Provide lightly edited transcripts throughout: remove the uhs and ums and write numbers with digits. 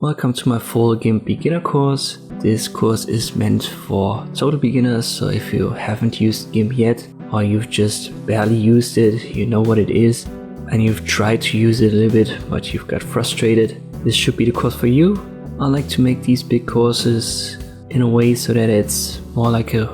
Welcome to my full Gimp beginner course. This course is meant for total beginners, so if you haven't used Gimp yet or you've just barely used it, you know what it is, and you've tried to use it a little bit but you've got frustrated, this should be the course for you. I like to make these big courses in a way so that it's more like a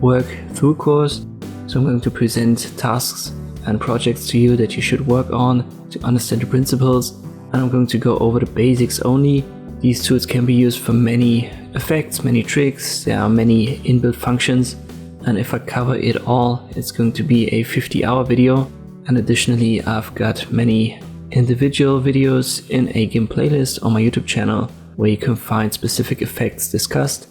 work through course. So I'm going to present tasks and projects to you that you should work on to understand the principles, and I'm going to go over the basics only. These tools can be used for many effects, many tricks, there are many inbuilt functions, and if I cover it all, it's going to be a 50-hour video. And additionally, I've got many individual videos in a Gimp playlist on my YouTube channel where you can find specific effects discussed.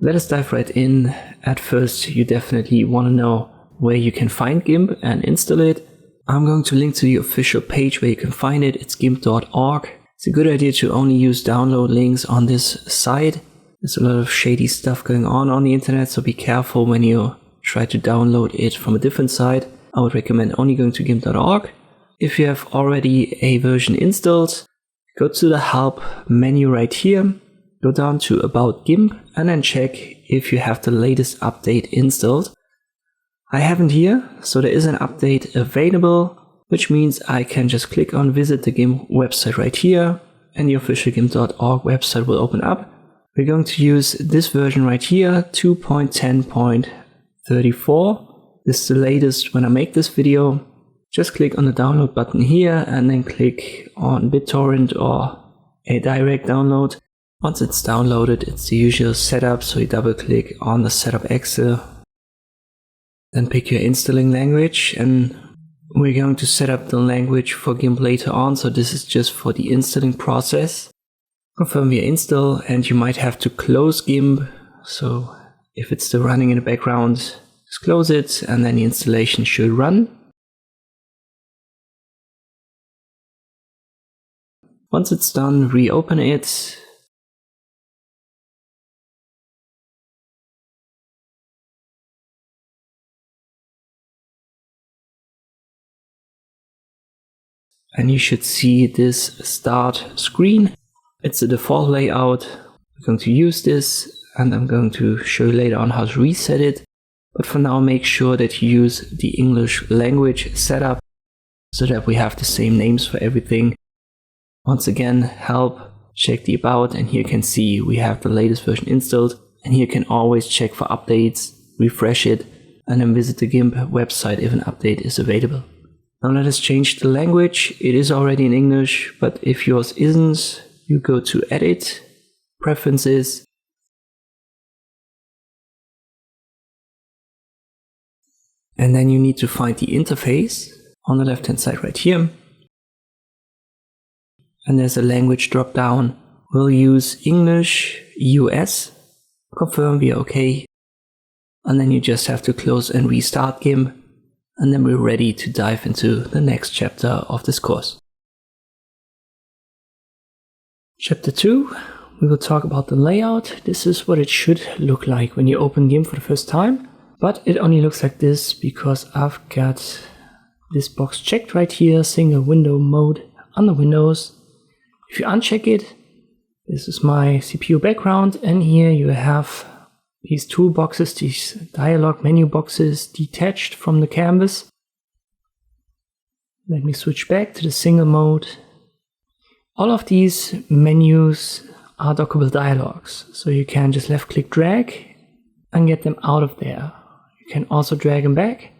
Let us dive right in. At first, you definitely want to know where you can find Gimp and install it. I'm going to link to the official page where you can find it. It's gimp.org. It's a good idea to only use download links on this site. There's a lot of shady stuff going on the internet, so be careful when you try to download it from a different site. I would recommend only going to gimp.org. If you have already a version installed, go to the help menu right here, go down to about Gimp, and then check if you have the latest update installed. I haven't here, so there is an update available, which means I can just click on visit the Gimp website right here, and the official gimp.org website will open up. We're going to use this version right here, 2.10.34. This is the latest when I make this video. Just click on the download button here and then click on BitTorrent or a direct download. Once it's downloaded, it's the usual setup, so you double click on the setup exe. Then pick your installing language, and we're going to set up the language for Gimp later on, so this is just for the installing process. Confirm via install, and you might have to close Gimp, so if it's still running in the background, just close it and then the installation should run. Once it's done, reopen it. And you should see this start screen. It's the default layout. We're going to use this, and I'm going to show you later on how to reset it. But for now, make sure that you use the English language setup so that we have the same names for everything. Once again, help, check the about, and here you can see we have the latest version installed. And here you can always check for updates, refresh it, and then visit the Gimp website if an update is available. Now let us change the language. It is already in English, but if yours isn't, you go to Edit, Preferences, and then you need to find the interface on the left hand side right here. And there's a language drop down. We'll use English, US, confirm via OK, and then you just have to close and restart Gimp. And then we're ready to dive into the next chapter of this course. Chapter 2, we will talk about the layout. This is what it should look like when you open Gimp for the first time. But it only looks like this because I've got this box checked right here, single window mode on the Windows. If you uncheck it, this is my CPU background, and here you have these toolboxes, these dialog menu boxes detached from the canvas. Let me switch back to the single mode. All of these menus are dockable dialogs, so you can just left click drag and get them out of there. You can also drag them back,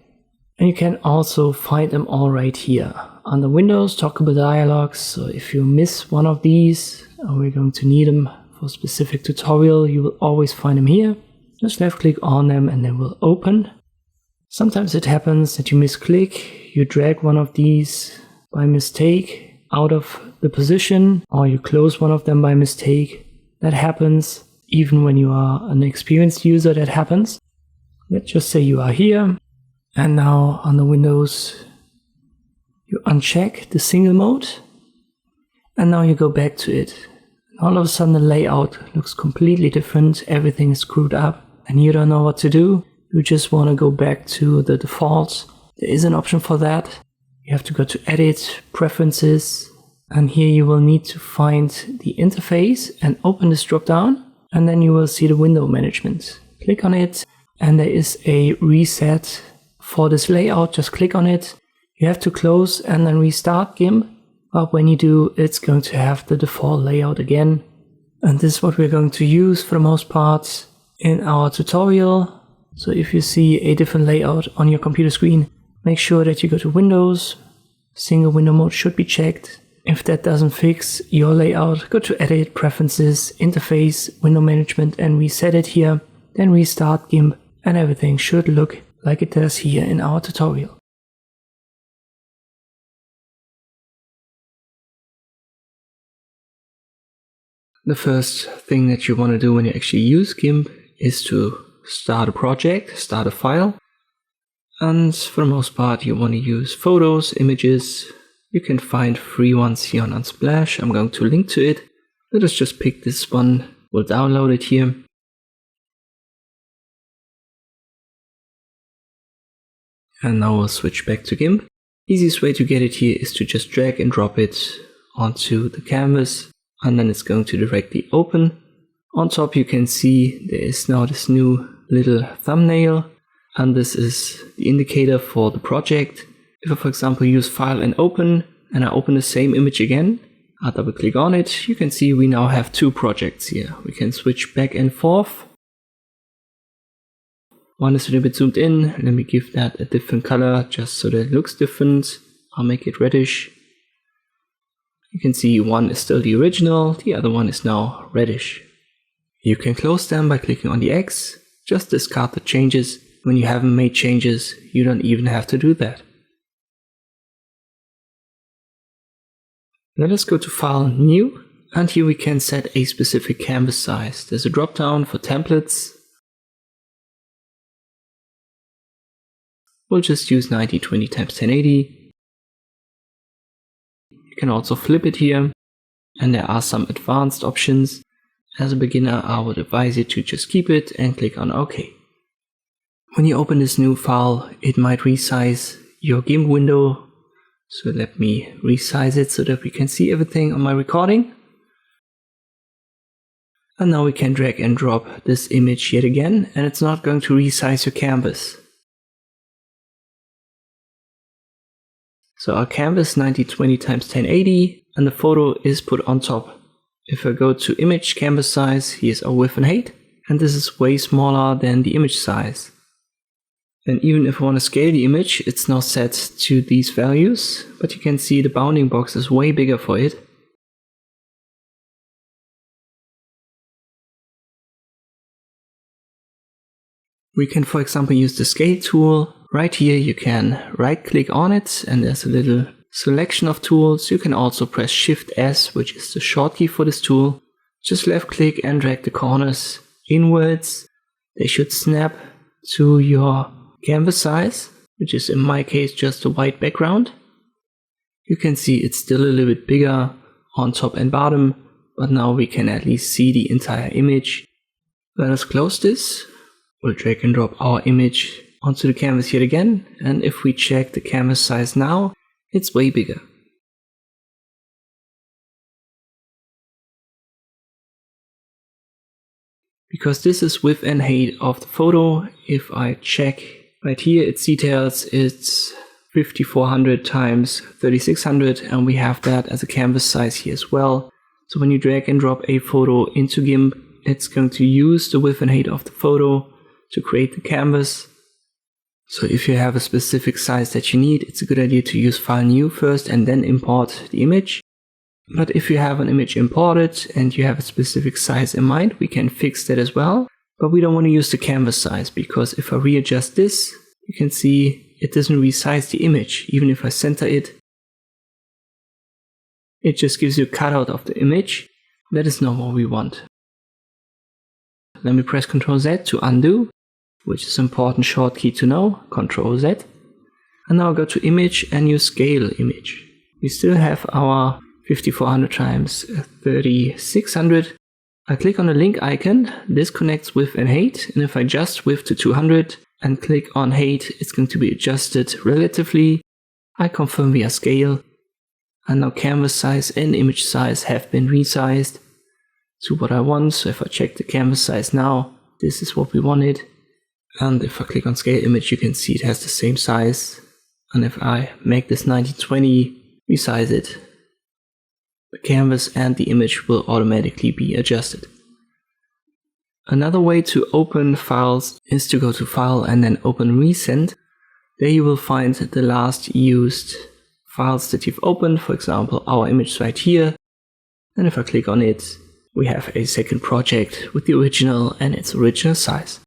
and you can also find them all right here under Windows dockable dialogs. So if you miss one of these, or we're going to need them for a specific tutorial, you will always find them here. Just left click on them and they will open. Sometimes it happens that you misclick, you drag one of these by mistake out of the position, or you close one of them by mistake. That happens even when you are an experienced user. That happens. Let's just say you are here, and now on the Windows you uncheck the single mode, and now you go back to it. And all of a sudden the layout looks completely different, everything is screwed up, and you don't know what to do. You just want to go back to the defaults. There is an option for that. You have to go to Edit, Preferences, And here you will need to find the interface and open this drop down. And then you will see the window management. Click on it and there is a reset for this layout. Just click on it. You have to close and then restart Gimp. But when you do, it's going to have the default layout again. And this is what we're going to use for the most part in our tutorial. So if you see a different layout on your computer screen, make sure that you go to Windows. Single window mode should be checked. If that doesn't fix your layout, go to Edit, Preferences, Interface, Window Management and reset it here. Then restart Gimp and everything should look like it does here in our tutorial. The first thing that you want to do when you actually use Gimp is to start a project, start a file. And for the most part you want to use photos, images. You can find free ones here on Unsplash. I'm going to link to it. Let us just pick this one. We'll download it here. And now we'll switch back to Gimp. Easiest way to get it here is to just drag and drop it onto the canvas. And then it's going to directly open. On top you can see there is now this new little thumbnail. And this is the indicator for the project. If I, for example, use File and Open, and I open the same image again, I double click on it, you can see we now have two projects here. We can switch back and forth. One is a little bit zoomed in. Let me give that a different color just so that it looks different. I'll make it reddish. You can see one is still the original, the other one is now reddish. You can close them by clicking on the X. Just discard the changes. When you haven't made changes, you don't even have to do that. Let us go to File, New, and here we can set a specific canvas size. There's a drop down for templates. We'll just use 1920 x 1080. You can also flip it here, and there are some advanced options. As a beginner, I would advise you to just keep it and click on OK. When you open this new file, it might resize your Gimp window. So let me resize it so that we can see everything on my recording. And now we can drag and drop this image yet again, and it's not going to resize your canvas. So our canvas 1920 x 1080 and the photo is put on top. If I go to image canvas size, here's our width and height, and this is way smaller than the image size. And even if I want to scale the image, it's now set to these values, but you can see the bounding box is way bigger for it. We can, for example, use the scale tool. Right here you can right click on it and there's a little selection of tools. You can also press Shift S, which is the shortcut for this tool. Just left click and drag the corners inwards. They should snap to your canvas size, which is in my case just a white background. You can see it's still a little bit bigger on top and bottom, but now we can at least see the entire image. Let us close this. We'll drag and drop our image onto the canvas yet again, and if we check the canvas size now, it's way bigger. Because this is width and height of the photo, if I check right here, its details, it's 5400 x 3600, and we have that as a canvas size here as well. So when you drag and drop a photo into Gimp, it's going to use the width and height of the photo to create the canvas. So if you have a specific size that you need, it's a good idea to use File New first and then import the image. But if you have an image imported and you have a specific size in mind, we can fix that as well. But we don't want to use the canvas size, because if I readjust this, you can see it doesn't resize the image. Even if I center it, it just gives you a cutout of the image. That is not what we want. Let me press Ctrl Z to undo, which is an important shortcut to know, Ctrl Z. And now go to Image and use Scale Image. We still have our 5400 x 3600. I click on the link icon, this connects width and height, and if I adjust width to 200 and click on height, it's going to be adjusted relatively. I confirm via scale, And now canvas size and image size have been resized to what I want. So if I check the canvas size now, this is what we wanted. And if I click on scale image, you can see it has the same size. And if I make this 1920, resize it, the canvas and the image will automatically be adjusted. Another way to open files is to go to File and then open Recent. There you will find the last used files that you've opened, for example our image right here. And if I click on it, we have a second project with the original and its original size.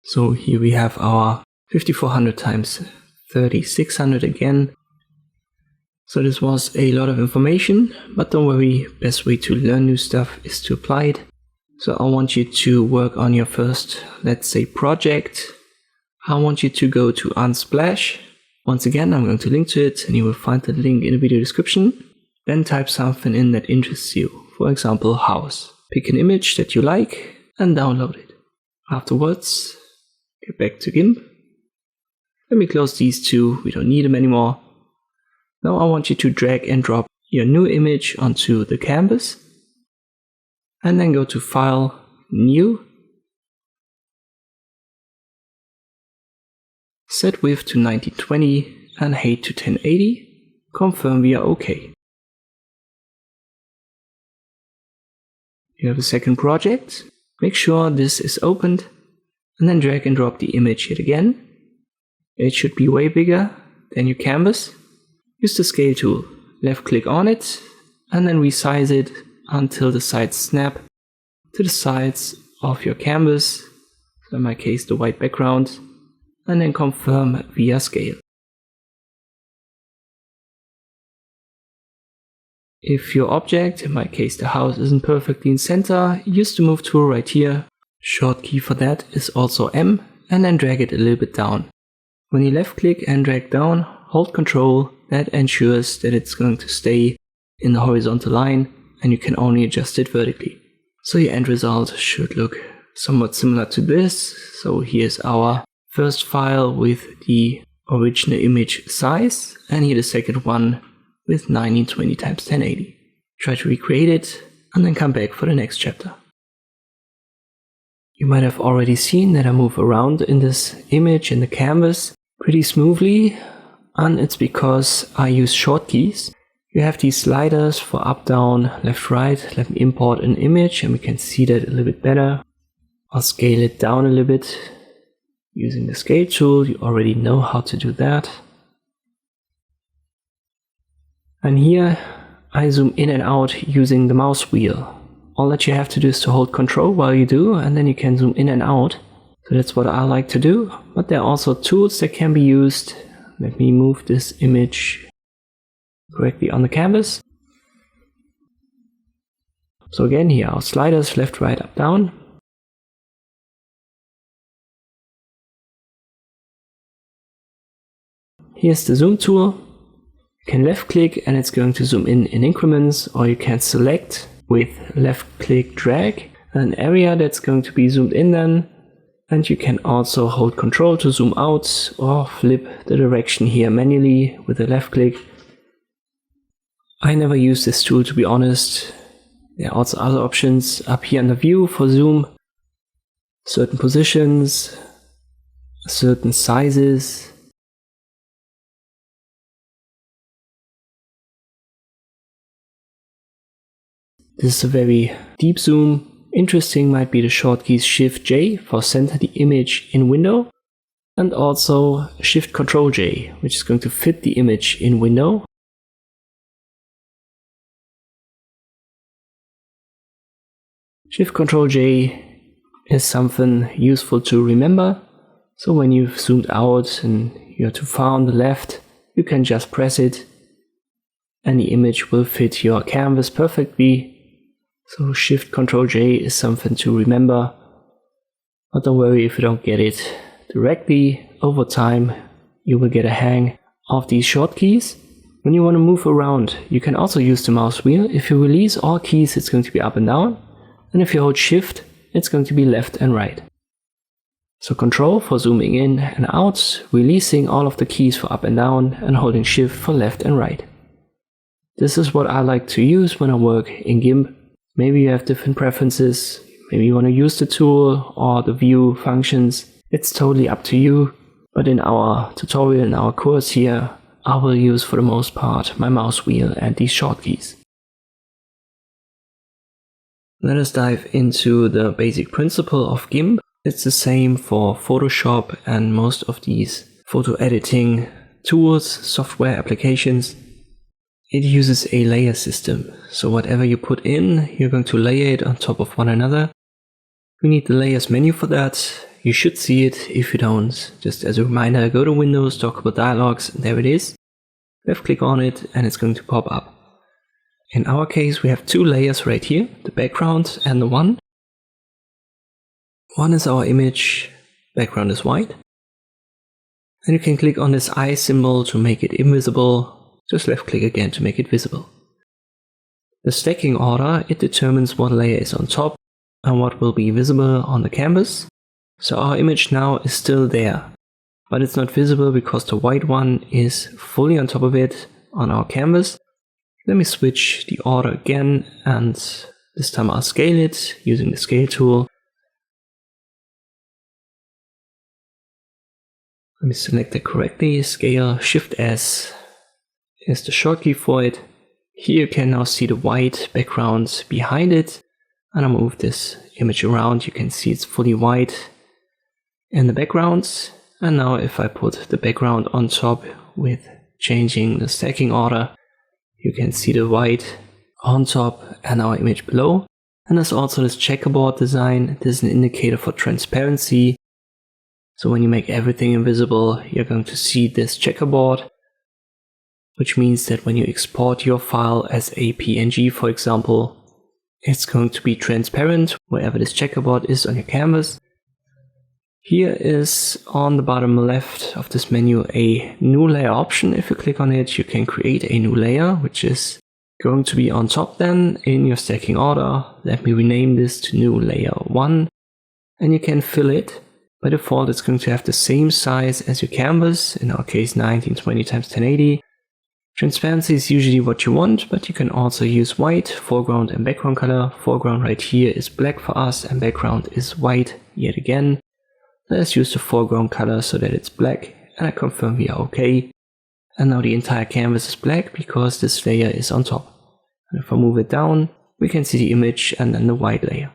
So here we have our 5400 times 3600 again. So this was a lot of information, but don't worry, best way to learn new stuff is to apply it. So I want you to work on your first, let's say, project. I want you to go to Unsplash. Once again, I'm going to link to it and you will find the link in the video description. Then type something in that interests you. For example, house. Pick an image that you like and download it. Afterwards, get back to Gimp. Let me close these two, we don't need them anymore. Now I want you to drag and drop your new image onto the canvas. And then go to File, New. Set width to 1920 and height to 1080. Confirm we are OK. You have a second project. Make sure this is opened and then drag and drop the image yet again. It should be way bigger than your canvas. Use the scale tool. Left click on it and then resize it until the sides snap to the sides of your canvas. So in my case the white background. And then confirm via scale. If your object, in my case the house, isn't perfectly in center, use the move tool right here. Short key for that is also M, and then drag it a little bit down. When you left click and drag down, hold Control, that ensures that it's going to stay in the horizontal line and you can only adjust it vertically. So your end result should look somewhat similar to this. So here's our first file with the original image size, and here the second one with 1920 times 1080. Try to recreate it and then come back for the next chapter. You might have already seen that I move around in this image in the canvas pretty smoothly, and it's because I use shortkeys. You have these sliders for up, down, left, right. Let me import an image and we can see that a little bit better. I'll scale it down a little bit. Using the scale tool, you already know how to do that. And here I zoom in and out using the mouse wheel. All that you have to do is to hold Control while you do, and then you can zoom in and out. So that's what I like to do, but there are also tools that can be used. Let me move this image correctly on the canvas. So again, here are sliders, left, right, up, down. Here's the zoom tool. You can left click and it's going to zoom in increments, or you can select with left click drag an area that's going to be zoomed in then. And you can also hold Control to zoom out or flip the direction here manually with a left click. I never use this tool, to be honest. There are also other options up here in the view for zoom. Certain positions, certain sizes. This is a very deep zoom. Interesting might be the shortkeys Shift J for center the image in window, and also Shift Control J, which is going to fit the image in window. Shift Control J is something useful to remember. So when you've zoomed out and you're too far on the left, you can just press it and the image will fit your canvas perfectly. So Shift Control J is something to remember, but don't worry if you don't get it directly. Over time you will get a hang of these shortkeys. When you want to move around, you can also use the mouse wheel. If you release all keys, it's going to be up and down, and if you hold Shift, it's going to be left and right. So Control for zooming in and out, releasing all of the keys for up and down, and holding Shift for left and right. This is what I like to use when I work in Gimp. Maybe you have different preferences. Maybe you want to use the tool or the view functions. It's totally up to you. But in our tutorial, in our course here, I will use for the most part my mouse wheel and these shortkeys. Let us dive into the basic principle of Gimp. It's the same for Photoshop and most of these photo editing tools, software applications. It uses a layer system. So whatever you put in, you're going to layer it on top of one another. We need the layers menu for that. You should see it. If you don't, just as a reminder, go to Windows, Dockable Dialogs, and there it is. Left click on it and it's going to pop up. In our case, we have two layers right here, the background and the one. One is our image, background is white. And you can click on this eye symbol to make it invisible. Just left click again to make it visible. The stacking order, it determines what layer is on top and what will be visible on the canvas. So our image now is still there, but it's not visible because the white one is fully on top of it on our canvas. Let me switch the order again, and this time I'll scale it using the scale tool. Let me select it correctly, scale, Shift S is the shortkey for it. Here you can now see the white background behind it, and I'll move this image around. You can see it's fully white in the background. And now if I put the background on top with changing the stacking order, you can see the white on top and our image below. And there's also this checkerboard design. This is an indicator for transparency. So when you make everything invisible, you're going to see this checkerboard, which means that when you export your file as a PNG, for example, it's going to be transparent wherever this checkerboard is on your canvas. Here is on the bottom left of this menu a new layer option. If you click on it, you can create a new layer, which is going to be on top then in your stacking order. Let me rename this to new layer 1, and you can fill it. By default, it's going to have the same size as your canvas, in our case 1920 x 1080. Transparency is usually what you want, but you can also use white, foreground and background color. Foreground right here is black for us and background is white yet again. Let's use the foreground color so that it's black, and I confirm we are okay. And now the entire canvas is black because this layer is on top. And if I move it down, we can see the image and then the white layer.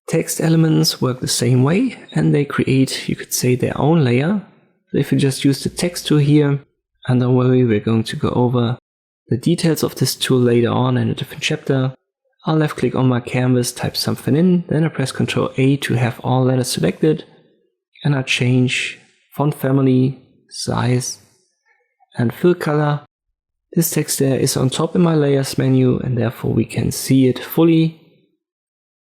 Text elements work the same way, and they create, you could say, their own layer. So if you just use the text tool here, and don't worry, we're going to go over the details of this tool later on in a different chapter. I'll left click on my canvas, type something in, then I press Ctrl A to have all letters selected, and I change font family, size, and fill color. This text there is on top in my layers menu, and therefore we can see it fully.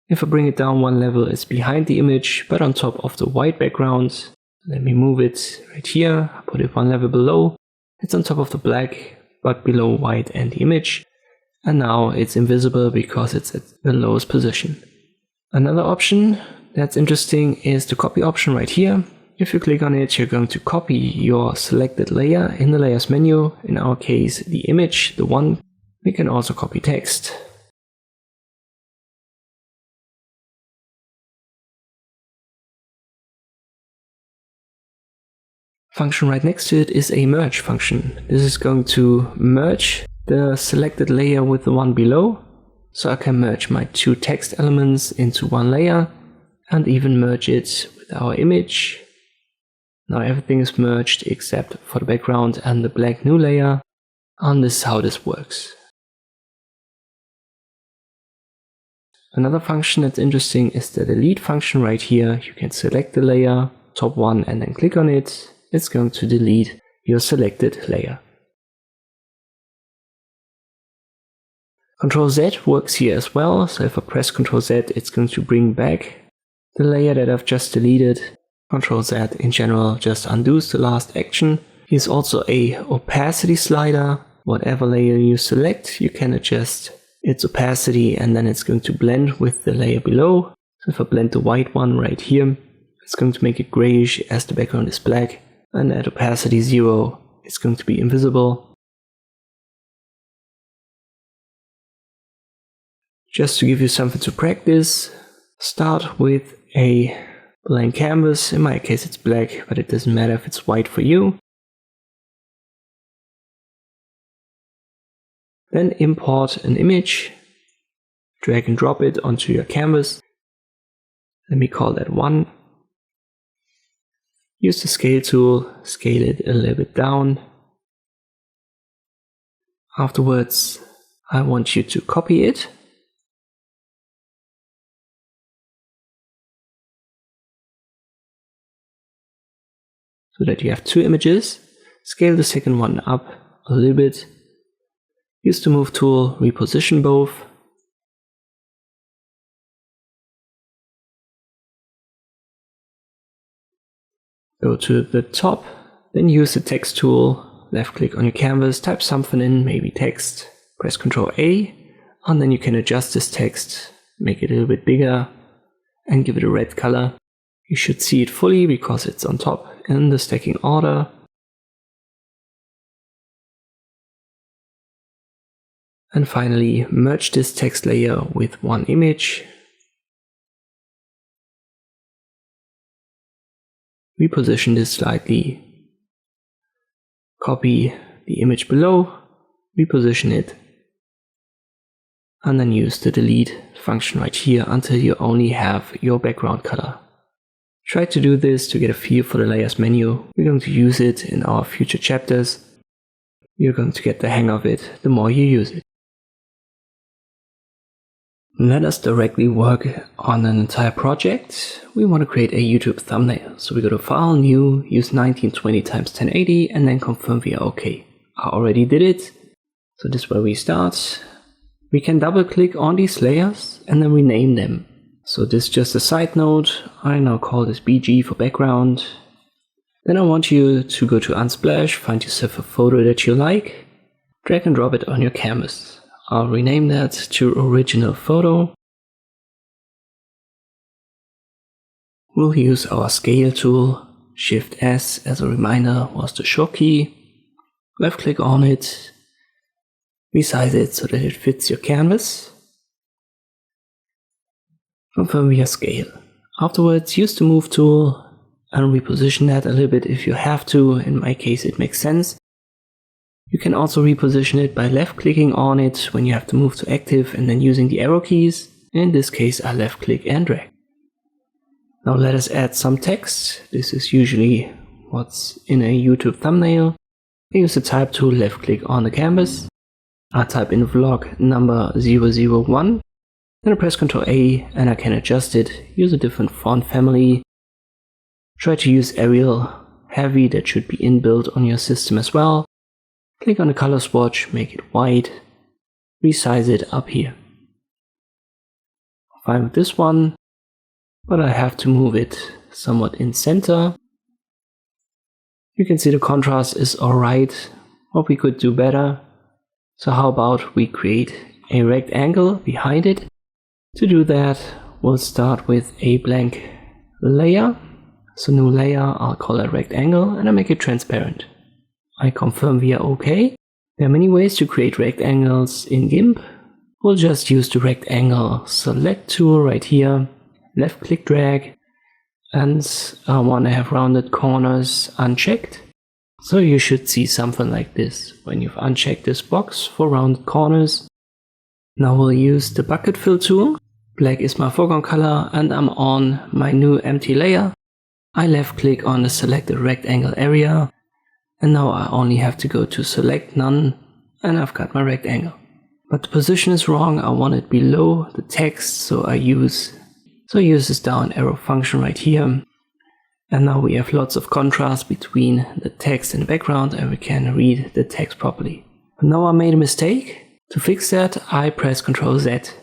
If I bring it down one level, it's behind the image, but on top of the white background. Let me move it right here, I put it one level below. It's on top of the black, but below white and the image. And now it's invisible because it's at the lowest position. Another option that's interesting is the copy option right here. If you click on it, you're going to copy your selected layer in the layers menu. In our case, the image, the one. We can also copy text. Function right next to it is a merge function. This is going to merge the selected layer with the one below. So I can merge my two text elements into one layer and even merge it with our image. Now everything is merged except for the background and the black new layer. And this is how this works. Another function that's interesting is the delete function right here. You can select the layer, top one, and then click on it. It's going to delete your selected layer. Ctrl Z works here as well, so if I press Ctrl Z, it's going to bring back the layer that I've just deleted. Ctrl Z in general just undoes the last action. Here's also a opacity slider. Whatever layer you select, you can adjust its opacity and then it's going to blend with the layer below. So if I blend the white one right here, it's going to make it grayish as the background is black, and at opacity 0, it's going to be invisible. Just to give you something to practice, start with a blank canvas. In my case it's black, but it doesn't matter if it's white for you. Then import an image, drag and drop it onto your canvas. Let me call that 1. Use the scale tool, scale it a little bit down. Afterwards, I want you to copy it. So that you have 2 images. Scale the second one up a little bit. Use the move tool, reposition both. Go to the top, then use the text tool, left click on your canvas, type something in, maybe text, press Ctrl A, and then you can adjust this text, make it a little bit bigger, and give it a red color. You should see it fully because it's on top in the stacking order. And finally, merge this text layer with one image. Reposition this slightly. Copy the image below, reposition it, and then use the delete function right here until you only have your background color. Try to do this to get a feel for the layers menu. We're going to use it in our future chapters. You're going to get the hang of it the more you use it. Let us directly work on an entire project. We want to create a YouTube thumbnail. So we go to File, New, use 1920 x 1080 and then confirm we are OK. I already did it. So this is where we start. We can double click on these layers and then rename them. So this is just a side note. I now call this BG for background. Then I want you to go to Unsplash, find yourself a photo that you like, drag and drop it on your canvas. I'll rename that to original photo. We'll use our scale tool. Shift S as a reminder was the short key. Left click on it. Resize it so that it fits your canvas. Confirm via scale. Afterwards, use the move tool and reposition that a little bit if you have to. In my case, it makes sense. You can also reposition it by left clicking on it when you have to move to active and then using the arrow keys. In this case, I left click and drag. Now let us add some text. This is usually what's in a YouTube thumbnail. I use the type tool, left click on the canvas. I type in vlog number 001. Then I press Ctrl A and I can adjust it. Use a different font family. Try to use Arial Heavy, that should be inbuilt on your system as well. Click on the color swatch, make it white, resize it up here. Fine with this one, but I have to move it somewhat in center. You can see the contrast is alright, what we could do better. So how about we create a rectangle behind it? To do that, we'll start with a blank layer. So new layer, I'll call it rectangle and I make it transparent. I confirm via OK. There are many ways to create rectangles in Gimp. We'll just use the rectangle select tool right here, left click drag, and I want to have rounded corners unchecked. So you should see something like this when you've unchecked this box for rounded corners. Now we'll use the bucket fill tool. Black is my foreground color and I'm on my new empty layer. I left click on the selected rectangle area. And now I only have to go to select none and I've got my rectangle. But the position is wrong, I want it below the text, so I use this down arrow function right here. And now we have lots of contrast between the text and the background and we can read the text properly. But now I made a mistake. To fix that, I press Ctrl Z.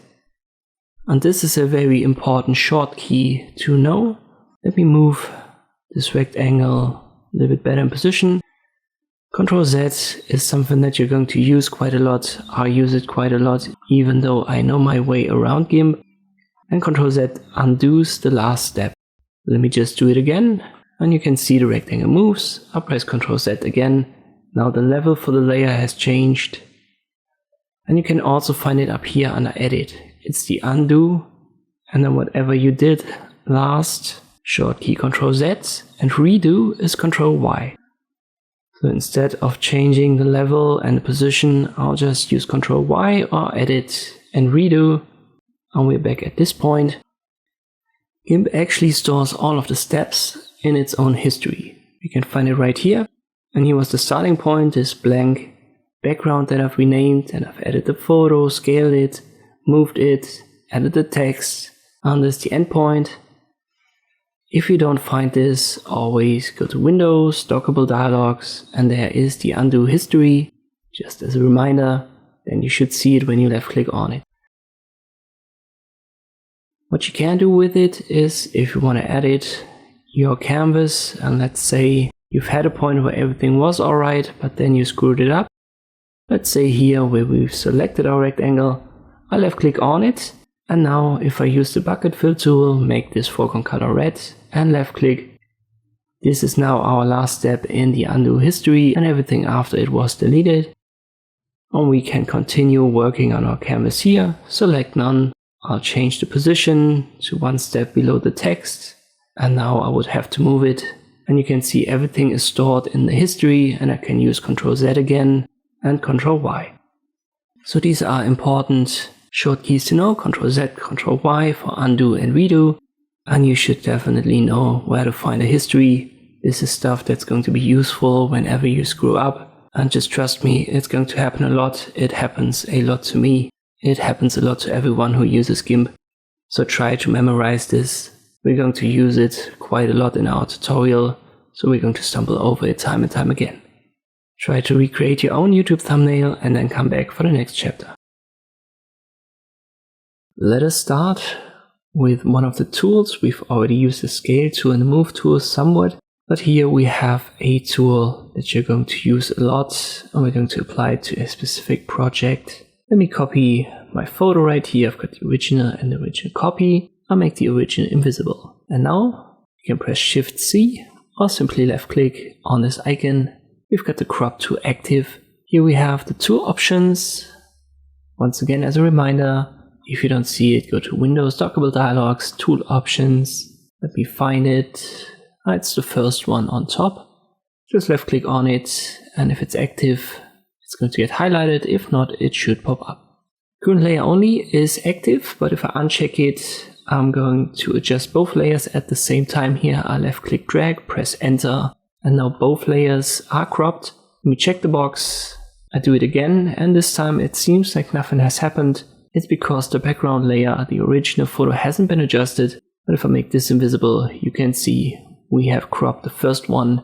And this is a very important short key to know. Let me move this rectangle a little bit better in position. Ctrl Z is something that you're going to use quite a lot. I use it quite a lot, even though I know my way around Gimp. And Ctrl Z undoes the last step. Let me just do it again, and you can see the rectangle moves. I'll press Ctrl Z again. Now the level for the layer has changed. And you can also find it up here under Edit. it's the undo, and then whatever you did last, short key Ctrl Z, and redo is Ctrl Y. So instead of changing the level and the position, I'll just use Ctrl Y or edit and redo, and we're back at this point. Gimp actually stores all of the steps in its own history. You can find it right here, and here was the starting point, this blank background that I've renamed, and I've added the photo, scaled it, moved it, added the text, and there's the endpoint. If you don't find this, always go to Windows, Dockable Dialogs, and there is the undo history, just as a reminder, then you should see it when you left click on it. What you can do with it is, if you want to edit your canvas, and let's say you've had a point where everything was alright, but then you screwed it up. Let's say here where we've selected our rectangle, I left click on it, and now if I use the bucket fill tool, make this foreground color red, and left click, this is now our last step in the undo history and everything after it was deleted. And we can continue working on our canvas here, select none, I'll change the position to one step below the text, and now I would have to move it, and you can see everything is stored in the history, and I can use Ctrl Z again and Ctrl Y. So these are important short keys to know, Ctrl Z, Ctrl Y for undo and redo, and you should definitely know where to find the history. This is stuff that's going to be useful whenever you screw up, and just trust me, it's going to happen a lot. It happens a lot to me. It happens a lot to everyone who uses Gimp. So try to memorize this. We're going to use it quite a lot in our tutorial, so we're going to stumble over it time and time again. Try to recreate your own YouTube thumbnail and then come back for the next chapter. Let us start with one of the tools. We've already used the scale tool and the move tool somewhat, but here we have a tool that you're going to use a lot, and we're going to apply it to a specific project. Let me copy my photo right here. I've got the original and the original copy. I'll make the original invisible. And now you can press Shift C or simply left click on this icon. We've got the crop tool active. Here we have the tool options. Once again, as a reminder, if you don't see it, go to Windows, Dockable Dialogs, Tool Options. Let me find it. It's the first one on top. Just left click on it, and if it's active, it's going to get highlighted. If not, it should pop up. Current layer only is active, but if I uncheck it, I'm going to adjust both layers at the same time here. I left click drag, press enter, and now both layers are cropped. Let me check the box. I do it again, and this time it seems like nothing has happened. It's because the background layer, the original photo, hasn't been adjusted. But if I make this invisible, you can see we have cropped the first one.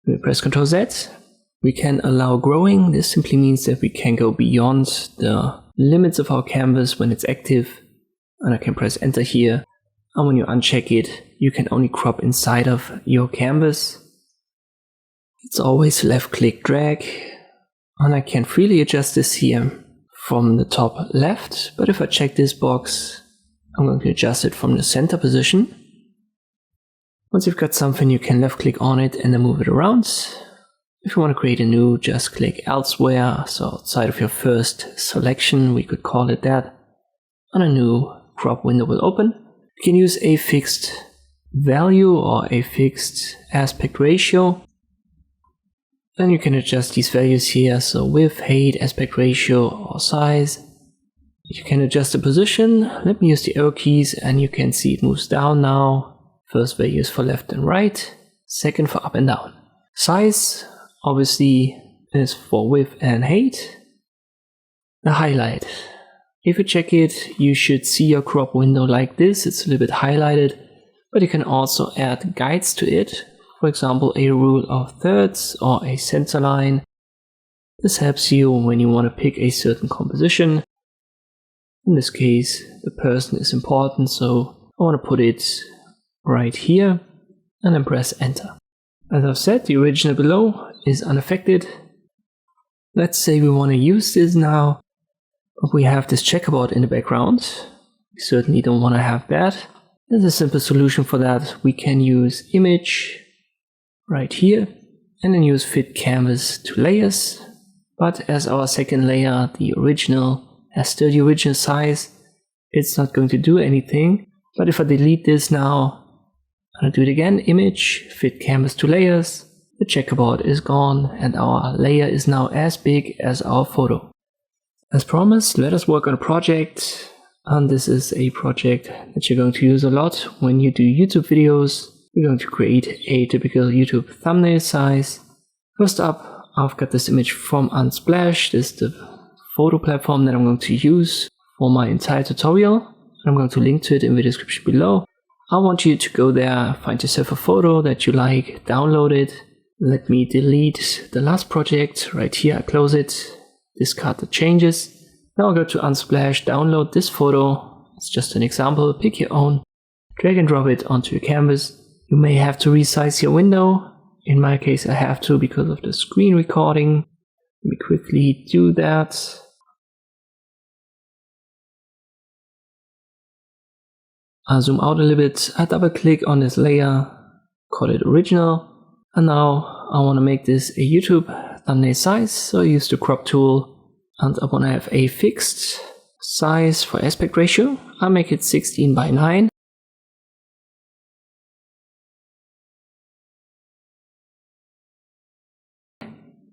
Let me press Ctrl Z. We can allow growing. This simply means that we can go beyond the limits of our canvas when it's active. And I can press enter here. And when you uncheck it, you can only crop inside of your canvas. It's always left click drag. And I can freely adjust this here from the top left. But if I check this box, I'm going to adjust it from the center position. Once you've got something, you can left click on it and then move it around. If you want to create a new, just click elsewhere, so outside of your first selection, we could call it that, and a new crop window will open. You can use a fixed value or a fixed aspect ratio. Then you can adjust these values here, so width, height, aspect ratio, or size. You can adjust the position. Let me use the arrow keys, and you can see it moves down now. First value is for left and right, second for up and down. Size obviously is for width and height. The highlight. If you check it, you should see your crop window like this. It's a little bit highlighted, but you can also add guides to it. For example, a rule of thirds or a center line. This helps you when you want to pick a certain composition. In this case, the person is important, so I want to put it right here and then press enter. As I've said, the original below is unaffected. Let's say we want to use this now, but we have this checkerboard in the background. We certainly don't want to have that. There's a simple solution for that. We can use image right here and then use fit canvas to layers. But as our second layer, the original has still the original size, it's not going to do anything. But if I delete this now, and I do it again, image, fit canvas to layers, the checkerboard is gone and our layer is now as big as our photo. As promised, let us work on a project. And this is a project that you're going to use a lot when you do YouTube videos. We're going to create a typical YouTube thumbnail size. First up, I've got this image from Unsplash. This is the photo platform that I'm going to use for my entire tutorial. I'm going to link to it in the description below. I want you to go there, find yourself a photo that you like, download it. Let me delete the last project. Right here, I close it, discard the changes. Now I'll go to Unsplash, download this photo. It's just an example, pick your own. Drag and drop it onto your canvas. You may have to resize your window. In my case, I have to because of the screen recording. Let me quickly do that. I'll zoom out a little bit. I double click on this layer, call it original. And now I want to make this a YouTube thumbnail size. So I use the crop tool and I want to have a fixed size for aspect ratio. I'll make it 16:9.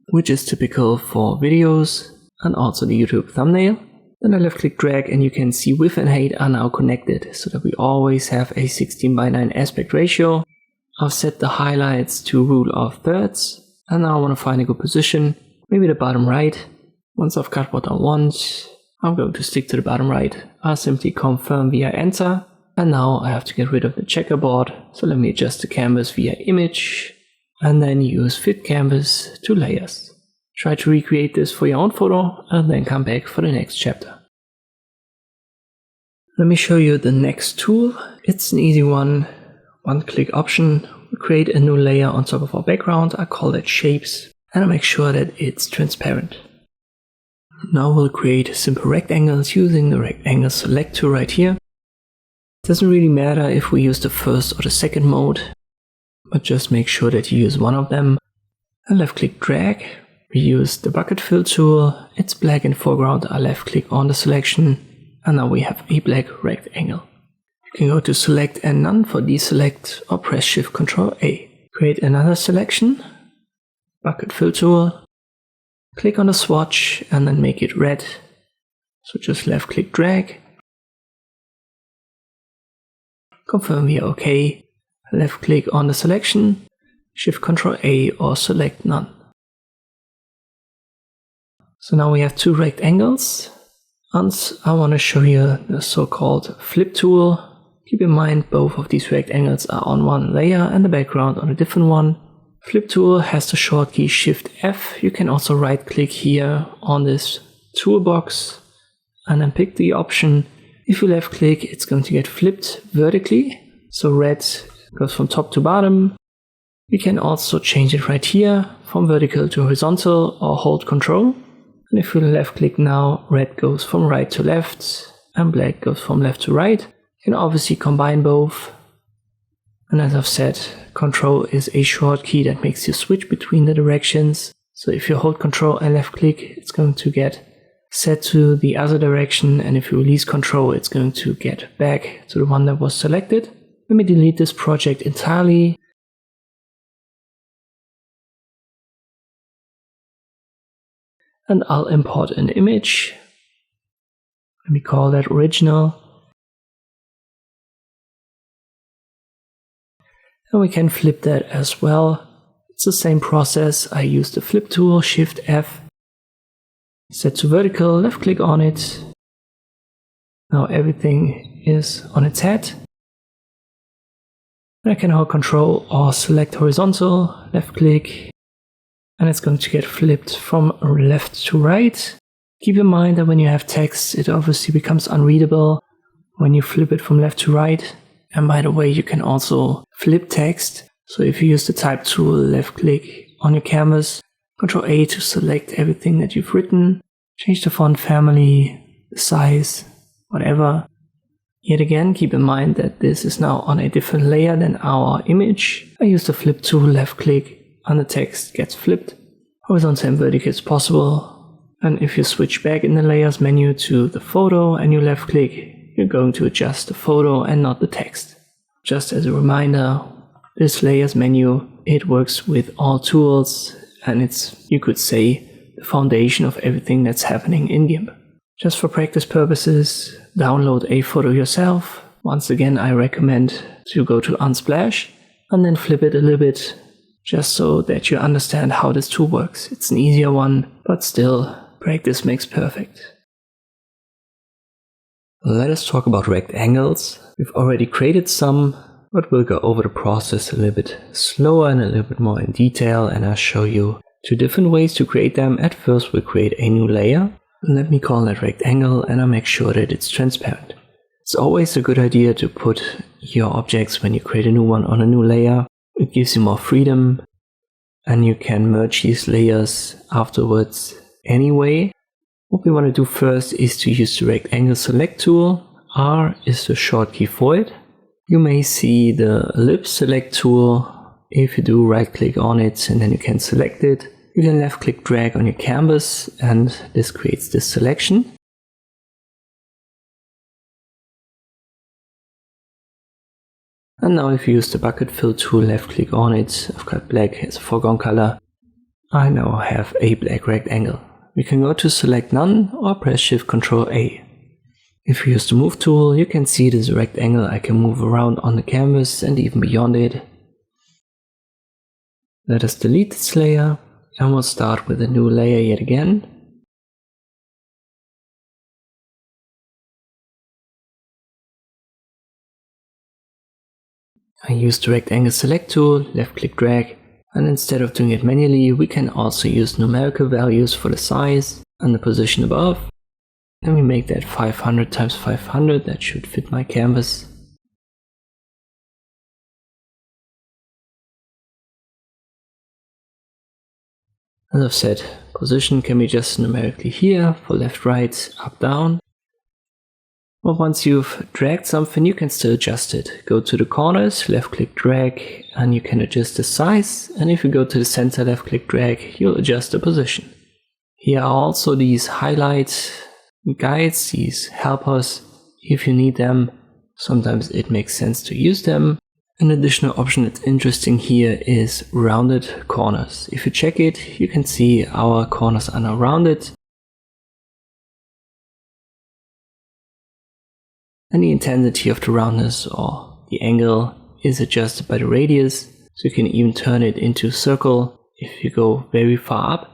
Which is typical for videos and also the YouTube thumbnail. Then I left click drag and you can see width and height are now connected so that we always have a 16:9 aspect ratio. I've set the highlights to rule of thirds and now I want to find a good position, maybe the bottom right. Once I've got what I want, I'm going to stick to the bottom right. I'll simply confirm via enter and now I have to get rid of the checkerboard. So let me adjust the canvas via image and then use fit canvas to layers. Try to recreate this for your own photo and then come back for the next chapter. Let me show you the next tool. It's an easy one. One-click option. We create a new layer on top of our background. I call that shapes and I make sure that it's transparent. Now we'll create simple rectangles using the rectangle select tool right here. It doesn't really matter if we use the first or the second mode, but just make sure that you use one of them. And left click drag. We use the bucket fill tool. It's black in foreground. I left click on the selection and now we have a black rectangle. You can go to select and none for deselect or press shift Ctrl A. Create another selection. Bucket fill tool. Click on the swatch and then make it red. So just left click drag. Confirm via OK. Left click on the selection. Shift Ctrl A or select none. So now we have two rectangles. And I want to show you the so-called flip tool. Keep in mind both of these rectangles are on one layer and the background on a different one. Flip tool has the short key Shift F. You can also right click here on this toolbox and then pick the option. If you left click, it's going to get flipped vertically. So red goes from top to bottom. We can also change it right here from vertical to horizontal or hold Ctrl. And if we left click now, red goes from right to left and black goes from left to right. You can obviously combine both. And as I've said, Ctrl is a short key that makes you switch between the directions. So if you hold Ctrl and left click, it's going to get set to the other direction. And if you release Ctrl, it's going to get back to the one that was selected. Let me delete this project entirely. And I'll import an image. Let me call that original. And we can flip that as well. It's the same process. I use the flip tool, Shift F. Set to vertical, left click on it. Now everything is on its head. And I can hold Ctrl or select horizontal, left click. And it's going to get flipped from left to right. Keep in mind that when you have text, it obviously becomes unreadable when you flip it from left to right. And by the way, you can also flip text. So if you use the type tool, left click on your canvas, Ctrl A to select everything that you've written, change the font family, the size, whatever. Yet again, keep in mind that this is now on a different layer than our image. I use the flip tool, left click, and the text gets flipped. Horizontal and vertical is possible. And if you switch back in the layers menu to the photo and you left click, you're going to adjust the photo and not the text. Just as a reminder, this layers menu, it works with all tools, and it's, you could say, the foundation of everything that's happening in Gimp. Just for practice purposes, download a photo yourself. Once again, I recommend to go to Unsplash and then flip it a little bit, just so that you understand how this tool works. It's an easier one, but still, practice makes perfect. Let us talk about rectangles. We've already created some, but we'll go over the process a little bit slower and a little bit more in detail, and I'll show you two different ways to create them. At first, we'll create a new layer. Let me call that rectangle, and I'll make sure that it's transparent. It's always a good idea to put your objects when you create a new one on a new layer. It gives you more freedom, and you can merge these layers afterwards anyway. What we want to do first is to use the rectangle select tool. R is the short key for it. You may see the ellipse select tool. If you do, right click on it and then you can select it. You can left click drag on your canvas and this creates this selection. And now if you use the bucket fill tool, left click on it, I've got black as a foreground color. I now have a black rectangle. We can go to select none or press Shift Ctrl A. If you use the move tool, you can see this rectangle I can move around on the canvas and even beyond it. Let us delete this layer and we'll start with a new layer yet again. I use the rectangle select tool, left click drag, and instead of doing it manually, we can also use numerical values for the size and the position above. And we make that 500 times 500, that should fit my canvas. As I've said, position can be just numerically here for left, right, up, down. But once you've dragged something, you can still adjust it. Go to the corners, left click drag, and you can adjust the size. And if you go to the center, left click drag, you'll adjust the position. Here are also these highlight guides, these helpers, if you need them. Sometimes it makes sense to use them. An additional option that's interesting here is rounded corners. If you check it, you can see our corners are now rounded. And the intensity of the roundness or the angle is adjusted by the radius. So you can even turn it into a circle if you go very far up.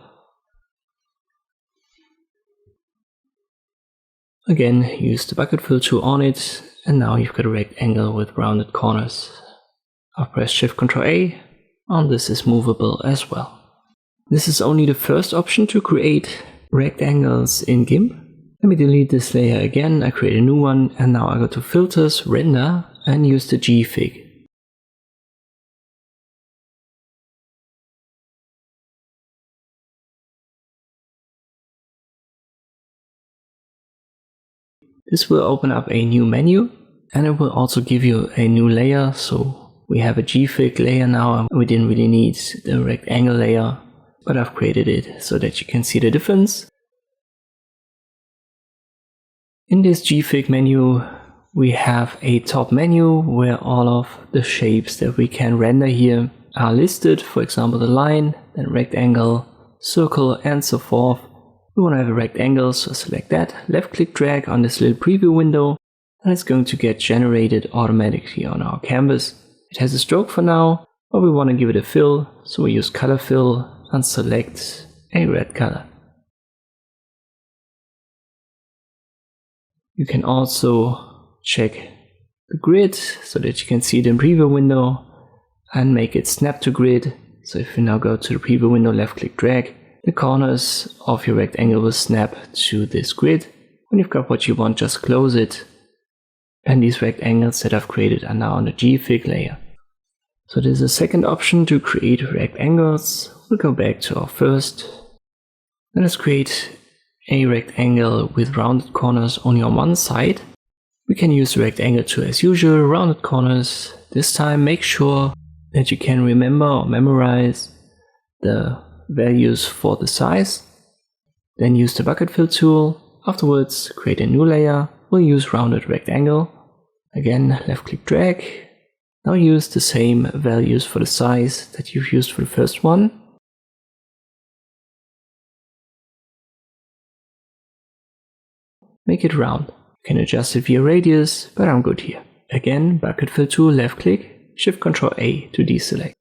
Again, use the bucket fill tool on it, and now you've got a rectangle with rounded corners. I'll press Shift Ctrl A, and this is movable as well. This is only the first option to create rectangles in Gimp. Let me delete this layer again, I create a new one, and now I go to Filters, Render, and use the G-Fig. This will open up a new menu, and it will also give you a new layer. So we have a G-Fig layer now, and we didn't really need the rectangle layer, but I've created it so that you can see the difference. In this G-Fig menu, we have a top menu where all of the shapes that we can render here are listed. For example, the line, then rectangle, circle, and so forth. We want to have a rectangle, so select that, left click drag on this little preview window, and it's going to get generated automatically on our canvas. It has a stroke for now, but we want to give it a fill, so we use color fill and select a red color. You can also check the grid so that you can see it in preview window and make it snap to grid. So if you now go to the preview window, left click drag, the corners of your rectangle will snap to this grid. When you've got what you want, just close it. And these rectangles that I've created are now on the G-Fig layer. So there's a second option to create rectangles. We'll go back to our first. Let us create a rectangle with rounded corners only on one side. We can use the rectangle tool as usual, rounded corners. This time make sure that you can remember or memorize the values for the size. Then use the bucket fill tool. Afterwards, create a new layer. we'll use rounded rectangle. Again, left click drag. Now use the same values for the size that you've used for the first one. Make it round. You can adjust it via radius, but I'm good here. Again, bucket fill tool, left click, Shift Ctrl A to deselect.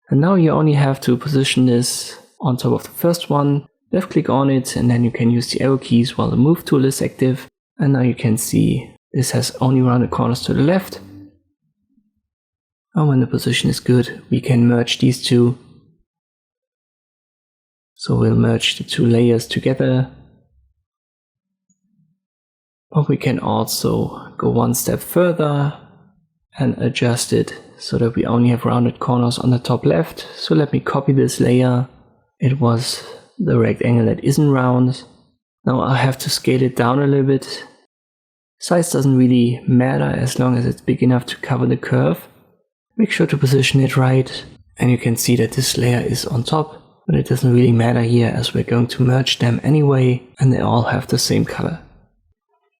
And now you only have to position this on top of the first one, left click on it, and then you can use the arrow keys while the move tool is active. And now you can see this has only rounded corners to the left. And when the position is good, we can merge these two. So we'll merge the two layers together. But we can also go one step further and adjust it so that we only have rounded corners on the top left. So let me copy this layer. It was the rectangle that isn't round. Now I have to scale it down a little bit. Size doesn't really matter as long as it's big enough to cover the curve. Make sure to position it right, and you can see that this layer is on top, but it doesn't really matter here as we're going to merge them anyway, and they all have the same color.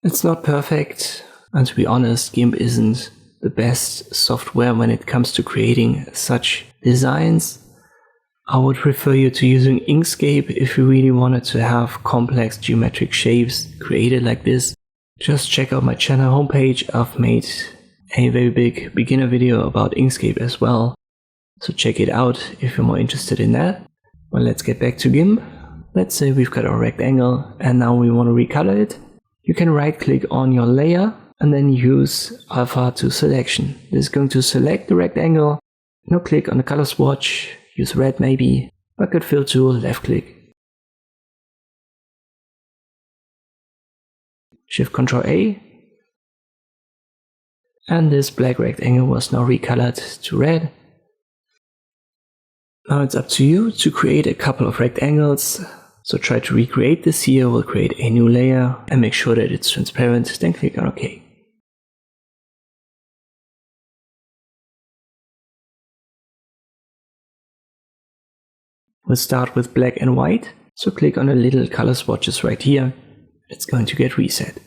It's not perfect, and to be honest, Gimp isn't the best software when it comes to creating such designs. I would refer you to using Inkscape if you really wanted to have complex geometric shapes created like this. Just check out my channel homepage. I've made a very big beginner video about Inkscape as well, so check it out if you're more interested in that. Well, let's get back to Gimp. Let's say we've got our rectangle and now we want to recolor it. You can right click on your layer and then use alpha to selection. This is going to select the rectangle. Now click on the color swatch, use red maybe, bucket fill tool, left click. Shift Ctrl A, and this black rectangle was now recolored to red. Now it's up to you to create a couple of rectangles, so try to recreate this here. We'll create a new layer and make sure that it's transparent, then click on OK. We'll start with black and white, so click on the little color swatches right here. It's going to get reset.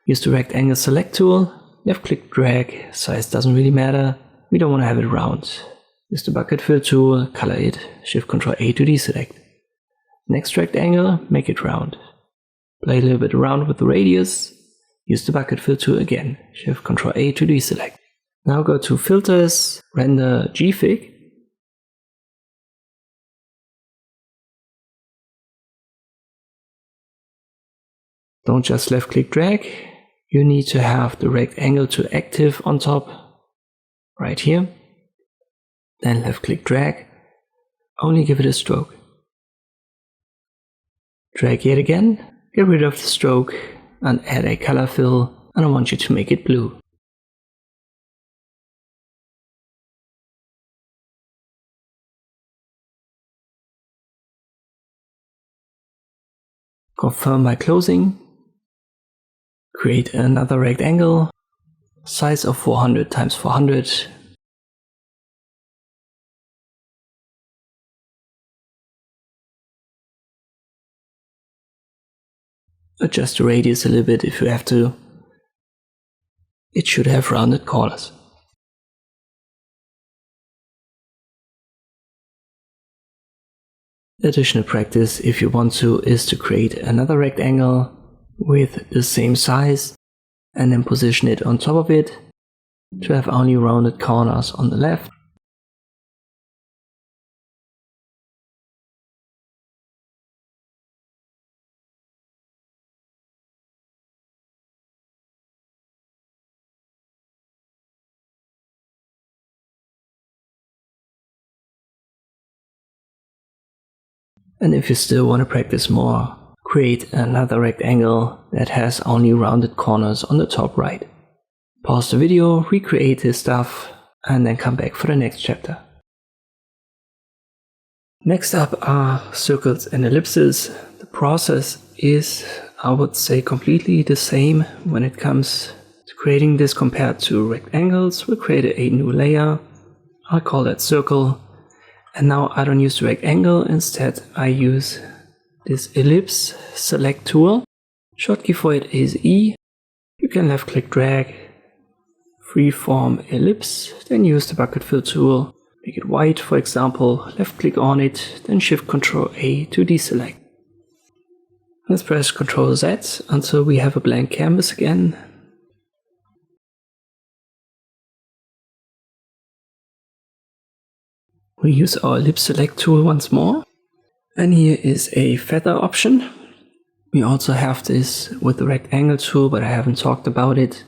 Use the rectangle select tool, left click drag, size doesn't really matter, we don't want to have it round. Use the bucket fill tool, color it, Shift Ctrl A to deselect. Next rectangle, make it round. Play a little bit around with the radius, use the bucket fill tool again, Shift Ctrl A to deselect. Now go to filters, render gfig. Don't just left click drag, you need to have the rectangle to active on top, right here. Then left click drag, only give it a stroke. Drag yet again, get rid of the stroke and add a color fill, and I want you to make it blue. Confirm by closing. Create another rectangle, size of 400 times 400. Adjust the radius a little bit if you have to. It should have rounded corners. Additional practice, if you want to, is to create another rectangle with the same size and then position it on top of it to have only rounded corners on the left. And if you still want to practice more, create another rectangle that has only rounded corners on the top right. Pause the video, recreate this stuff, and then come back for the next chapter. Next up are circles and ellipses. The process is, I would say, completely the same when it comes to creating this compared to rectangles. We'll create a new layer. I'll call that circle. And now I don't use the rectangle, instead I use this ellipse select tool. Shortkey for it is E. You can left click drag, freeform ellipse, then use the bucket fill tool. Make it white, for example, left click on it, then shift Ctrl A to deselect. Let's press Ctrl Z until we have a blank canvas again. We use our ellipse select tool once more. And here is a feather option. We also have this with the rectangle tool, but I haven't talked about it.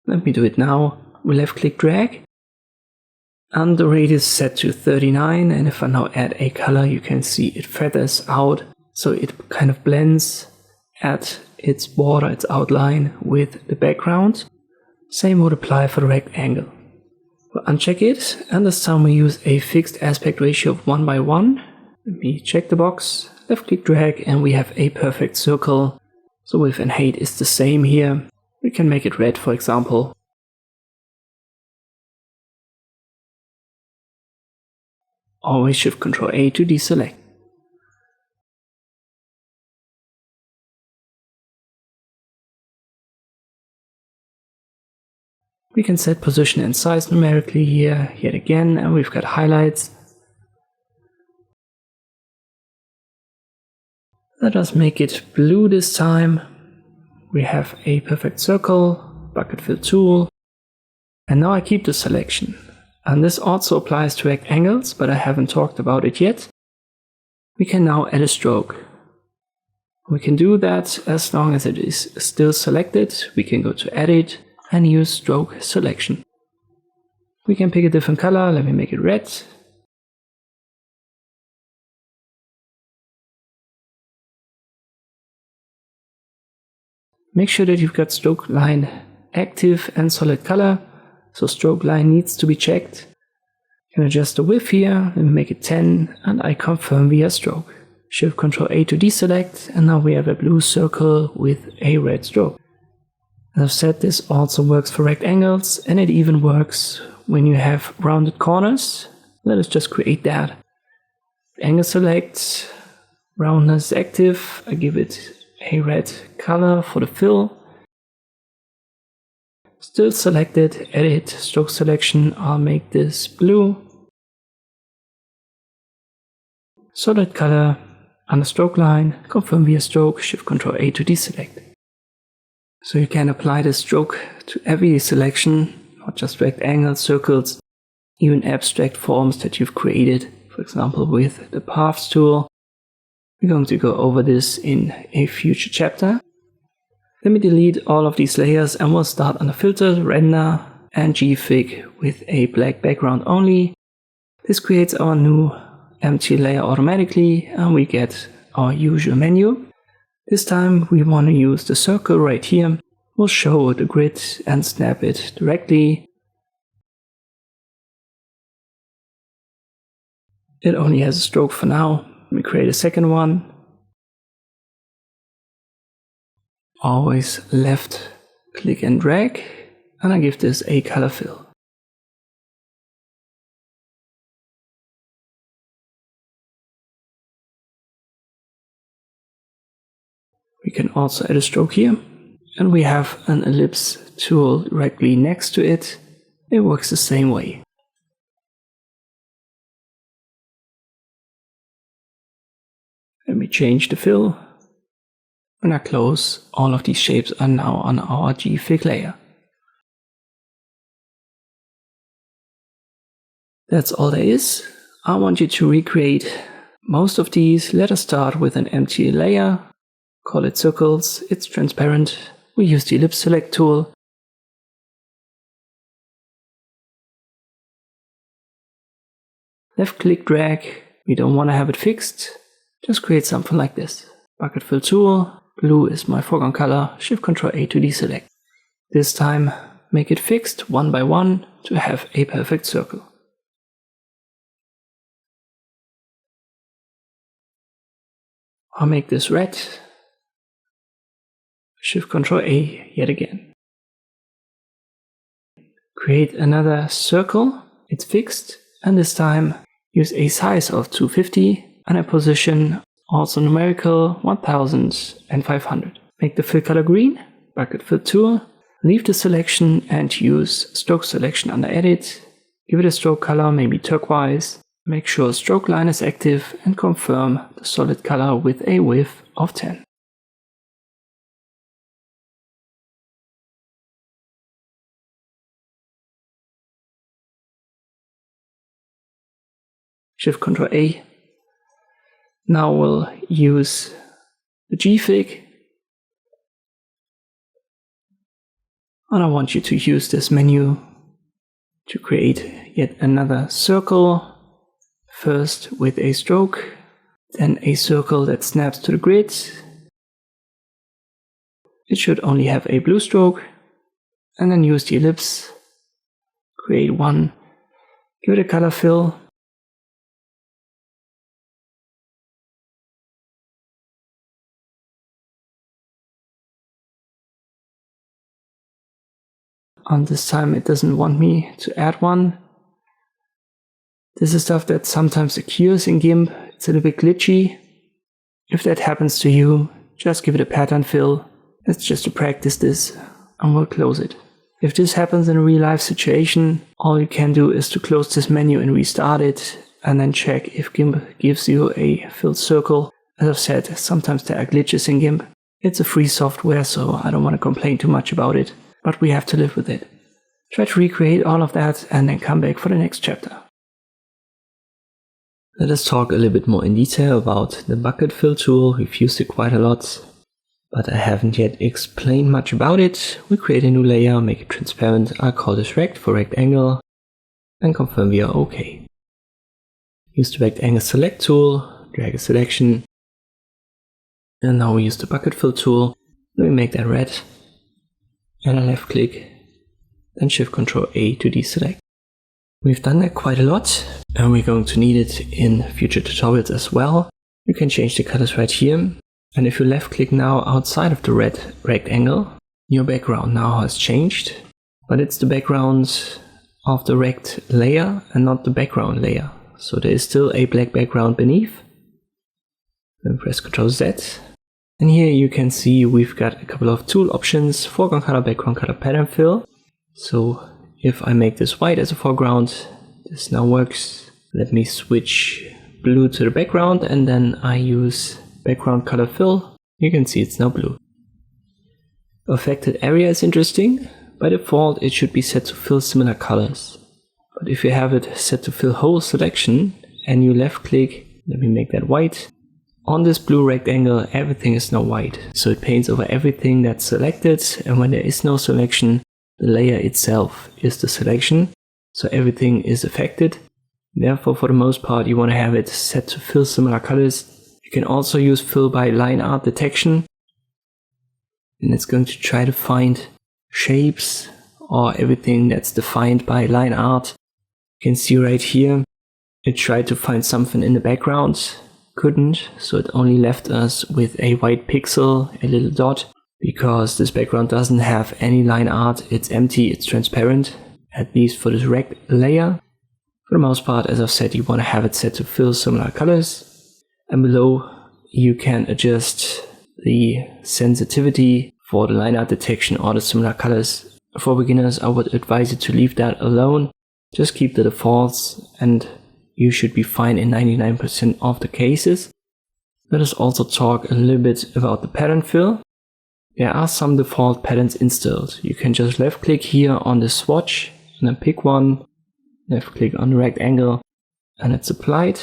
Let me do it now. We left click drag. And the radius set to 39, and if I now add a color, you can see it feathers out, so it kind of blends at its border, its outline with the background. Same would apply for the rectangle. We'll uncheck it, and this time we use a fixed aspect ratio of 1:1. Let me check the box, left click drag, and we have a perfect circle. So width and height is the same here. We can make it red, for example. Always shift Ctrl A to deselect. We can set position and size numerically here, yet again, and we've got highlights. Let us make it blue this time. We have a perfect circle, bucket fill tool, and now I keep the selection. And this also applies to rectangles, but I haven't talked about it yet. We can now add a stroke. We can do that as long as it is still selected. We can go to Edit and use Stroke Selection. We can pick a different color. Let me make it red. Make sure that you've got stroke line active and solid color. So stroke line needs to be checked. You can adjust the width here, let me make it 10, and I confirm via stroke. Shift Ctrl A to deselect, and now we have a blue circle with a red stroke. As I've said, this also works for rectangles, and it even works when you have rounded corners. Let us just create that. Angle select, roundness active, I give it a red color for the fill. Still selected, edit, stroke selection, I'll make this blue. Solid color, under stroke line, confirm via stroke, shift Ctrl A to deselect. So you can apply this stroke to every selection, not just rectangles, circles, even abstract forms that you've created, for example with the Paths tool. We're going to go over this in a future chapter. Let me delete all of these layers and we'll start under Filter, Render and Gfig with a black background only. This creates our new empty layer automatically and we get our usual menu. This time we want to use the circle right here. We'll show the grid and snap it directly. It only has a stroke for now. Let me create a second one. Always left click and drag, and I give this a color fill. We can also add a stroke here, and we have an ellipse tool directly next to it. It works the same way. Let me change the fill. When I close, all of these shapes are now on our Gfig layer. That's all there is. I want you to recreate most of these. Let us start with an empty layer. Call it circles. It's transparent. We use the ellipse select tool. Left click drag. We don't want to have it fixed. Just create something like this. Bucket fill tool. Blue is my foreground color, shift Ctrl A to deselect. This time make it fixed 1:1 to have a perfect circle. I'll make this red, shift Ctrl A yet again. Create another circle, it's fixed, and this time use a size of 250 and a position also numerical 1500. Make the fill color green, bucket fill tool, leave the selection and use stroke selection under edit. Give it a stroke color, maybe turquoise. Make sure stroke line is active and confirm the solid color with a width of 10. Shift Ctrl A. Now we'll use the Gfig. And I want you to use this menu to create yet another circle. First with a stroke, then a circle that snaps to the grid. It should only have a blue stroke. And then use the ellipse. Create one. Give it a color fill. On this time it doesn't want me to add one. This is stuff that sometimes occurs in Gimp. It's a little bit glitchy. If that happens to you, just give it a pattern fill. It's just to practice this and we'll close it. If this happens in a real life situation, all you can do is to close this menu and restart it and then check if Gimp gives you a filled circle. As I've said, sometimes there are glitches in Gimp. It's a free software, so I don't want to complain too much about it. But we have to live with it. Try to recreate all of that and then come back for the next chapter. Let us talk a little bit more in detail about the bucket fill tool. We've used it quite a lot, but I haven't yet explained much about it. We create a new layer, make it transparent. I'll call this rect for rectangle and confirm we are OK. Use the rectangle select tool, drag a selection. And now we use the bucket fill tool. Let me make that red. And I left click, then Shift Ctrl A to deselect. We've done that quite a lot, and we're going to need it in future tutorials as well. You can change the colors right here, and if you left click now outside of the red rectangle, your background now has changed, but it's the background of the rect layer and not the background layer. So there is still a black background beneath. Then press Ctrl Z. And here you can see we've got a couple of tool options, foreground color, background color, pattern fill. So if I make this white as a foreground, this now works. Let me switch blue to the background and then I use background color fill. You can see it's now blue. Affected area is interesting. By default it should be set to fill similar colors. But if you have it set to fill whole selection and you left click, let me make that white. On this blue rectangle, everything is now white, so it paints over everything that's selected, and when there is no selection, the layer itself is the selection, so everything is affected. Therefore, for the most part, you want to have it set to fill similar colors. You can also use fill by line art detection, and it's going to try to find shapes or everything that's defined by line art. You can see right here, it tried to find something in the background. Couldn't, so it only left us with a white pixel, a little dot, because this background doesn't have any line art. It's empty, it's transparent, at least for this rect layer. For the most part, as I've said, you want to have it set to fill similar colors, and below you can adjust the sensitivity for the line art detection or the similar colors. For beginners, I would advise you to leave that alone. Just keep the defaults and you should be fine in 99% of the cases. Let us also talk a little bit about the pattern fill. There are some default patterns installed. You can just left click here on the swatch and then pick one, left click on the rectangle and it's applied.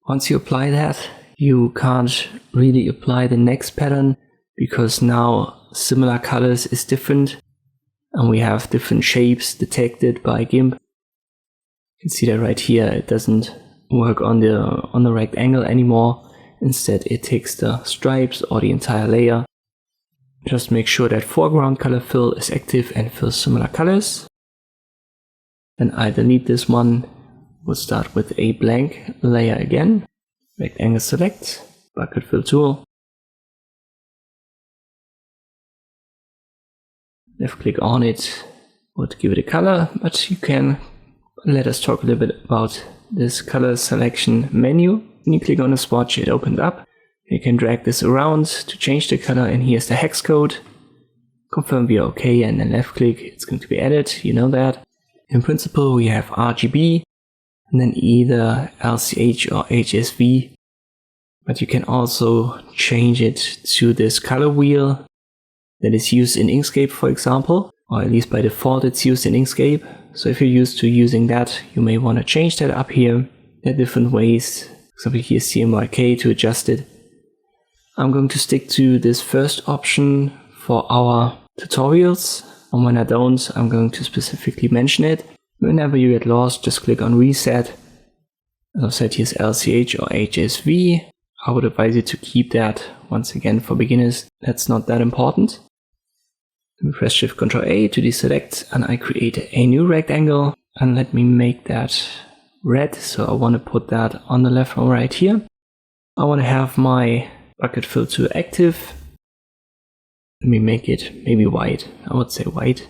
Once you apply that, you can't really apply the next pattern because now similar colors is different and we have different shapes detected by Gimp. You can see that right here, it doesn't work on the rectangle anymore. Instead it takes the stripes or the entire layer. Just make sure that foreground color fill is active and fills similar colors. Then I delete this one. We'll start with a blank layer again. Rectangle select, bucket fill tool. Left click on it, would give it a color, but you can let us talk a little bit about this color selection menu. When you click on the swatch, it opens up. You can drag this around to change the color, and here's the hex code. Confirm we are okay, and then left click, it's going to be added, you know that. In principle we have RGB, and then either LCH or HSV. But you can also change it to this color wheel that is used in Inkscape, for example, or at least by default it's used in Inkscape. So if you're used to using that, you may want to change that up here. There are different ways. For example, here's CMYK to adjust it. I'm going to stick to this first option for our tutorials, and when I don't, I'm going to specifically mention it. Whenever you get lost, just click on reset. As I said, here's LCH or HSV. I would advise you to keep that. Once again, for beginners, that's not that important. Let me press Shift Ctrl A to deselect, and I create a new rectangle, and let me make that red. So I want to put that on the left and right here. I want to have my bucket fill to active. Let me make it maybe white. I would say white.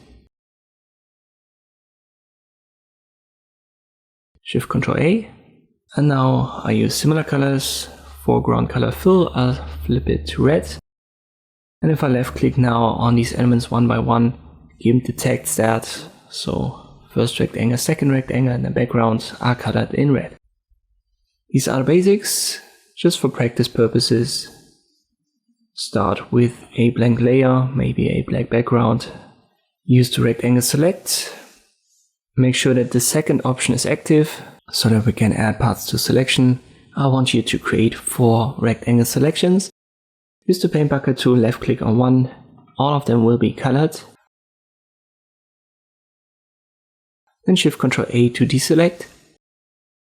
Shift Ctrl A. And now I use similar colors. Foreground color fill, I'll flip it to red. And if I left click now on these elements one by one, Gimp detects that. So first rectangle, second rectangle, and the backgrounds are colored in red. These are the basics, just for practice purposes. Start with a blank layer, maybe a black background. Use the rectangle select. Make sure that the second option is active so that we can add parts to selection. I want you to create 4 rectangle selections. Use the paint bucket tool, left click on one. All of them will be colored. Then Shift Ctrl A to deselect.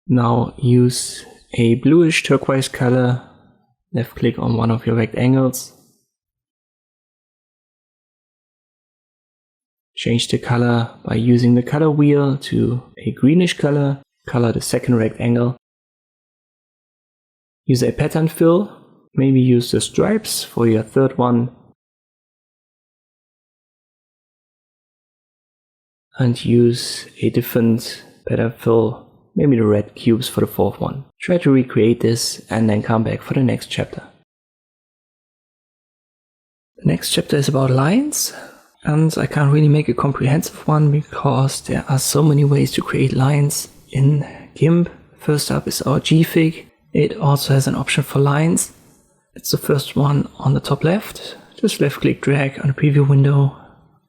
Now use a bluish turquoise color. Left click on one of your rectangles. Change the color by using the color wheel to a greenish color. Color the second rectangle. Use a pattern fill. Maybe use the stripes for your third one. And use a different pattern fill, maybe the red cubes for the fourth one. Try to recreate this and then come back for the next chapter. The next chapter is about lines, and I can't really make a comprehensive one because there are so many ways to create lines in Gimp. First up is our Gfig. It also has an option for lines. It's the first one on the top left. Just left click drag on the preview window,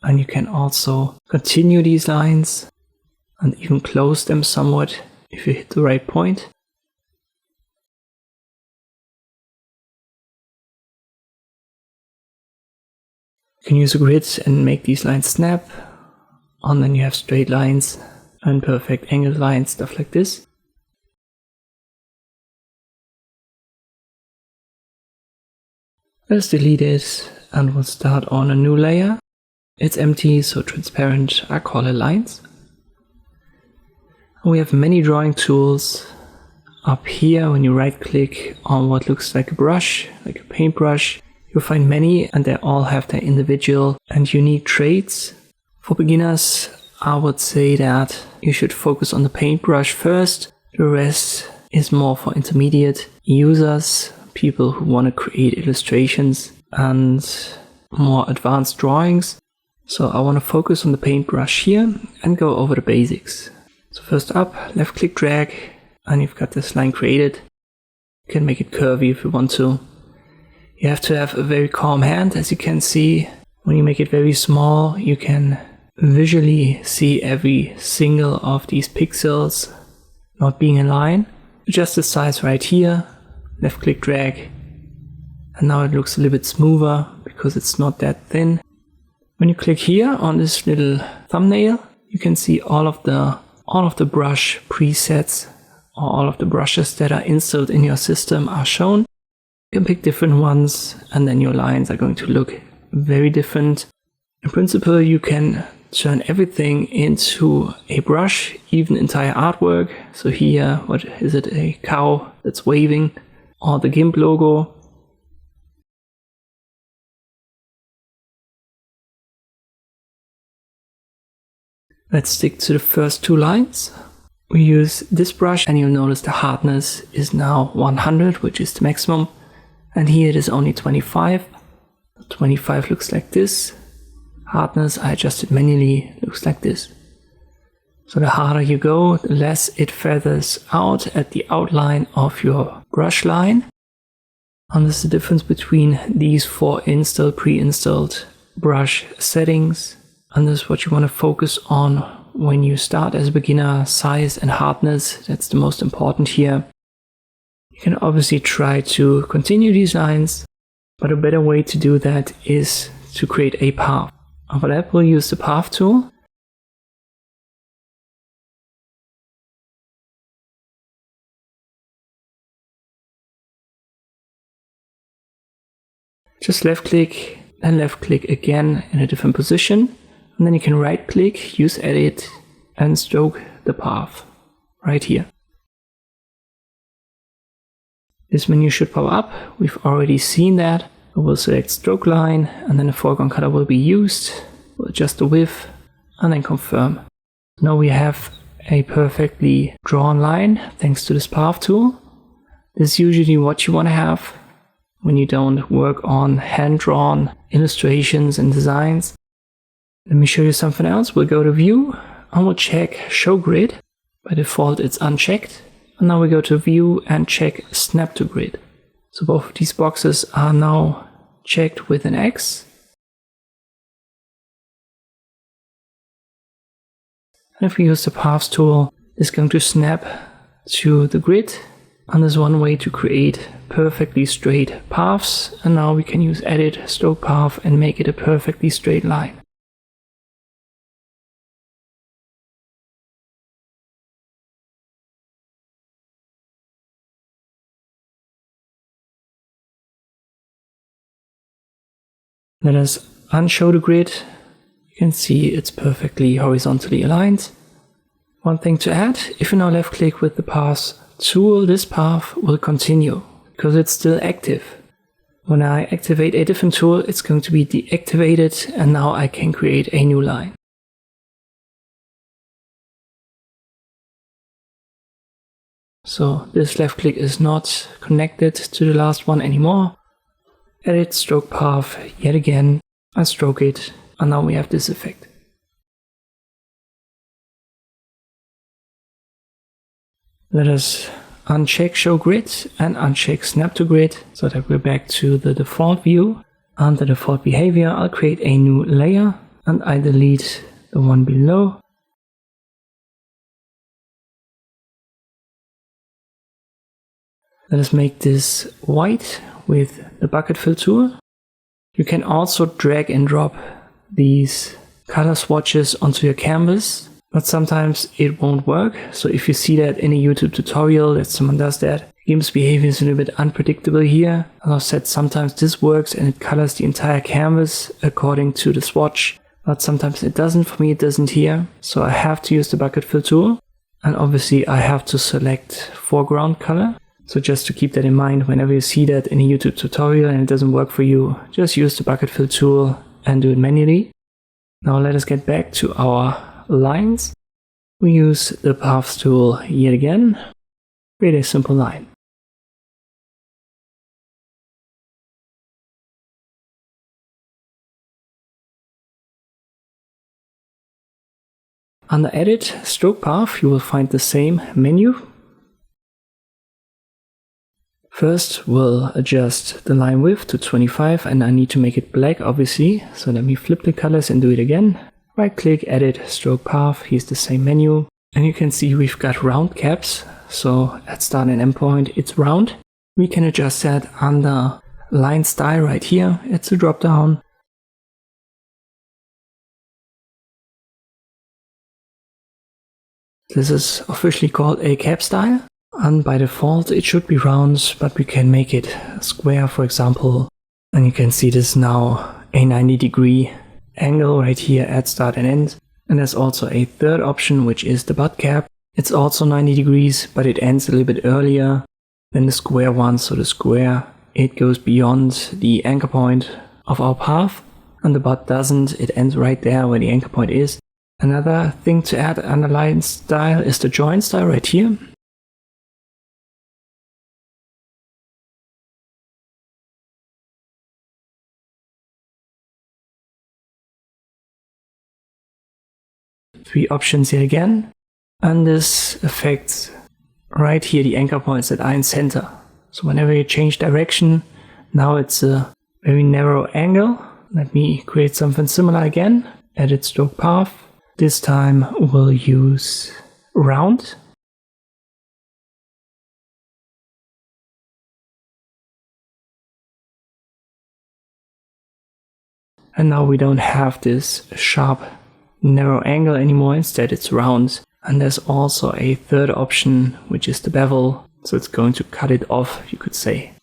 and you can also continue these lines and even close them somewhat if you hit the right point. You can use a grid and make these lines snap, and then you have straight lines and perfect angled lines, stuff like this. Let's delete it and we'll start on a new layer. It's empty, so transparent. I call it lines. And we have many drawing tools. Up here, when you right click on what looks like a brush, like a paintbrush, you'll find many, and they all have their individual and unique traits. For beginners, I would say that you should focus on the paintbrush first. The rest is more for intermediate users. People who want to create illustrations and more advanced drawings. So I want to focus on the paintbrush here and go over the basics. So first up, left click drag, and you've got this line created. You can make it curvy if you want to. You have to have a very calm hand, as you can see. When you make it very small, you can visually see every single of these pixels not being in line. Adjust the size right here. Left click drag, and now it looks a little bit smoother because it's not that thin. When you click here on this little thumbnail, you can see all of the brush presets, or all of the brushes that are installed in your system are shown. You can pick different ones, and then your lines are going to look very different. In principle, you can turn everything into a brush, even entire artwork. So here, what is it, a cow that's waving, or the Gimp logo. Let's stick to the first 2 lines. We use this brush, and you'll notice the hardness is now 100, which is the maximum. and here it is only 25. 25 looks like this. Hardness, I adjusted manually, looks like this. So the harder you go, the less it feathers out at the outline of your brush line. And this is the difference between these 4 pre-installed brush settings. And this is what you want to focus on when you start as a beginner. Size and hardness, that's the most important here. You can obviously try to continue these lines, but a better way to do that is to create a path. And for that, we'll use the path tool. Just left click and left click again in a different position. And then you can right click, use edit and stroke the path right here. This menu should pop up. We've already seen that. We'll select stroke line and then the foreground color will be used. We'll adjust the width and then confirm. Now we have a perfectly drawn line thanks to this path tool. This is usually what you want to have when you don't work on hand-drawn illustrations and designs. Let me show you something else. We'll go to View and we'll check Show Grid. By default it's unchecked. And now we go to View and check Snap to Grid. So both of these boxes are now checked with an X. And if we use the Paths tool, it's going to snap to the grid. And there's one way to create perfectly straight paths. And now we can use Edit, Stroke Path and make it a perfectly straight line. Let us unshow the grid. You can see it's perfectly horizontally aligned. One thing to add, if you now left click with the path tool, this path will continue because it's still active. When I activate a different tool, it's going to be deactivated and now I can create a new line. So this left click is not connected to the last one anymore. Edit stroke path yet again, I stroke it, and now we have this effect. Let us uncheck show grid and uncheck snap to grid so that we're back to the default view. Under default behavior, I'll create a new layer and I delete the one below. Let us make this white with the bucket fill tool. You can also drag and drop these color swatches onto your canvas, but sometimes it won't work. So if you see that in a YouTube tutorial that someone does that, Gimp's behavior is a little bit unpredictable here. As I said, sometimes this works and it colors the entire canvas according to the swatch, but sometimes it doesn't. For me it doesn't here, so I have to use the bucket fill tool, and obviously I have to select foreground color. So just to keep that in mind, whenever you see that in a YouTube tutorial and it doesn't work for you, just use the bucket fill tool and do it manually. Now let us get back to our lines. We use the paths tool yet again. Create a simple line. Under Edit, Stroke Path, you will find the same menu. First, we'll adjust the line width to 25, and I need to make it black, obviously. So let me flip the colors and do it again. Right click, Edit, Stroke Path, here's the same menu. And you can see we've got round caps. So at start and end point, it's round. We can adjust that under Line Style right here. It's a drop down. This is officially called a cap style. And by default it should be round, but we can make it square, for example. And you can see this now a 90-degree angle right here at start and end. And there's also a third option, which is the butt cap. It's also 90 degrees, but it ends a little bit earlier than the square one. So the square, it goes beyond the anchor point of our path, and the butt doesn't. It ends right there where the anchor point is. Another thing to add under line style is the join style right here. 3 options here again. And this affects right here the anchor points that are in center. So whenever you change direction, now it's a very narrow angle. Let me create something similar again. Edit stroke path. This time we'll use round. And now we don't have this sharp narrow angle anymore, instead it's round. And there's also a third option, which is the bevel, so it's going to cut it off, you could say.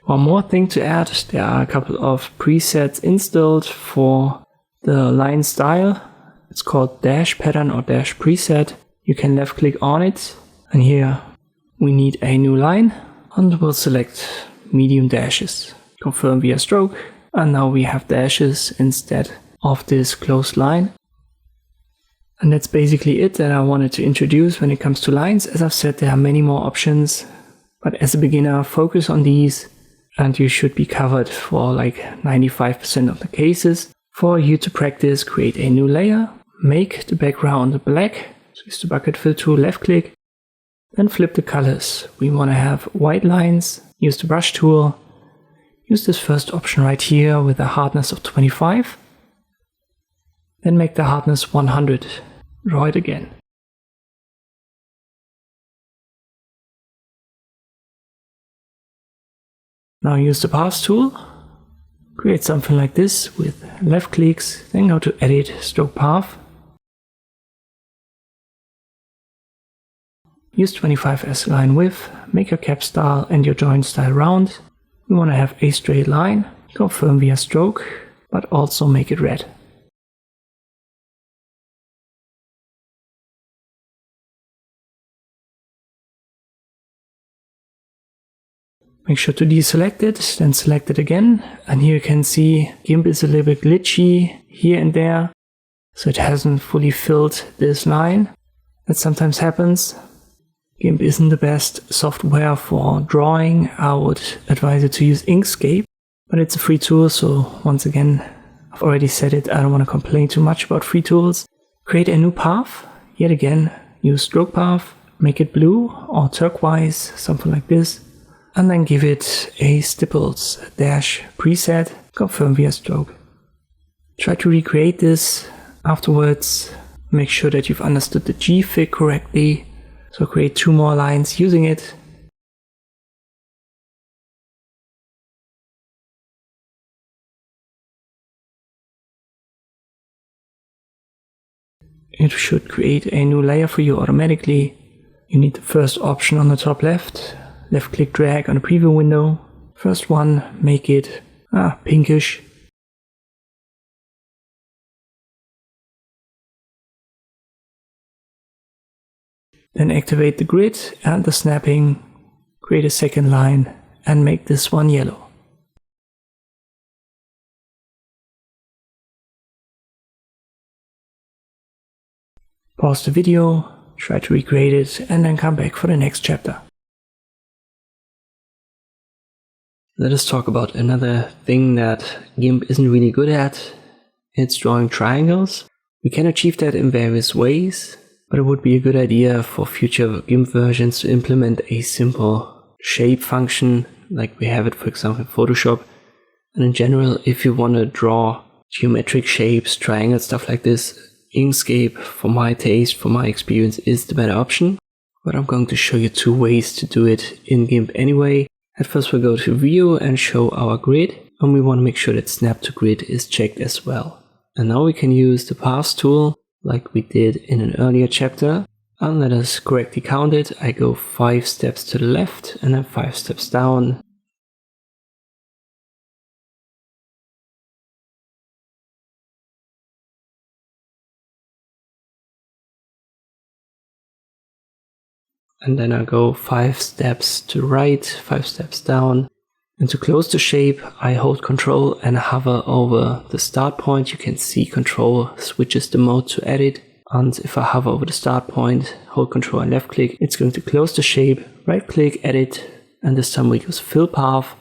One more thing to add, there are a couple of presets installed for the line style. It's called dash pattern or dash preset. You can left click on it, and here we need a new line, and we'll select medium dashes. Confirm via stroke, and now we have dashes instead of this closed line. And that's basically it that I wanted to introduce when it comes to lines. As I've said, there are many more options, but as a beginner, focus on these. And you should be covered for like 95% of the cases. For you to practice, create a new layer, make the background black, so use the bucket fill tool, left click, then flip the colors. We want to have white lines, use the brush tool, use this first option right here with a hardness of 25, then make the hardness 100, draw it again. Now use the path tool, create something like this with left clicks, then go to edit stroke path. Use 25 as line width, make your cap style and your joint style round. We want to have a straight line, confirm via stroke, but also make it red. Make sure to deselect it, then select it again, and here you can see Gimp is a little bit glitchy here and there, so it hasn't fully filled this line. That sometimes happens. Gimp isn't the best software for drawing. I would advise you to use Inkscape, but it's a free tool, so once again, I've already said it, I don't want to complain too much about free tools. Create a new path, yet again, use stroke path, make it blue or turquoise, something like this. And then give it a stipples dash preset, confirm via stroke. Try to recreate this afterwards. Make sure that you've understood the G-fig correctly. So create 2 more lines using it. It should create a new layer for you automatically. You need the first option on the top left. Left click drag on the preview window. First one, make it pinkish. Then activate the grid and the snapping. Create a second line and make this one yellow. Pause the video, try to recreate it, and then come back for the next chapter. Let us talk about another thing that Gimp isn't really good at. It's drawing triangles. We can achieve that in various ways, but it would be a good idea for future Gimp versions to implement a simple shape function, like we have it for example in Photoshop. And in general, if you want to draw geometric shapes, triangles, stuff like this, Inkscape, for my taste, for my experience, is the better option. But I'm going to show you 2 ways to do it in Gimp anyway. At first we'll go to View and show our grid, and we want to make sure that Snap to Grid is checked as well. And now we can use the Path tool, like we did in an earlier chapter, and let us correctly count it. I go 5 steps to the left and then 5 steps down. And then I go 5 steps to right, 5 steps down. And to close the shape, I hold Control and hover over the start point. You can see Control switches the mode to edit. And if I hover over the start point, hold Control and left click, it's going to close the shape, right click, edit, and this time we use fill path.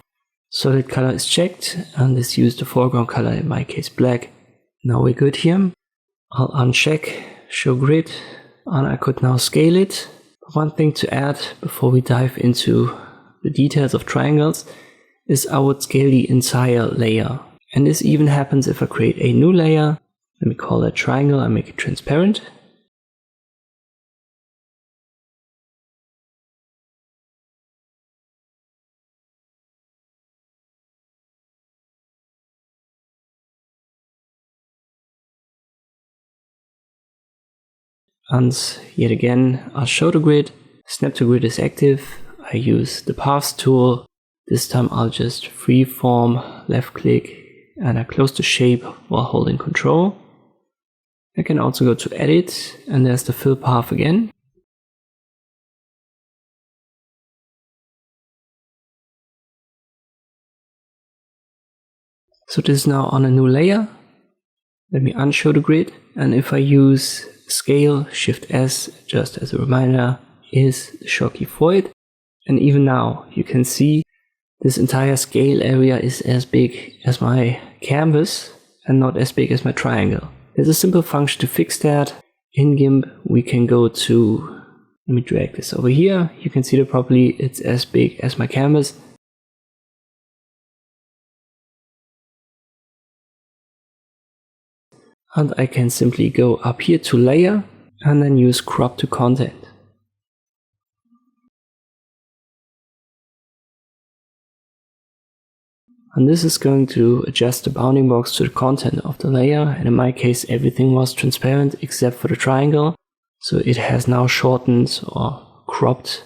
Solid color is checked, and let's use the foreground color, in my case black. Now we're good here. I'll uncheck show grid, and I could now scale it. One thing to add before we dive into the details of triangles is I would scale the entire layer. And this even happens if I create a new layer. Let me call that triangle and make it transparent. And yet again, I'll show the grid. Snap to grid is active. I use the paths tool. This time I'll just freeform, left click, and I close the shape while holding Control. I can also go to edit, and there's the fill path again. So this is now on a new layer. Let me unshow the grid, and if I use scale, Shift S, just as a reminder, is the short key for it. And even now, you can see this entire scale area is as big as my canvas and not as big as my triangle. There's a simple function to fix that. In Gimp, we can go to, let me drag this over here. You can see that properly it's as big as my canvas. And I can simply go up here to layer and then use crop to content. And this is going to adjust the bounding box to the content of the layer, and in my case everything was transparent except for the triangle, so it has now shortened or cropped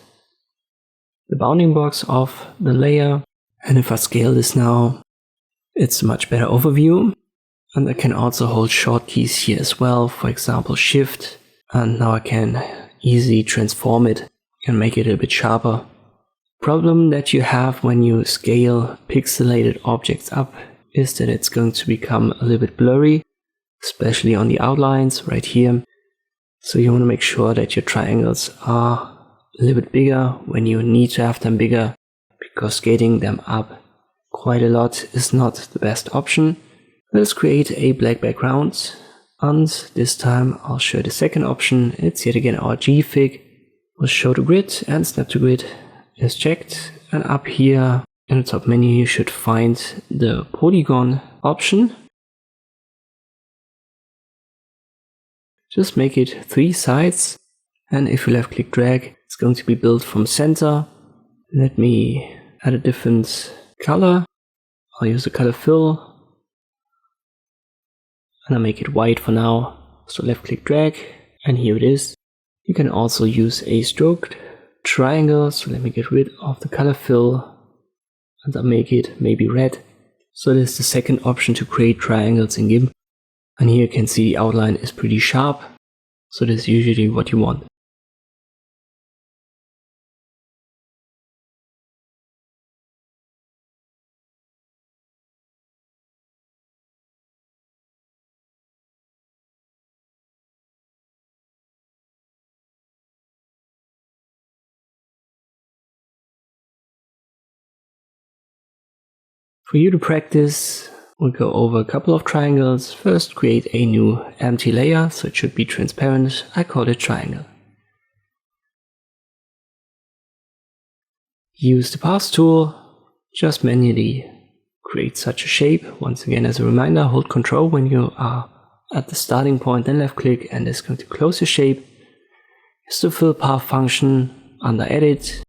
the bounding box of the layer. And if I scale this now, it's a much better overview. And I can also hold short keys here as well, for example Shift, and now I can easily transform it and make it a bit sharper. Problem that you have when you scale pixelated objects up is that it's going to become a little bit blurry, especially on the outlines right here. So you want to make sure that your triangles are a little bit bigger when you need to have them bigger, because scaling them up quite a lot is not the best option. Let's create a black background, and this time I'll show the second option. It's yet again our Gfig. We'll show the grid, and snap to grid is checked, and up here in the top menu you should find the polygon option. Just make it 3 sides, and if you left click drag, it's going to be built from center. Let me add a different color. I'll use the color fill, and I'll make it white for now. So left click drag, and here it is. You can also use a stroked triangle, so let me get rid of the color fill and I'll make it maybe red. So this is the second option to create triangles in Gimp, and here you can see the outline is pretty sharp, so this is usually what you want. For you to practice, we'll go over a couple of triangles. First, create a new empty layer, so it should be transparent. I call it triangle. Use the paths tool, just manually create such a shape. Once again, as a reminder, hold Control when you are at the starting point, then left click, and it's going to close the shape. Use the fill path function under edit.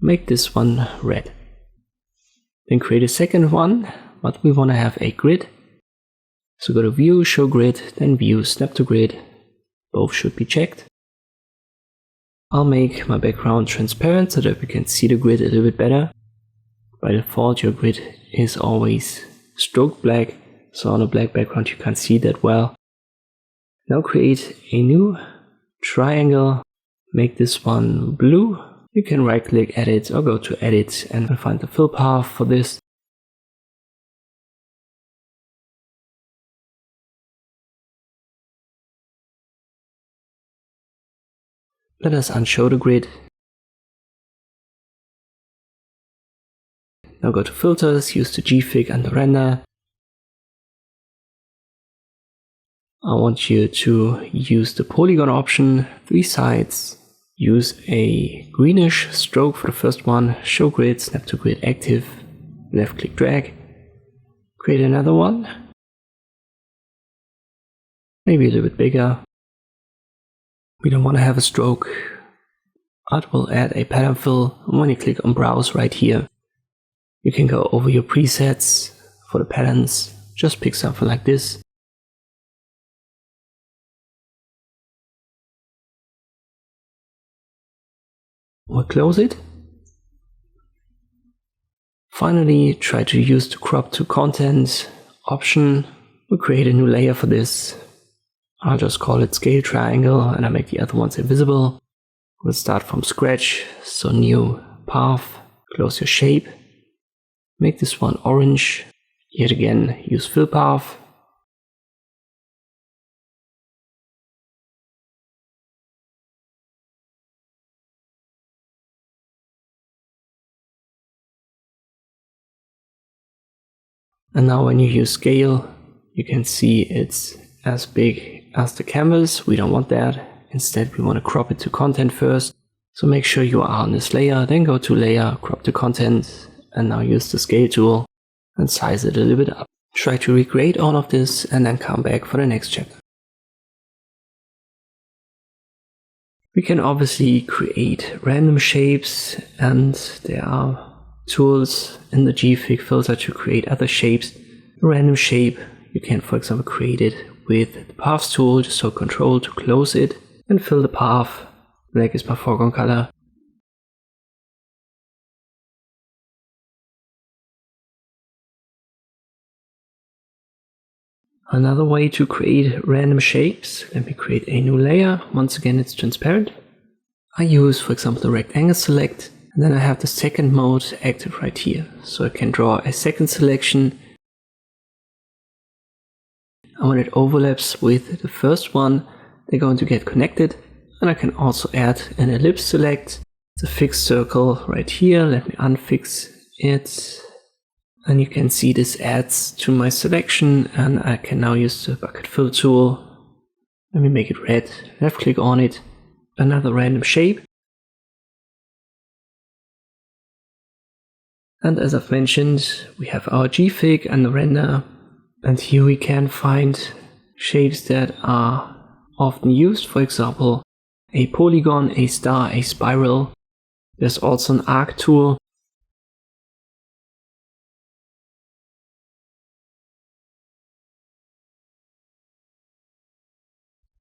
Make this one red. Then create a second one, but we want to have a grid. So go to View, Show Grid, then View, Snap to Grid. Both should be checked. I'll make my background transparent so that we can see the grid a little bit better. By default, your grid is always stroke black, so on a black background you can't see that well. Now create a new triangle. Make this one blue. you can right click edit or go to edit and find the fill path for this. Let us unshow the grid. Now go to filters, use the GFig and the render. I want you to use the polygon option, 3 sides. Use a greenish stroke for the first one, show grid, snap to grid active, left click drag. Create another one. Maybe a little bit bigger. We don't want to have a stroke. I will add a pattern fill, and when you click on browse right here, you can go over your presets for the patterns. Just pick something like this. We'll close it. Finally, try to use the crop to content option. We'll create a new layer for this. I'll just call it scale triangle and I'll make the other ones invisible. We'll start from scratch, so new path, close your shape. Make this one orange. Yet again, use fill path. And now when you use scale, you can see it's as big as the canvas. We don't want that. Instead, we want to crop it to content first. So make sure you are on this layer, then go to layer, crop to content, and now use the scale tool and size it a little bit up. Try to recreate all of this and then come back for the next chapter. We can obviously create random shapes, and there are tools in the GFig filter to create other shapes. A random shape, you can for example create it with the paths tool, just hold Control to close it and fill the path. Black is my foreground color. Another way to create random shapes, let me create a new layer. Once again, it's transparent. I use, for example, the rectangle select, and then I have the second mode active right here. So I can draw a second selection. And when it overlaps with the first one, they're going to get connected. And I can also add an ellipse select. It's a fixed circle right here. Let me unfix it. And you can see this adds to my selection, and I can now use the bucket fill tool. Let me make it red. Left click on it. Another random shape. And as I've mentioned, we have our GFig and the render. And here we can find shapes that are often used. For example, a polygon, a star, a spiral. There's also an arc tool.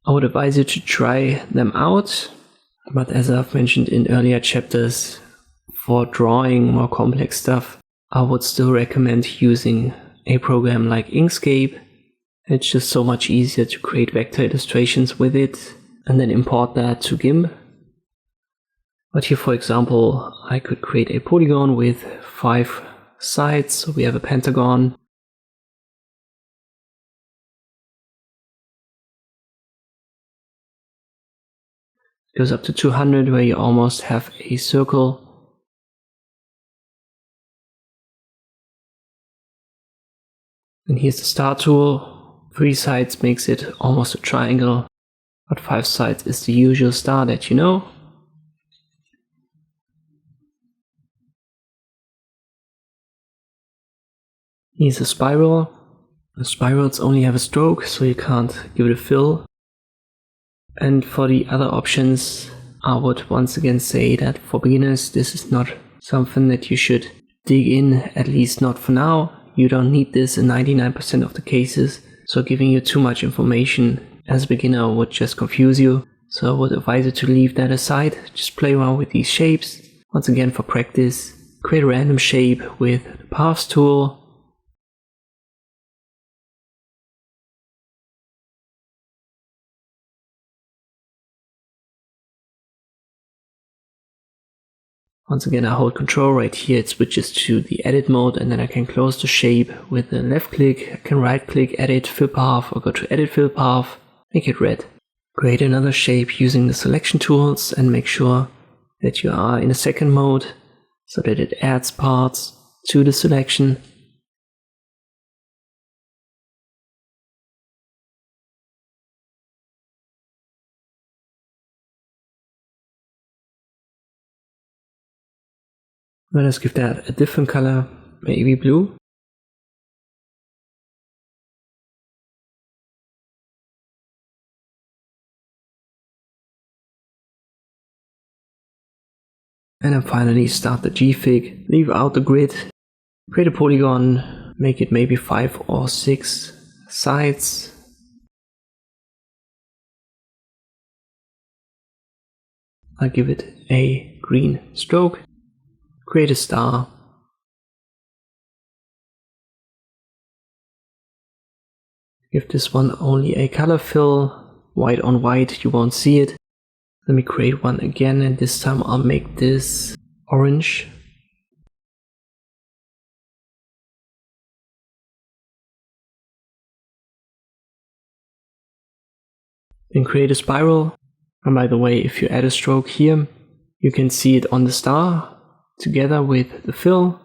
I would advise you to try them out, but as I've mentioned in earlier chapters, for drawing more complex stuff, I would still recommend using a program like Inkscape. It's just so much easier to create vector illustrations with it and then import that to Gimp. But here, for example, I could create a polygon with 5 sides, so we have a pentagon. It goes up to 200, where you almost have a circle. And here's the star tool. 3 sides makes it almost a triangle, but 5 sides is the usual star that you know. Here's a spiral. The spirals only have a stroke, so you can't give it a fill. And for the other options, I would once again say that for beginners, this is not something that you should dig in, at least not for now. You don't need this in 99% of the cases, so giving you too much information as a beginner would just confuse you. So I would advise you to leave that aside, just play around with these shapes. Once again, for practice, create a random shape with the paths tool. Once again, I hold Control right here, it switches to the edit mode, and then I can close the shape with a left click. I can right click, edit fill path, or go to edit fill path, make it red. Create another shape using the selection tools and make sure that you are in a second mode so that it adds parts to the selection. Let us give that a different color, maybe blue. And then finally start the Gfig, leave out the grid, create a polygon, make it maybe 5 or 6 sides. I'll give it a green stroke, create a star. Give this one only a color fill, white on white, you won't see it. Let me create one again, and this time I'll make this orange. Then create a spiral. And by the way, if you add a stroke here, you can see it on the star together with the fill.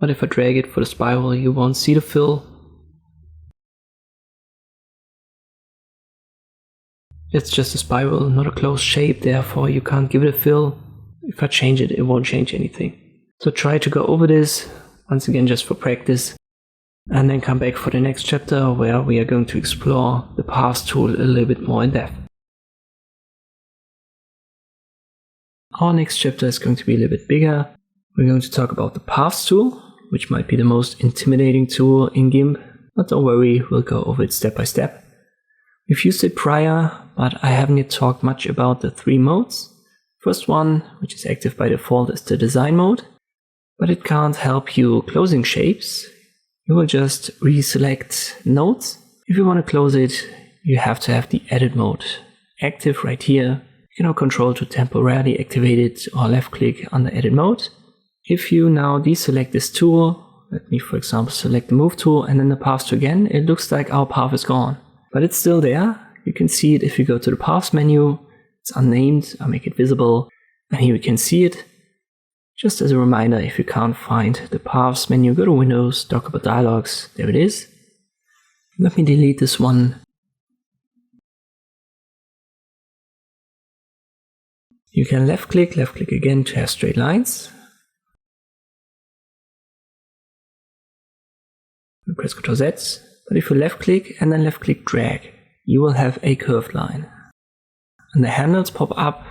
But if I drag it for the spiral, you won't see the fill. It's just a spiral, not a closed shape, therefore you can't give it a fill. If I change it, it won't change anything. So try to go over this, once again just for practice, and then come back for the next chapter where we are going to explore the path tool a little bit more in depth. Our next chapter is going to be a little bit bigger. We're going to talk about the paths tool, which might be the most intimidating tool in Gimp, but don't worry, we'll go over it step by step. We've used it prior, but I haven't yet talked much about the 3 modes. First one, which is active by default, is the design mode, but it can't help you closing shapes. You will just reselect nodes. If you want to close it, you have to have the edit mode active right here. You can now control to temporarily activate it or left click on the edit mode. If you now deselect this tool, let me for example select the move tool and then the path tool again, it looks like our path is gone. But it's still there. You can see it if you go to the paths menu. It's unnamed. I'll make it visible. And here we can see it. Just as a reminder, if you can't find the paths menu, go to Windows, talk about dialogues. There it is. Let me delete this one. You can left click again to have straight lines. Press Ctrl Z. But if you left click and then left click drag, you will have a curved line. And the handles pop up,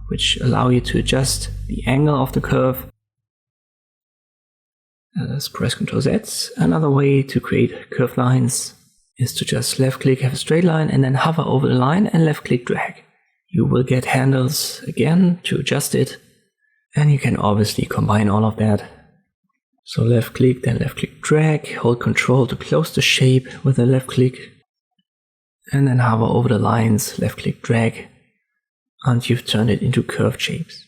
which allow you to adjust the angle of the curve. Let's press Ctrl Z. Another way to create curved lines is to just left click, have a straight line, and then hover over the line and left click drag. You will get handles again to adjust it, and you can obviously combine all of that. So left click, then left click drag, hold Control to close the shape with a left click, and then hover over the lines, left click drag, and you've turned it into curved shapes.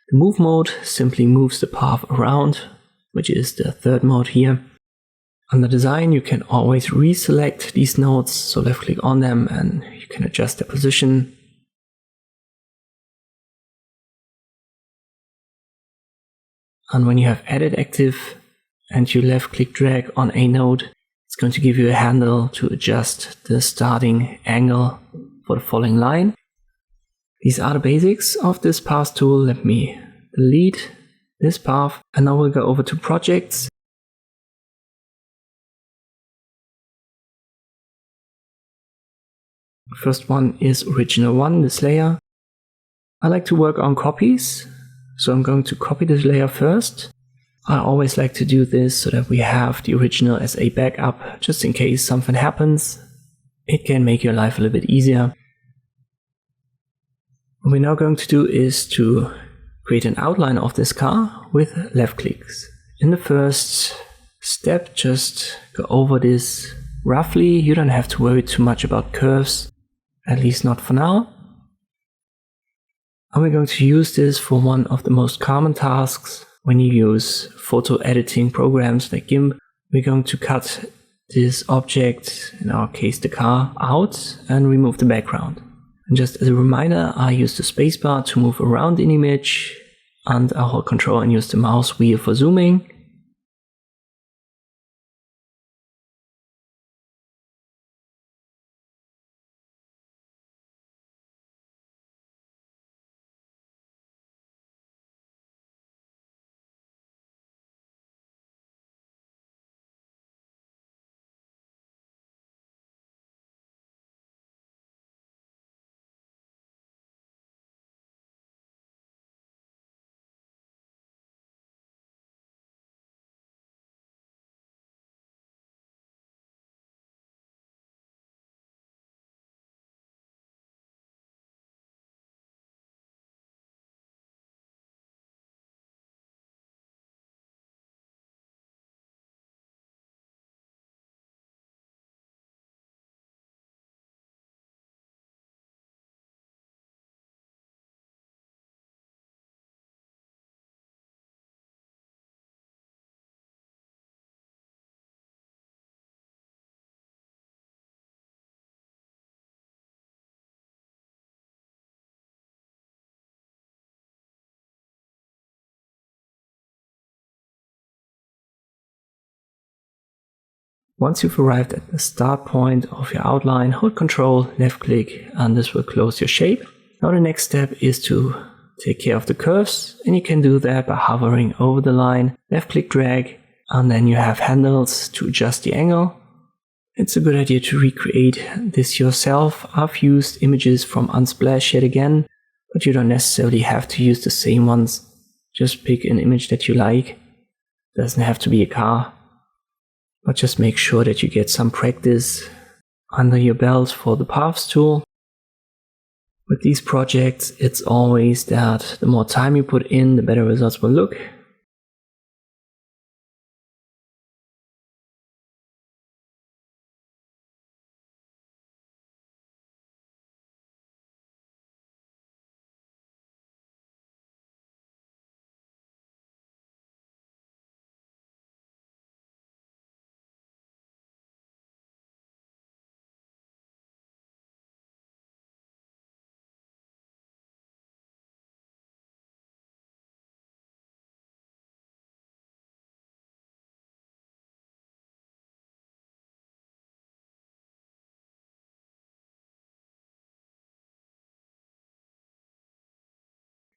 The move mode simply moves the path around, which is the 3rd mode here. Under design, you can always reselect these nodes, so left click on them and you can adjust their position. And when you have edit active and you left click drag on a node, it's going to give you a handle to adjust the starting angle for the following line. These are the basics of this path tool. Let me delete this path and now we'll go over to projects. First one is original one, this layer. I like to work on copies, so I'm going to copy this layer first. I always like to do this so that we have the original as a backup, just in case something happens. It can make your life a little bit easier. What we're now going to do is to create an outline of this car with left clicks. In the first step, just go over this roughly. You don't have to worry too much about curves, at least not for now. And we're going to use this for one of the most common tasks when you use photo editing programs like Gimp. We're going to cut this object, in our case the car, out and remove the background. And just as a reminder, I use the spacebar to move around an image, and I hold Control and use the mouse wheel for zooming. Once you've arrived at the start point of your outline, hold Control, left click, and this will close your shape. Now the next step is to take care of the curves, and you can do that by hovering over the line, left click drag, and then you have handles to adjust the angle. It's a good idea to recreate this yourself. I've used images from Unsplash yet again, but you don't necessarily have to use the same ones. Just pick an image that you like. Doesn't have to be a car. But just make sure that you get some practice under your belt for the Paths tool. With these projects, it's always that the more time you put in, the better results will look.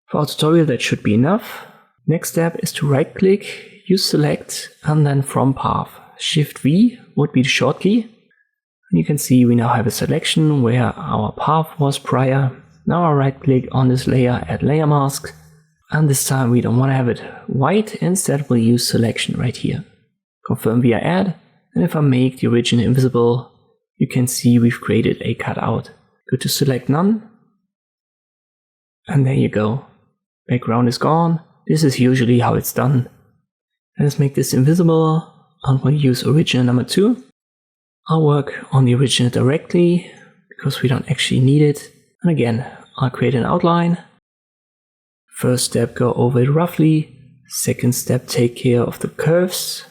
For our tutorial, that should be enough. Next step is to right click, use select, and then from path. Shift V would be the short key. And you can see we now have a selection where our path was prior. Now I right click on this layer, add layer mask. And this time we don't want to have it white, instead we'll use selection right here. Confirm via add, and if I make the origin invisible, you can see we've created a cutout. Go to select none, and there you go. Background is gone. This is usually how it's done. Let's make this invisible, and we'll use origin number 2. I'll work on the original directly, because we don't actually need it. And again, I'll create an outline. First step, go over it roughly. Second step, take care of the curves.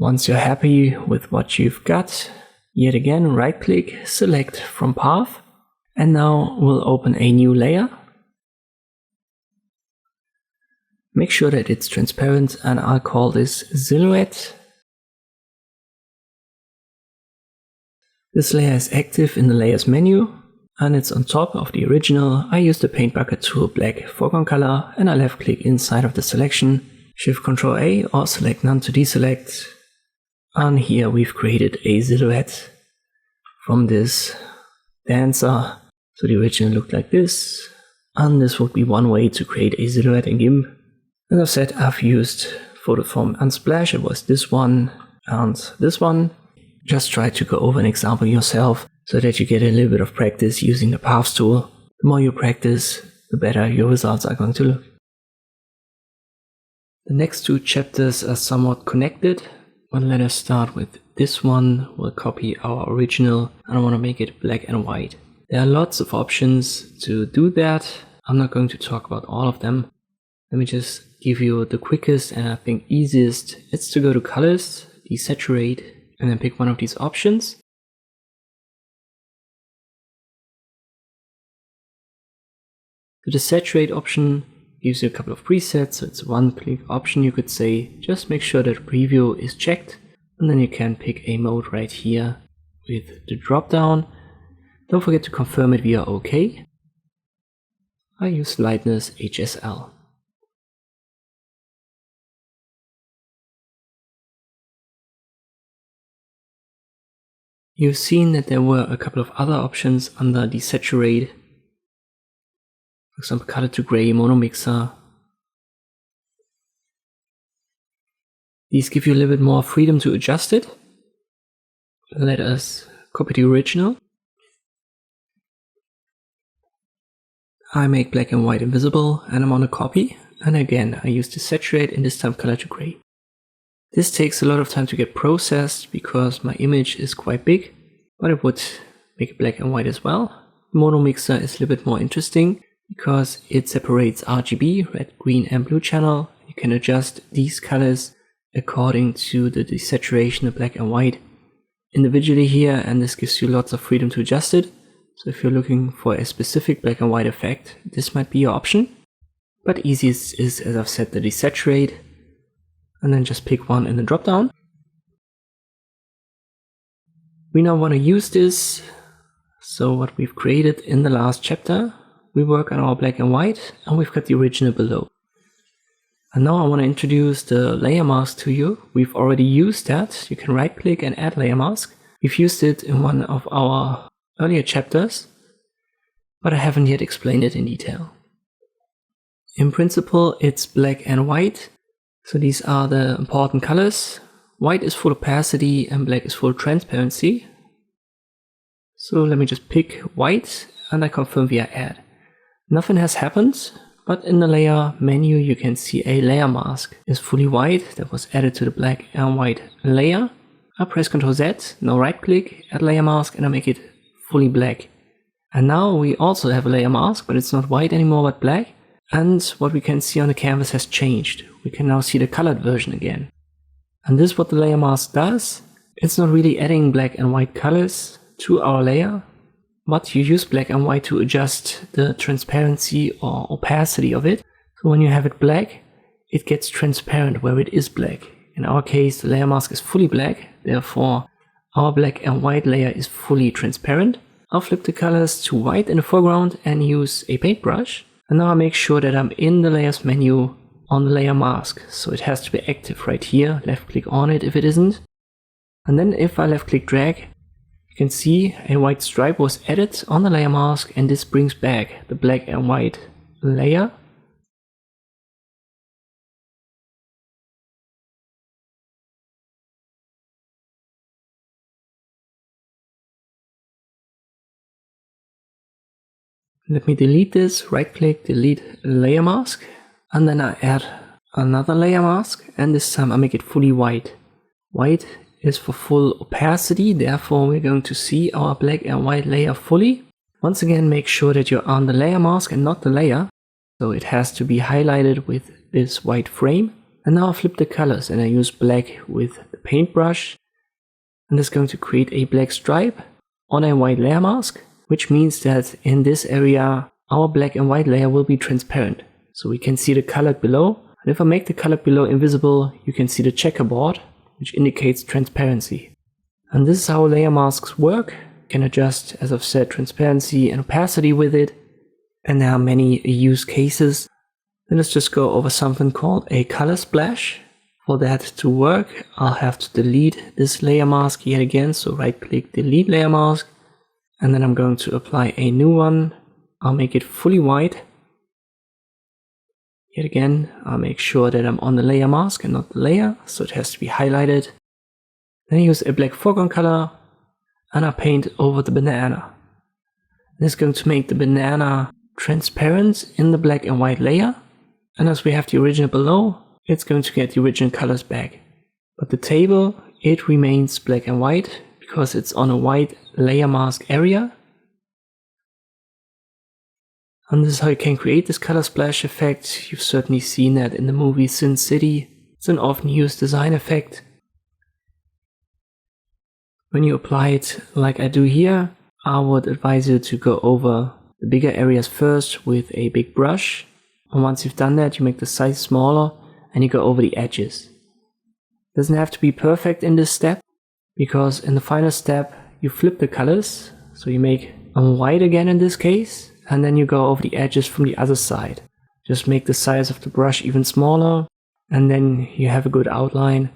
Once you're happy with what you've got, yet again right click, select from path, and now we'll open a new layer. Make sure that it's transparent, and I'll call this silhouette. This layer is active in the layers menu, and it's on top of the original. I use the paint bucket tool black foreground color, and I left click inside of the selection, Shift Ctrl A or select none to deselect. And here we've created a silhouette from this dancer. So the original looked like this, and this would be one way to create a silhouette in Gimp. As I've said, I've used photo from Unsplash. It was this one and this one. Just try to go over an example yourself so that you get a little bit of practice using the paths tool. The more you practice, the better your results are going to look. The next two chapters are somewhat connected. But let us start with this one. We'll copy our original, and I want to make it black and white. There are lots of options to do that. I'm not going to talk about all of them. Let me just give you the quickest and I think easiest. It's to go to colors, desaturate, and then pick one of these options. The desaturate option gives you a couple of presets, so it's a one-click option. You could say just make sure that preview is checked, and then you can pick a mode right here with the drop down. Don't forget to confirm it via OK. I use lightness HSL. You've seen that there were a couple of other options under desaturate. For example, color to gray, mono mixer. These give you a little bit more freedom to adjust it. Let us copy the original. I make black and white invisible, and I'm on a copy. And again, I use desaturate, and this time color to gray. This takes a lot of time to get processed because my image is quite big, but it would make it black and white as well. Mono mixer is a little bit more interesting because it separates RGB, red, green and blue channel. You can adjust these colors according to the desaturation of black and white individually here, and this gives you lots of freedom to adjust it. So if you're looking for a specific black and white effect, this might be your option. But easiest is, as I've said, the desaturate, and then just pick one in the drop down. We now want to use this. So what we've created in the last chapter, we work on our black and white, and we've got the original below. And now I want to introduce the layer mask to you. We've already used that. You can right click and add layer mask. We've used it in one of our earlier chapters, but I haven't yet explained it in detail. In principle, it's black and white. So these are the important colors. White is full opacity and black is full transparency. So let me just pick white and I confirm via add. Nothing has happened, but in the layer menu you can see a layer mask is fully white that was added to the black and white layer. I press Ctrl Z, now right click, add layer mask, and I make it fully black. And now we also have a layer mask, but it's not white anymore but black. And what we can see on the canvas has changed. We can now see the colored version again. And this is what the layer mask does. It's not really adding black and white colors to our layer, but you use black and white to adjust the transparency or opacity of it. So when you have it black, it gets transparent where it is black. In our case, the layer mask is fully black, therefore our black and white layer is fully transparent. I'll flip the colors to white in the foreground and use a paintbrush. And now I make sure that I'm in the layers menu on the layer mask. So it has to be active right here. Left click on it if it isn't. And then if I left click drag, you can see a white stripe was added on the layer mask, and this brings back the black and white layer. Let me delete this, right click, delete layer mask, and then I add another layer mask, and this time I make it fully white. White is for full opacity, therefore we're going to see our black and white layer fully. Once again, make sure that you're on the layer mask and not the layer, so it has to be highlighted with this white frame. And now I flip the colors and I use black with the paintbrush. And this is going to create a black stripe on a white layer mask, which means that in this area, our black and white layer will be transparent. So we can see the color below. And if I make the color below invisible, you can see the checkerboard, which indicates transparency. And this is how layer masks work. You can adjust, as I've said, transparency and opacity with it. And there are many use cases. Then let's just go over something called a color splash. For that to work, I'll have to delete this layer mask yet again. So right click, delete layer mask. And then I'm going to apply a new one. I'll make it fully white. Yet again, I'll make sure that I'm on the layer mask and not the layer, so it has to be highlighted. Then I use a black foreground color and I paint over the banana. This is going to make the banana transparent in the black and white layer. And as we have the original below, it's going to get the original colors back. But the table, it remains black and white because it's on a white layer mask area. And this is how you can create this color splash effect. You've certainly seen that in the movie Sin City. It's an often used design effect. When you apply it like I do here, I would advise you to go over the bigger areas first with a big brush. And once you've done that, you make the size smaller and you go over the edges. It doesn't have to be perfect in this step, because in the final step, you flip the colors. So you make them white again in this case. And then you go over the edges from the other side. Just make the size of the brush even smaller, and then you have a good outline.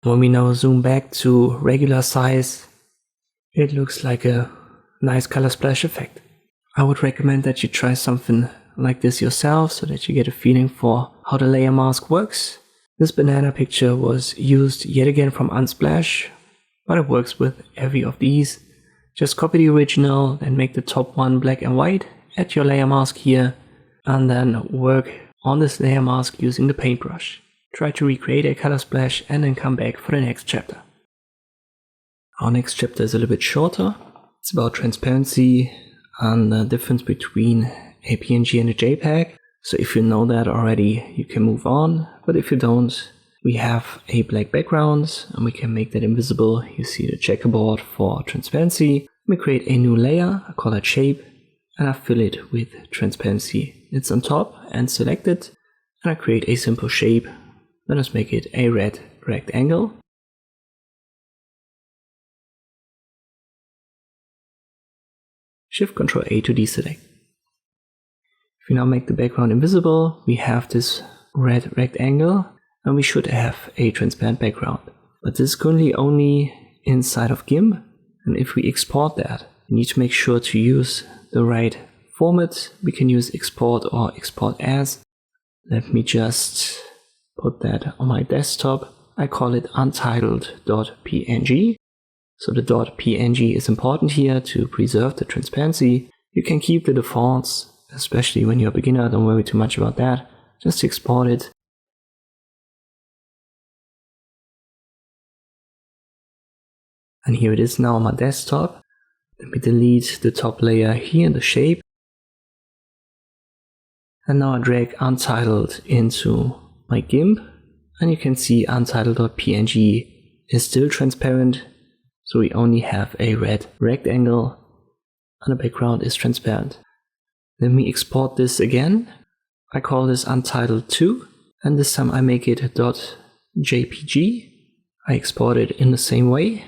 When we now zoom back to regular size, it looks like a nice color splash effect. I would recommend that you try something like this yourself so that you get a feeling for how the layer mask works. This banana picture was used yet again from Unsplash, but it works with every of these. Just copy the original and make the top one black and white, add your layer mask here, and then work on this layer mask using the paintbrush. Try to recreate a color splash and then come back for the next chapter. Our next chapter is a little bit shorter. It's about transparency and the difference between a PNG and a JPEG. So if you know that already, you can move on. But if you don't, we have a black background and we can make that invisible. You see the checkerboard for transparency. We create a new layer, I call it shape, and I fill it with transparency. It's on top and selected, and I create a simple shape. Let us make it a red rectangle. Shift-Ctrl-A to deselect. If we now make the background invisible, we have this red rectangle, and we should have a transparent background. But this is currently only inside of Gimp, and if we export that, we need to make sure to use the right format. We can use export or export as. Let me just put that on my desktop. I call it untitled.png. So the .png is important here to preserve the transparency. You can keep the defaults, especially when you're a beginner, don't worry too much about that. Just export it. And here it is now on my desktop. Let me delete the top layer here in the shape. And now I drag Untitled into my Gimp. And you can see untitled.png is still transparent. So we only have a red rectangle and the background is transparent. Let me export this again. I call this untitled2 and this time I make it .jpg. I export it in the same way.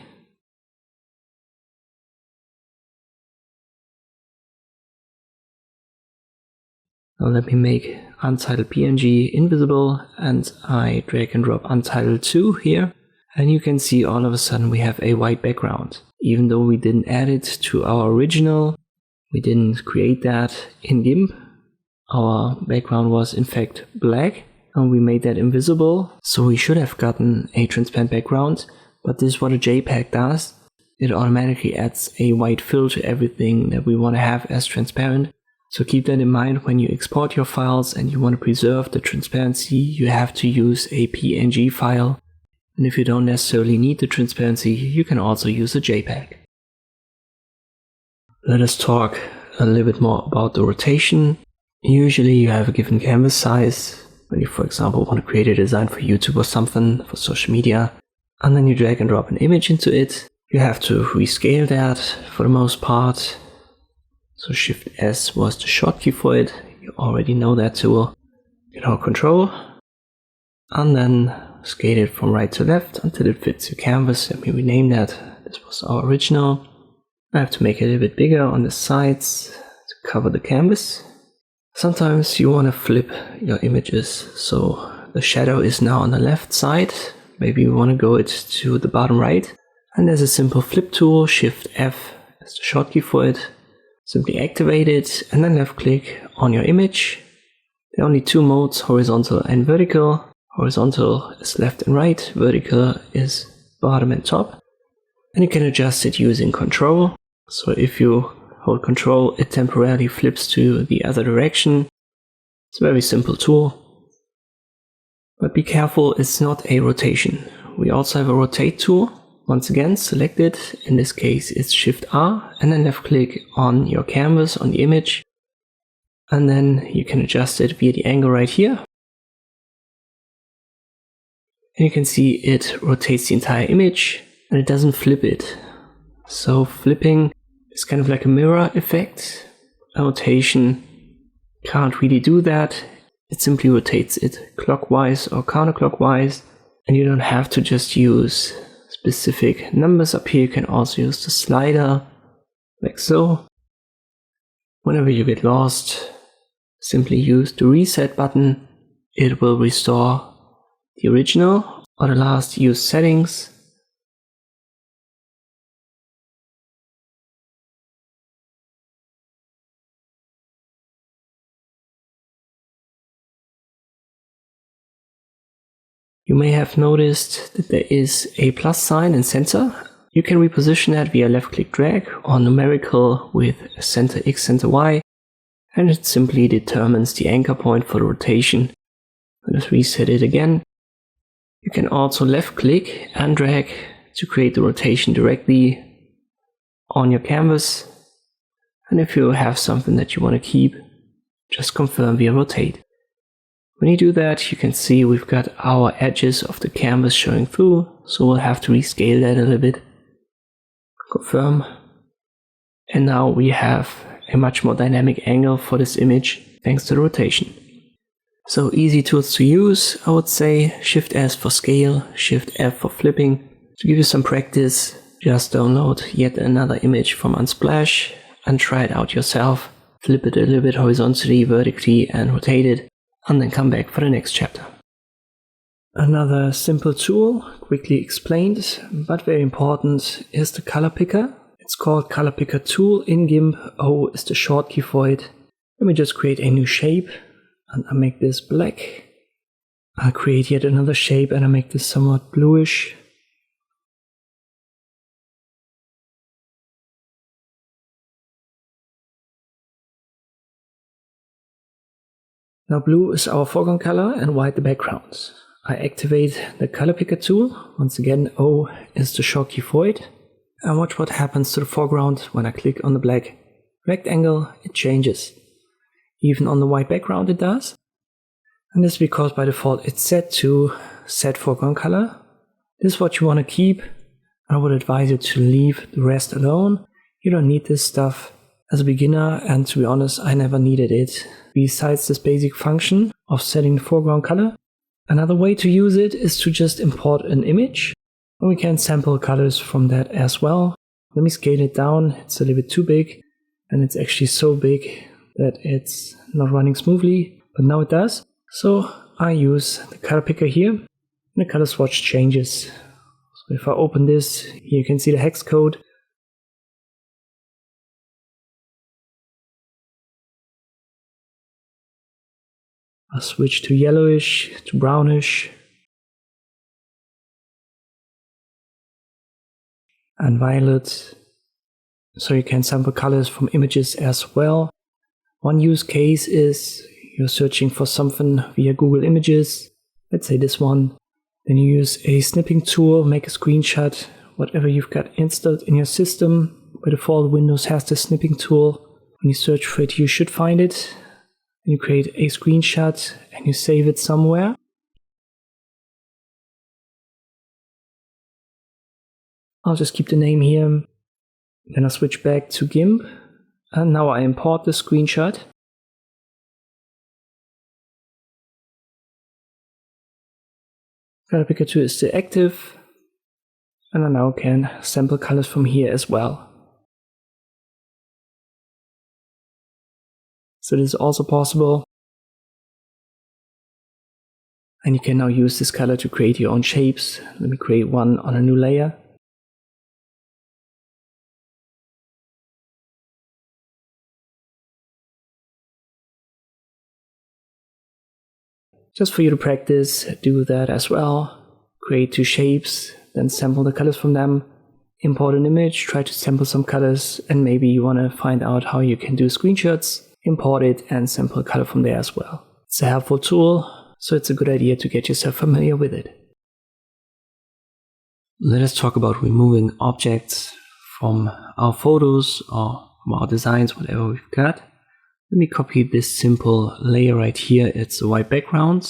Now let me make untitled PNG invisible and I drag and drop untitled2 here. And you can see all of a sudden we have a white background. Even though we didn't add it to our original, we didn't create that in Gimp. Our background was in fact black and we made that invisible. So we should have gotten a transparent background, but this is what a JPEG does. It automatically adds a white fill to everything that we want to have as transparent. So keep that in mind when you export your files and you want to preserve the transparency, you have to use a PNG file. And if you don't necessarily need the transparency, you can also use a JPEG. Let us talk a little bit more about the rotation. Usually you have a given canvas size, when you for example want to create a design for YouTube or something, for social media, and then you drag and drop an image into it. You have to rescale that for the most part. So Shift S was the shortcut for it, you already know that tool. Hit hold Control, and then scale it from right to left until it fits your canvas. Let me rename that. This was our original. I have to make it a little bit bigger on the sides to cover the canvas. Sometimes you want to flip your images, so the shadow is now on the left side. Maybe you want to go it to the bottom right. And there's a simple flip tool, Shift F is the shortcut for it. Simply activate it and then left click on your image. There are only two modes, horizontal and vertical. Horizontal is left and right, vertical is bottom and top. And you can adjust it using Control. So if you hold Control, it temporarily flips to the other direction. It's a very simple tool. But be careful, it's not a rotation. We also have a rotate tool. Once again, select it. In this case, it's Shift R and then left click on your canvas, on the image. And then you can adjust it via the angle right here. And you can see it rotates the entire image and it doesn't flip it. So flipping is kind of like a mirror effect. A rotation can't really do that. It simply rotates it clockwise or counterclockwise. And you don't have to just use specific numbers up here. You can also use the slider like so. Whenever you get lost, simply use the reset button. It will restore the original or the last, use settings. You may have noticed that there is a plus sign in center. You can reposition that via left click drag or numerical with center X, center Y, and it simply determines the anchor point for the rotation. Let's reset it again. You can also left click and drag to create the rotation directly on your canvas. And if you have something that you want to keep, just confirm via rotate. When you do that, you can see we've got our edges of the canvas showing through, so we'll have to rescale that a little bit. Confirm. And now we have a much more dynamic angle for this image thanks to the rotation. So easy tools to use, I would say. Shift S for scale, Shift F for flipping. To give you some practice, just download yet another image from Unsplash and try it out yourself. Flip it a little bit horizontally, vertically, and rotate it, and then come back for the next chapter. Another simple tool, quickly explained, but very important, is the color picker. It's called Color Picker Tool in Gimp. O is the short key for it. Let me just create a new shape, and I'll make this black. I'll create yet another shape, and I'll make this somewhat bluish. Now blue is our foreground color and white the background. I activate the color picker tool. Once again, O is the short key for it. And watch what happens to the foreground when I click on the black rectangle, it changes. Even on the white background it does. And this is because by default it's set to set foreground color. This is what you want to keep. I would advise you to leave the rest alone. You don't need this stuff as a beginner, and to be honest, I never needed it. Besides this basic function of setting the foreground color, another way to use it is to just import an image. And we can sample colors from that as well. Let me scale it down. It's a little bit too big, and it's actually so big that it's not running smoothly, but now it does. So I use the color picker here, and the color swatch changes. So if I open this, here you can see the hex code. I'll switch to yellowish, to brownish, and violet. So you can sample colors from images as well. One use case is you're searching for something via Google Images. Let's say this one. Then you use a snipping tool, make a screenshot, whatever you've got installed in your system. By default, Windows has the snipping tool. When you search for it, you should find it. And you create a screenshot and you save it somewhere. I'll just keep the name here. Then I'll switch back to Gimp. And now I import the screenshot. Color Picker 2 is still active. And I now can sample colors from here as well. So this is also possible. And you can now use this color to create your own shapes. Let me create one on a new layer. Just for you to practice, do that as well. Create two shapes, then sample the colors from them. Import an image, try to sample some colors, and maybe you want to find out how you can do screenshots. Import it and sample a color from there as well. It's a helpful tool, so it's a good idea to get yourself familiar with it. Let us talk about removing objects from our photos or from our designs, whatever we've got. Let me copy this simple layer right here. It's a white background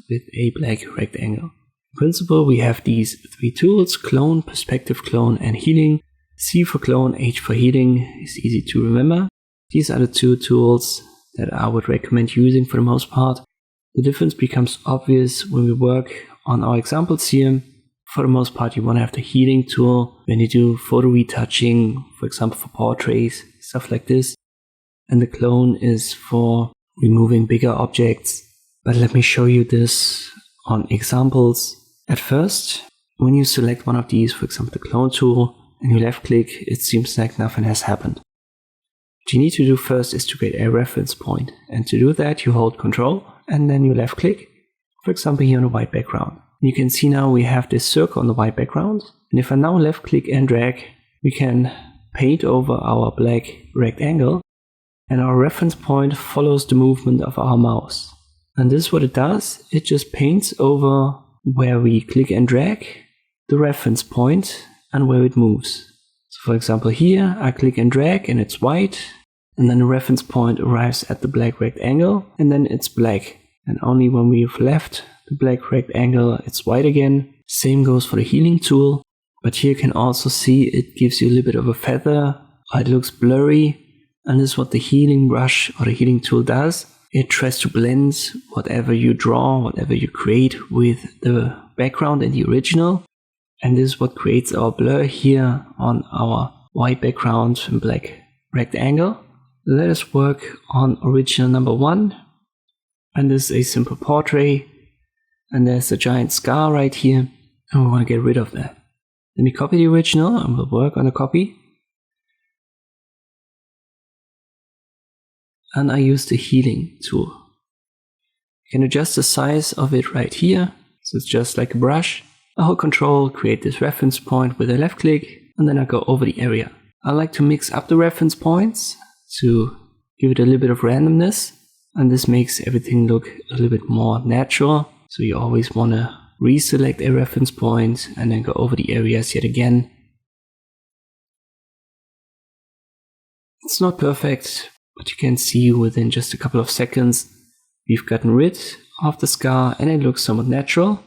with a black rectangle. In principle, we have these three tools: clone, perspective clone, and healing. C for clone, H for healing is easy to remember. These are the two tools that I would recommend using for the most part. The difference becomes obvious when we work on our examples here. For the most part, you want to have the healing tool when you do photo retouching, for example, for portraits, stuff like this. And the clone is for removing bigger objects. But let me show you this on examples. At first, when you select one of these, for example the clone tool, and you left click, it seems like nothing has happened. What you need to do first is to create a reference point, and to do that you hold Ctrl and then you left click, for example here on a white background. You can see now we have this circle on the white background, and if I now left click and drag, we can paint over our black rectangle, and our reference point follows the movement of our mouse. And this is what it does, it just paints over where we click and drag, the reference point, and where it moves. So for example here, I click and drag and it's white, and then the reference point arrives at the black rectangle, and then it's black. And only when we've left the black rectangle, it's white again. Same goes for the healing tool, but here you can also see it gives you a little bit of a feather, or it looks blurry, and this is what the healing brush or the healing tool does. It tries to blend whatever you draw, whatever you create with the background and the original. And this is what creates our blur here on our white background and black rectangle. Let us work on original number 1. And this is a simple portrait. And there's a giant scar right here. And we want to get rid of that. Let me copy the original and we'll work on the copy. And I use the healing tool. You can adjust the size of it right here. So it's just like a brush. I hold Ctrl, create this reference point with a left click, and then I go over the area. I like to mix up the reference points to give it a little bit of randomness, and this makes everything look a little bit more natural. So you always want to reselect a reference point and then go over the areas yet again. It's not perfect, but you can see within just a couple of seconds we've gotten rid of the scar and it looks somewhat natural.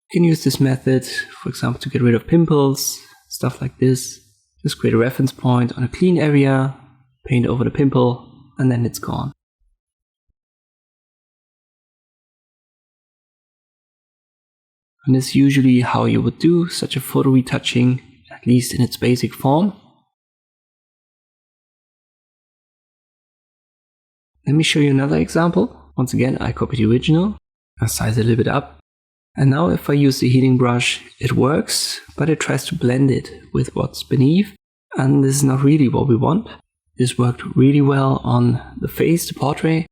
You can use this method, for example, to get rid of pimples, stuff like this. Just create a reference point on a clean area, paint over the pimple, and then it's gone. And this is usually how you would do such a photo retouching, at least in its basic form. Let me show you another example. Once again, I copy the original, I size it a little bit up. And now if I use the healing brush, it works, but it tries to blend it with what's beneath. And this is not really what we want. This worked really well on the face, the portrait,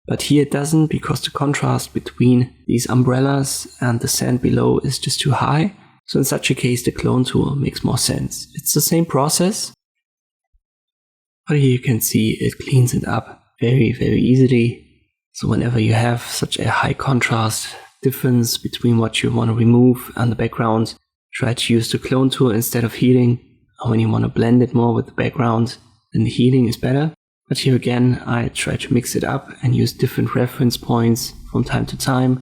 but here it doesn't because the contrast between these umbrellas and the sand below is just too high. So in such a case, the clone tool makes more sense. It's the same process, but here you can see it cleans it up very, very easily. So whenever you have such a high contrast difference between what you want to remove and the background, try to use the clone tool instead of healing. And when you want to blend it more with the background, then the healing is better. But here again, I try to mix it up and use different reference points from time to time.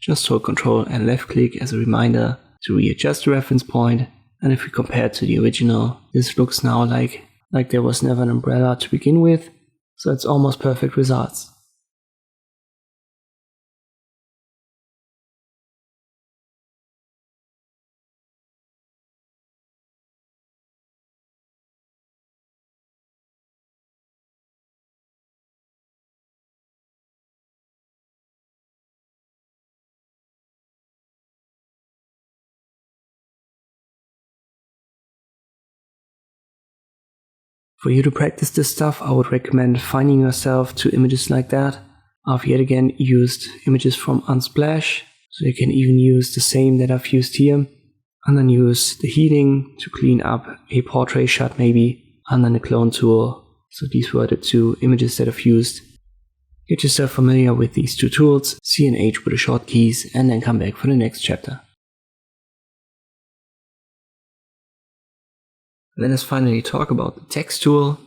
Just hold Ctrl and left click as a reminder to readjust the reference point. And if we compare it to the original, this looks now like there was never an umbrella to begin with. So it's almost perfect results. For you to practice this stuff, I would recommend finding yourself to images like that. I've yet again used images from Unsplash, so you can even use the same that I've used here, and then use the healing to clean up a portrait shot maybe, and then the clone tool. So these were the two images that I've used. Get yourself familiar with these two tools, C and H with the short keys, and then come back for the next chapter. Let us finally talk about the text tool.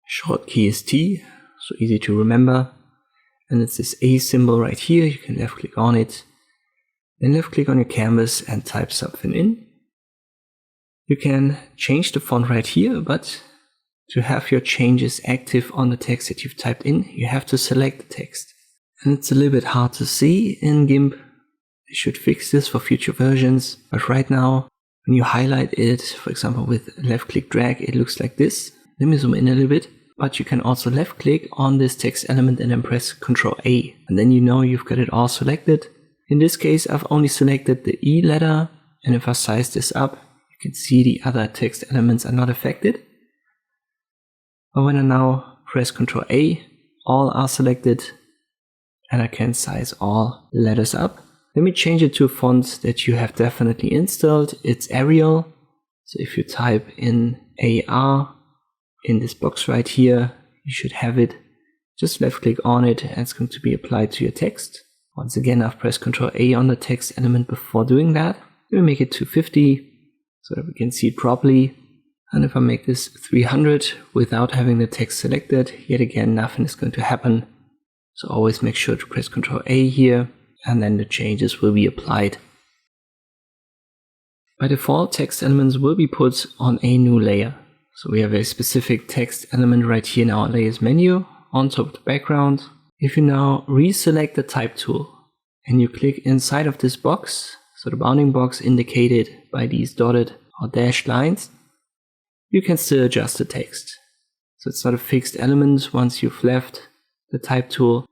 Short key is T, so easy to remember. and it's this A symbol right here. You can left click on it, then left click on your canvas and type something in. You can change the font right here, but to have your changes active on the text that you've typed in, you have to select the text. And it's a little bit hard to see in Gimp. They should fix this for future versions, but right now, when you highlight it, for example with left click drag, it looks like this. Let me zoom in a little bit. But you can also left click on this text element and then press Ctrl A. And then you know you've got it all selected. In this case, I've only selected the E letter. And if I size this up, you can see the other text elements are not affected. But when I now press Ctrl A, all are selected. And I can size all letters up. Let me change it to a font that you have definitely installed. It's Arial. So if you type in AR in this box right here, you should have it. Just left click on it and it's going to be applied to your text. Once again, I've pressed Ctrl A on the text element before doing that. Let me make it 250 so that we can see it properly. And if I make this 300 without having the text selected, yet again, nothing is going to happen. So always make sure to press Ctrl A here, and then the changes will be applied. By default, text elements will be put on a new layer. So we have a specific text element right here in our layers menu on top of the background. If you now reselect the type tool and you click inside of this box, so the bounding box indicated by these dotted or dashed lines, you can still adjust the text. So it's not a fixed element once you've left the type tool.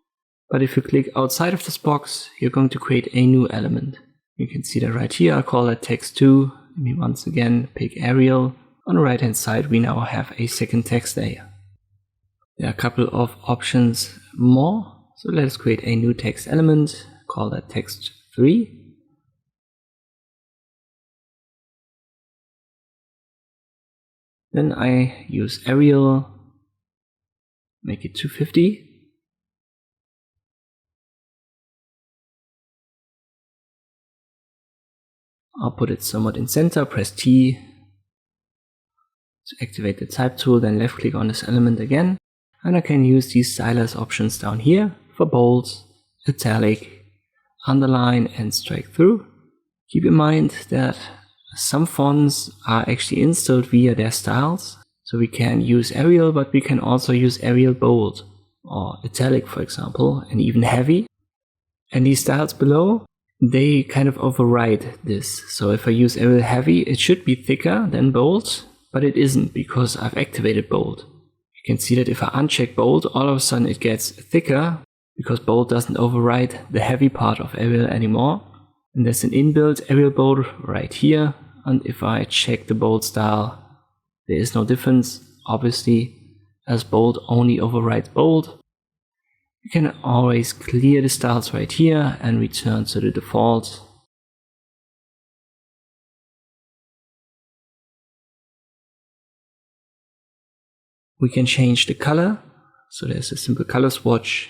But if you click outside of this box, you're going to create a new element. You can see that right here. I'll call that text 2. Let me once again pick Arial. On the right hand side, we now have a second text layer. There are a couple of options more. So let's create a new text element. Call that text 3. Then I use Arial, make it 250. I'll put it somewhat in center, press T to activate the type tool, then left click on this element again. And I can use these stylus options down here for bold, italic, underline and strike through. Keep in mind that some fonts are actually installed via their styles. So we can use Arial, but we can also use Arial bold or italic, for example, and even heavy. And these styles below, they kind of override this. So if I use Arial heavy, it should be thicker than bold, but it isn't because I've activated bold. You can see that if I uncheck bold, all of a sudden it gets thicker because bold doesn't override the heavy part of Arial anymore. And there's an inbuilt Arial bold right here. And if I check the bold style, there is no difference, obviously, as bold only overrides bold. You can always clear the styles right here and return to the default. We can change the color. So there's a simple color swatch.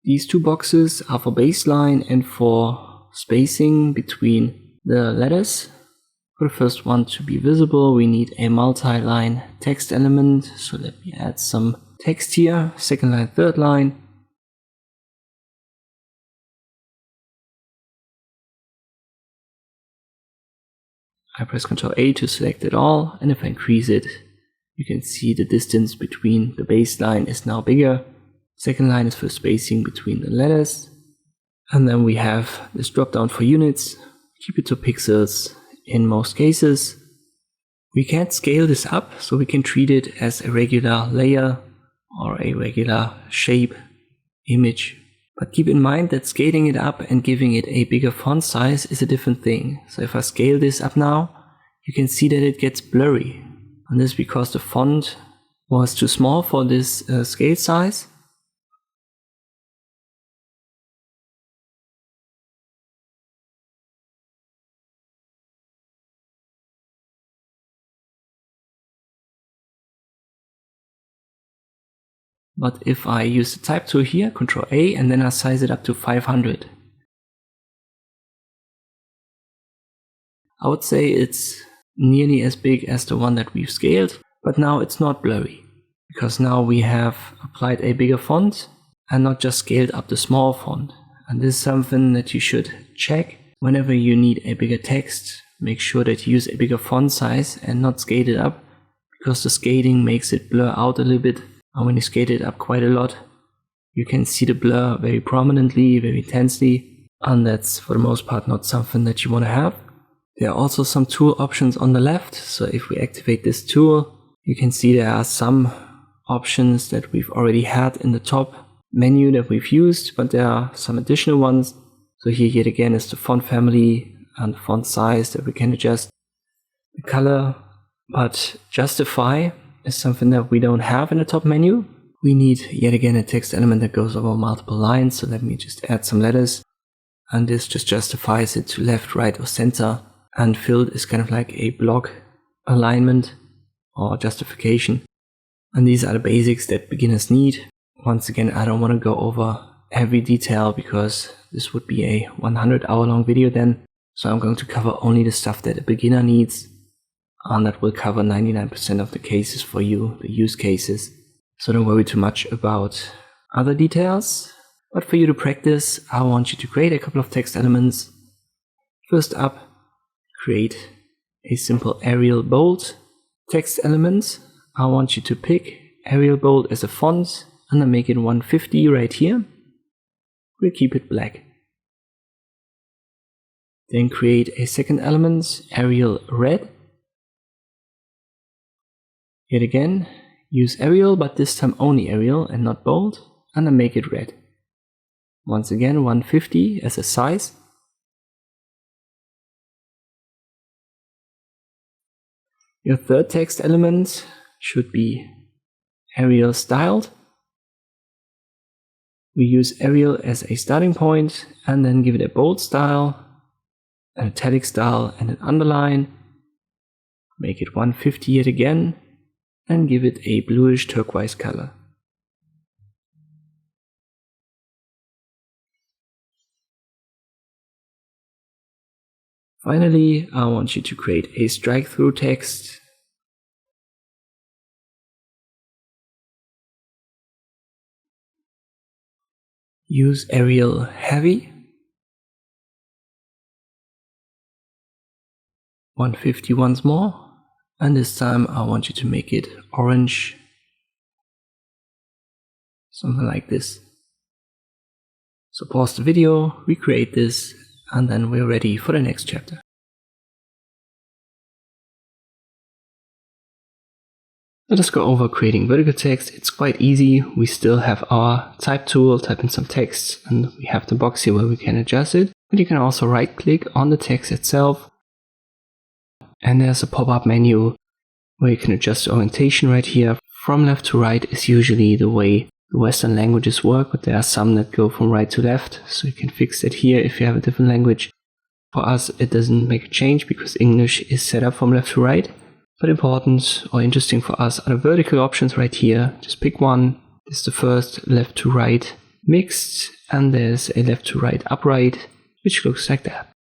These two boxes are for baseline and for spacing between the letters. For the first one to be visible, we need a multi-line text element. So let me add some text here. Second line, third line. I press Ctrl A to select it all, and if I increase it, you can see the distance between the baseline is now bigger. Second line is for spacing between the letters. And then we have this drop down for units. Keep it to pixels in most cases. We can't scale this up, so we can treat it as a regular layer or a regular shape image. But keep in mind that scaling it up and giving it a bigger font size is a different thing. So if I scale this up now, you can see that it gets blurry. And this is because the font was too small for this scale size. But if I use the type tool here, Ctrl A, and then I size it up to 500. I would say it's nearly as big as the one that we've scaled, but now it's not blurry, because now we have applied a bigger font and not just scaled up the small font. And this is something that you should check whenever you need a bigger text. Make sure that you use a bigger font size and not scale it up, because the scaling makes it blur out a little bit. And when you scale it up quite a lot, you can see the blur very prominently, very intensely, and that's for the most part not something that you want to have. There are also some tool options on the left, so if we activate this tool, you can see there are some options that we've already had in the top menu that we've used, but there are some additional ones. So here yet again is the font family and the font size that we can adjust. The color, but justify is something that we don't have in the top menu. We need yet again a text element that goes over multiple lines, so let me just add some letters. And this just justifies it to left, right or center. And filled is kind of like a block alignment or justification. And these are the basics that beginners need. Once again, I don't want to go over every detail because this would be a 100-hour long video then. So I'm going to cover only the stuff that a beginner needs. And that will cover 99% of the cases for you, the use cases. So don't worry too much about other details. But for you to practice, I want you to create a couple of text elements. First up, create a simple Arial bold text element. I want you to pick Arial bold as a font and then make it 150 right here. We'll keep it black. Then create a second element, Arial red. Yet again, use Arial, but this time only Arial and not bold, and then make it red. Once again, 150 as a size. Your third text element should be Arial styled. We use Arial as a starting point and then give it a bold style, an italic style and an underline. Make it 150 yet again and give it a bluish turquoise color. Finally, I want you to create a strike-through text. Use Arial heavy. 150 once more. And this time I want you to make it orange. Something like this. So pause the video, recreate this, and then we're ready for the next chapter. Let us go over creating vertical text. It's quite easy. We still have our type tool, type in some text, and we have the box here where we can adjust it. But you can also right click on the text itself. And there's a pop-up menu where you can adjust the orientation right here. From left to right is usually the way the Western languages work, but there are some that go from right to left, so you can fix that here if you have a different language. For us, it doesn't make a change because English is set up from left to right. But important or interesting for us are the vertical options right here. Just pick one. This is the first left to right mixed, and there's a left to right upright, which looks like that.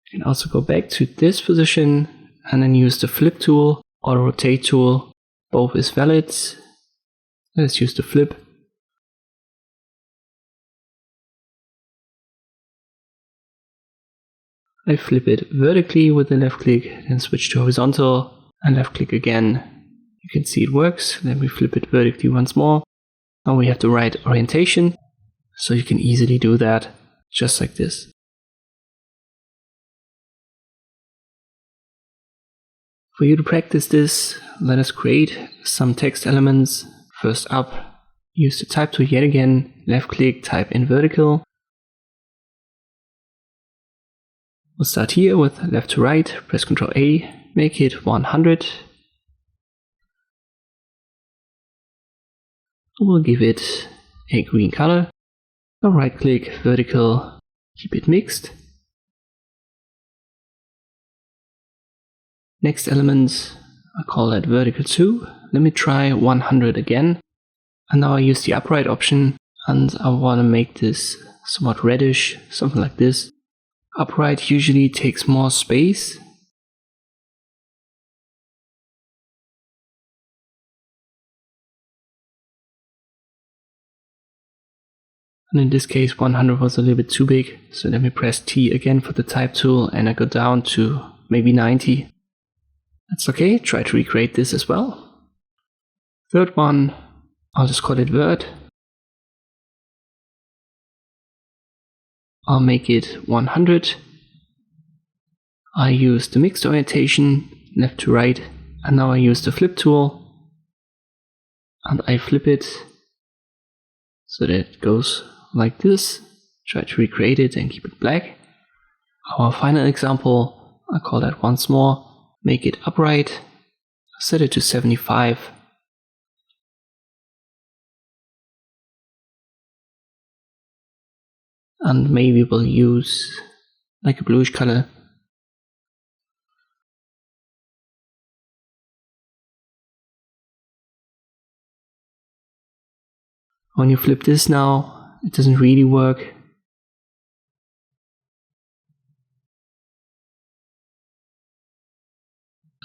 You can also go back to this position and then use the flip tool or the rotate tool. Both is valid. Let's use the flip. I flip it vertically with the left click, then switch to horizontal and left click again. You can see it works. Then we flip it vertically once more. Now we have the right orientation, so you can easily do that just like this. For you to practice this, let us create some text elements. First up, use the type tool yet again, left click, type in vertical. We'll start here with left to right, press Ctrl A, make it 100. We'll give it a green color. Now right click, vertical, keep it mixed. Next element, I call that vertical 2. Let me try 100 again. And now I use the upright option and I want to make this somewhat reddish, something like this. Upright usually takes more space. And in this case 100 was a little bit too big, so let me press T again for the type tool and I go down to maybe 90. That's okay, try to recreate this as well. Third one, I'll just call it vert. I'll make it 100. I use the mixed orientation, left to right, and now I use the flip tool. And I flip it so that it goes like this. Try to recreate it and keep it black. Our final example, I'll call that once more. Make it upright, set it to 75. And maybe we'll use like a bluish color. When you flip this now, it doesn't really work.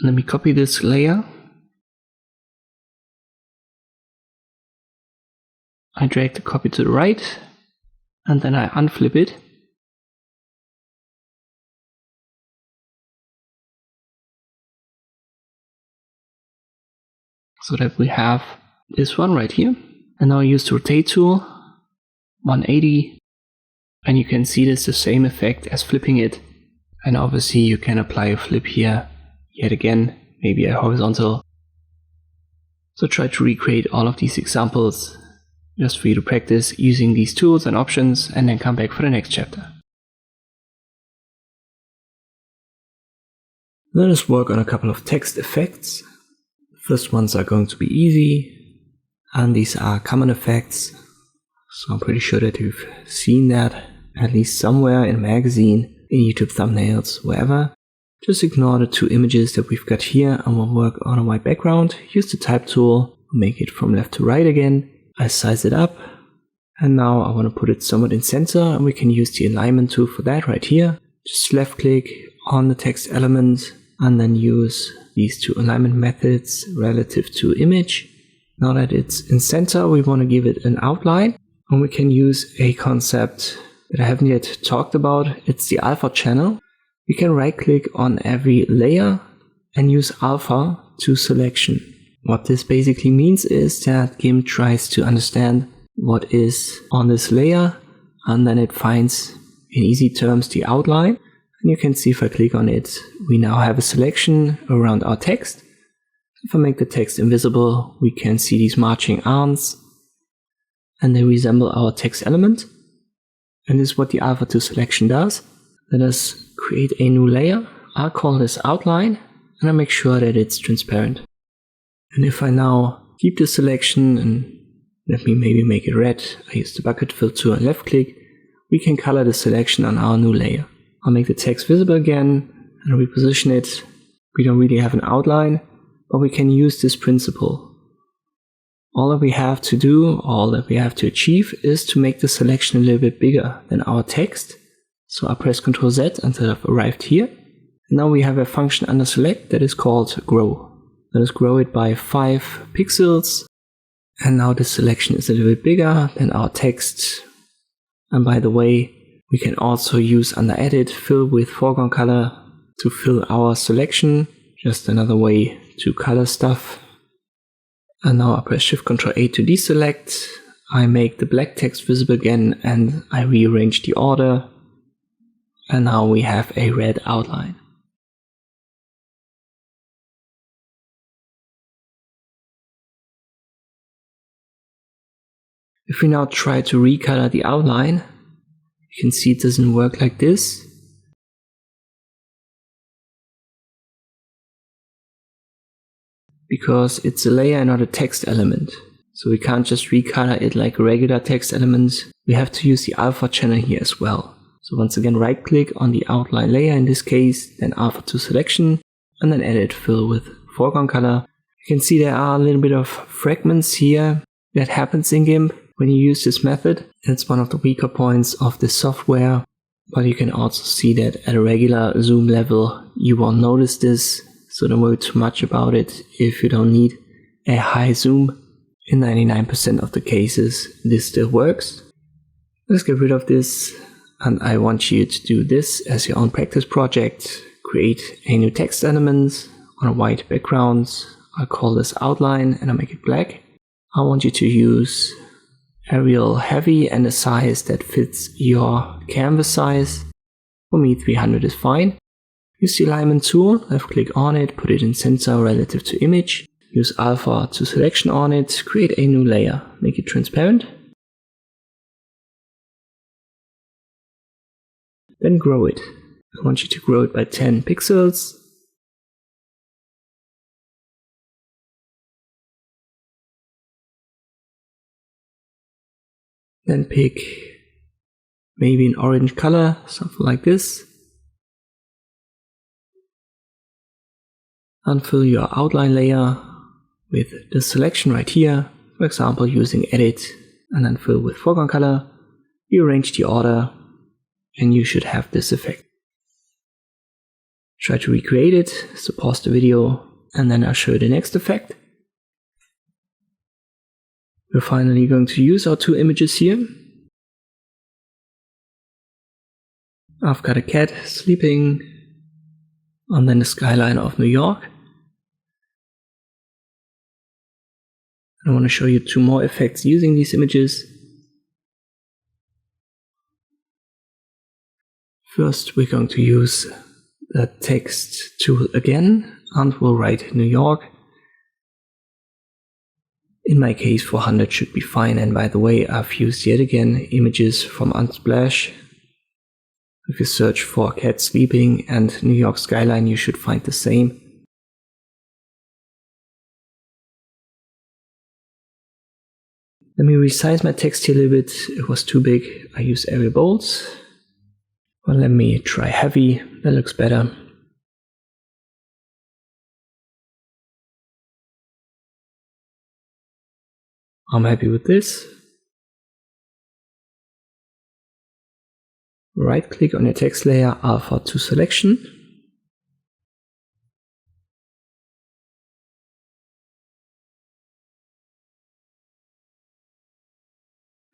Let me copy this layer. I drag the copy to the right, and then I unflip it. So that we have this one right here. And now I use the rotate tool, 180, and you can see this the same effect as flipping it. And obviously you can apply a flip here, yet again, maybe a horizontal. So try to recreate all of these examples just for you to practice using these tools and options, and then come back for the next chapter. Let us work on a couple of text effects. The first ones are going to be easy. And these are common effects, so I'm pretty sure that you've seen that at least somewhere in a magazine, in YouTube thumbnails, wherever. Just ignore the two images that we've got here and we'll work on a white background. Use the type tool, make it from left to right again. I size it up, and now I want to put it somewhat in center, and we can use the alignment tool for that right here. Just left click on the text element and then use these two alignment methods relative to image. Now that it's in center, we want to give it an outline, and we can use a concept that I haven't yet talked about. It's the alpha channel. We can right click on every layer and use alpha to selection. What this basically means is that Gimp tries to understand what is on this layer, and then it finds in easy terms the outline. And you can see if I click on it, we now have a selection around our text. If I make the text invisible, we can see these marching arms, and they resemble our text element. And this is what the alpha to selection does. Let us create a new layer. I'll call this outline, and I make sure that it's transparent. And if I now keep the selection and let me maybe make it red, I use the bucket fill tool and left click, we can color the selection on our new layer. I'll make the text visible again and reposition it. We don't really have an outline, but we can use this principle. All that we have to do, all that we have to achieve is to make the selection a little bit bigger than our text. So I press Ctrl Z until I've arrived here. And now we have a function under select that is called grow. Let us grow it by 5 pixels. And now the selection is a little bit bigger than our text. And by the way, we can also use under edit fill with foreground color to fill our selection. Just another way to color stuff. And now I press Shift Ctrl A to deselect. I make the black text visible again and I rearrange the order. And now we have a red outline. If we now try to recolor the outline, you can see it doesn't work like this. Because it's a layer and not a text element. So we can't just recolor it like a regular text element. We have to use the alpha channel here as well. So once again, right click on the outline layer in this case, then alpha to selection, and then edit fill with foreground color. You can see there are a little bit of fragments here that happens in Gimp when you use this method. It's one of the weaker points of this software. But you can also see that at a regular zoom level, you won't notice this, so don't worry too much about it if you don't need a high zoom. In 99% of the cases, this still works. Let's get rid of this, and I want you to do this as your own practice project. Create a new text element on a white background. I'll call this outline and I'll make it black. I want you to use Arial Heavy and a size that fits your canvas size. For me, 300 is fine. Use the alignment tool, left click on it, put it in center relative to image. Use alpha to selection on it, create a new layer, make it transparent. Then grow it. I want you to grow it by 10 pixels. Then pick maybe an orange color, something like this. And fill your outline layer with the selection right here. For example, using edit and then fill with foreground color. Rearrange the order and you should have this effect. Try to recreate it, so pause the video and then I'll show you the next effect. We're finally going to use our two images here. I've got a cat sleeping and then the skyline of New York. I want to show you two more effects using these images. First, we're going to use the text tool again and we'll write New York. In my case, 400 should be fine, and by the way, I've used yet again images from Unsplash. If you search for cat sleeping and New York skyline, you should find the same. Let me resize my text here a little bit. It was too big. I use Arial Bolts. Well, let me try heavy. That looks better. I'm happy with this. Right click on your text layer, alpha to selection.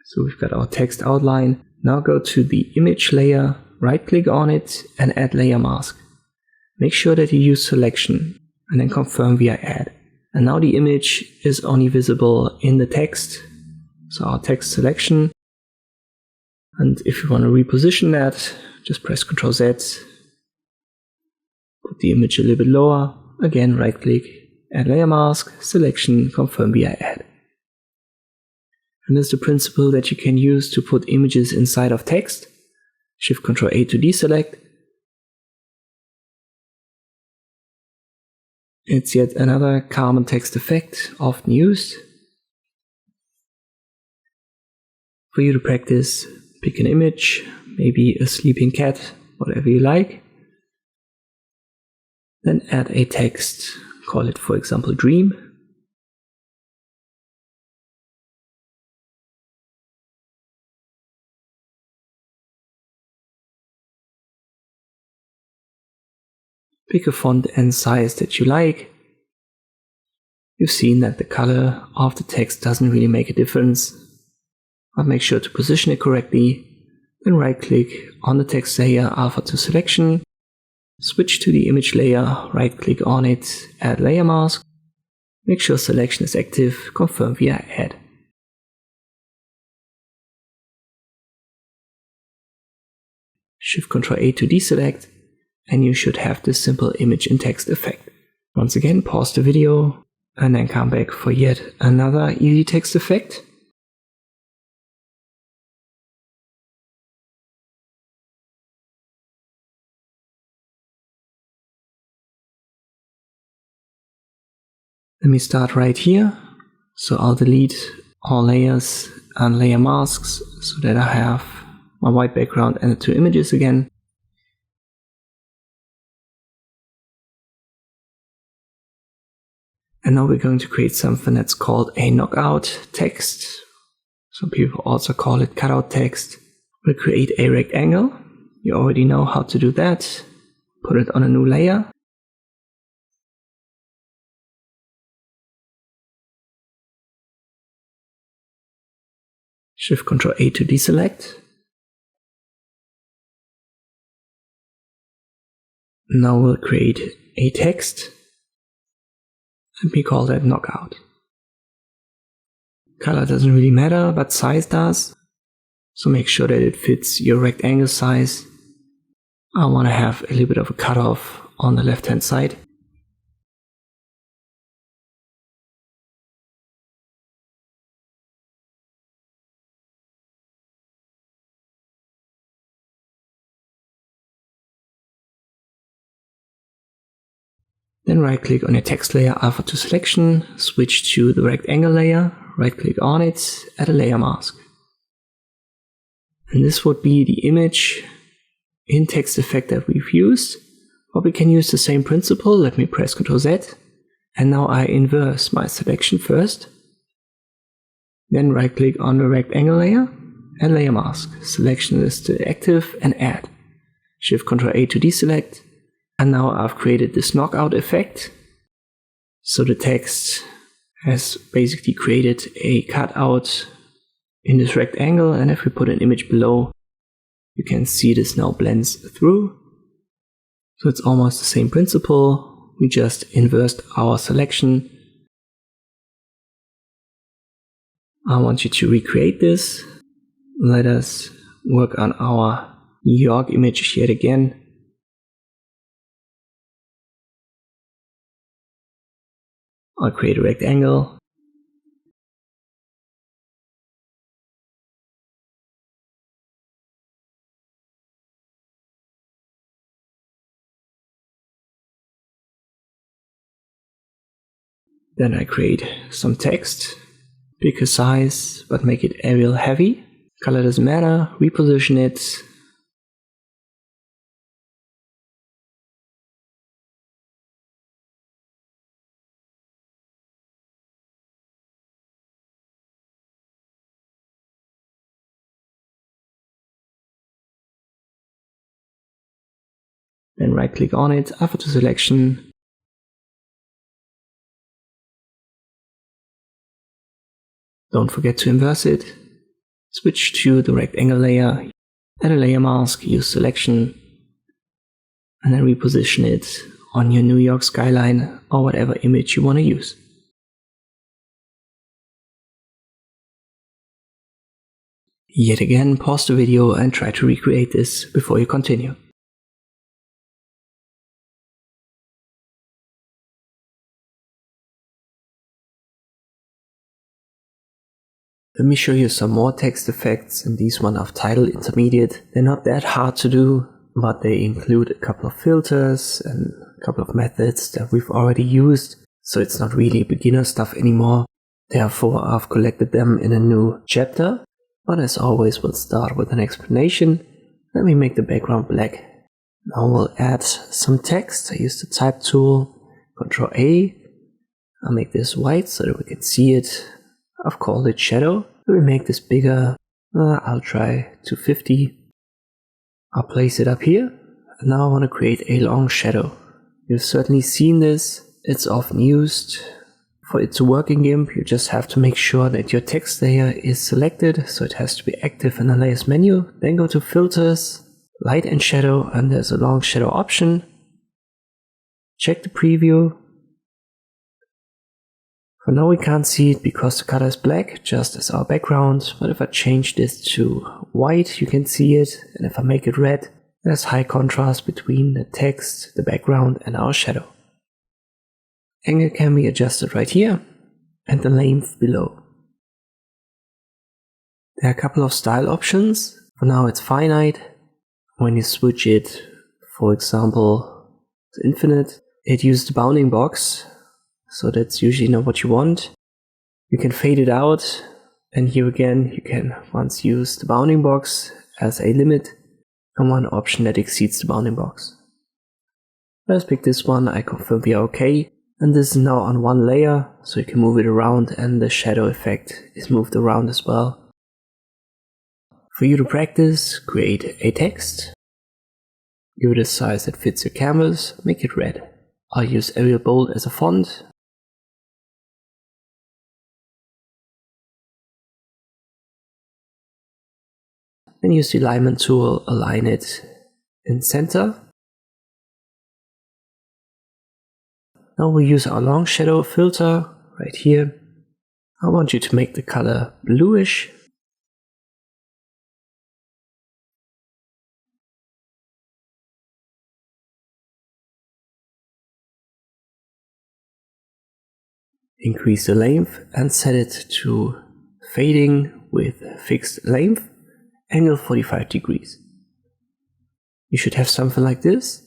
So we've got our text outline. Now go to the image layer, right click on it and add layer mask. Make sure that you use selection and then confirm via add. And now the image is only visible in the text. So our text selection. And if you want to reposition that, just press Ctrl Z. Put the image a little bit lower. Again, right click, add layer mask, selection, confirm via add. And that's the principle that you can use to put images inside of text. Shift Ctrl A to deselect. It's yet another common text effect often used. For you to practice, pick an image, maybe a sleeping cat, whatever you like. Then add a text, call it for example dream. Pick a font and size that you like. You've seen that the color of the text doesn't really make a difference, but make sure to position it correctly. Then right click on the text layer, alpha to selection. Switch to the image layer, right click on it, add layer mask. Make sure selection is active, confirm via add. Shift Ctrl A to deselect. And you should have this simple image in text effect. Once again, pause the video and then come back for yet another easy text effect. Let me start right here. So I'll delete all layers and layer masks so that I have my white background and the two images again. And now we're going to create something that's called a knockout text. Some people also call it cutout text. We'll create a rectangle. You already know how to do that. Put it on a new layer. Shift-Ctrl-A to deselect. Now we'll create a text. Let me call that knockout. Color doesn't really matter, but size does. So make sure that it fits your rectangle size. I want to have a little bit of a cutoff on the left hand side. Then right click on your text layer, alpha to selection, switch to the rectangle layer, right click on it, add a layer mask. And this would be the image in text effect that we've used. But we can use the same principle. Let me press Ctrl Z. And now I inverse my selection first. Then right click on the rectangle layer, add layer mask. Selection is still active and add. Shift-Ctrl-A to deselect. And now I've created this knockout effect. So the text has basically created a cutout in this rectangle, and if we put an image below, you can see this now blends through. So it's almost the same principle. We just inversed our selection. I want you to recreate this. Let us work on our New York image yet again. I'll create a rectangle. Then I create some text, pick a size, but make it Arial heavy. Color doesn't matter, reposition it. Then right click on it, alpha to selection. Don't forget to inverse it. Switch to the rectangle layer, add a layer mask, use selection, and then reposition it on your New York skyline or whatever image you want to use. Yet again, pause the video and try to recreate this before you continue. Let me show you some more text effects, and these one of title intermediate. They're not that hard to do, but they include a couple of filters and a couple of methods that we've already used, so it's not really beginner stuff anymore. Therefore, I've collected them in a new chapter, but as always, we'll start with an explanation. Let me make the background black. Now we'll add some text. I use the type tool, Ctrl-A. I'll make this white so that we can see it. I've called it shadow. Let me make this bigger. I'll try 250. I'll place it up here. And now I want to create a long shadow. You've certainly seen this. It's often used. For it to work in Gimp, you just have to make sure that your text layer is selected. So it has to be active in the layers menu. Then go to filters, light and shadow, and there's a long shadow option. Check the preview. For now we can't see it because the color is black, just as our background, but if I change this to white you can see it, and if I make it red, there's high contrast between the text, the background and our shadow. Angle can be adjusted right here, and the length below. There are a couple of style options. For now it's finite. When you switch it, for example, to infinite, it uses the bounding box. So that's usually not what you want. You can fade it out, and here again you can once use the bounding box as a limit and one option that exceeds the bounding box. Let's pick this one, I confirm we are okay, and this is now on one layer, so you can move it around and the shadow effect is moved around as well. For you to practice, create a text. Give it a size that fits your canvas, make it red. I'll use Arial Bold as a font. Then use the alignment tool, align it in center. Now we'll use our long shadow filter right here. I want you to make the color bluish. Increase the length and set it to fading with fixed length, angle 45 degrees. You should have something like this.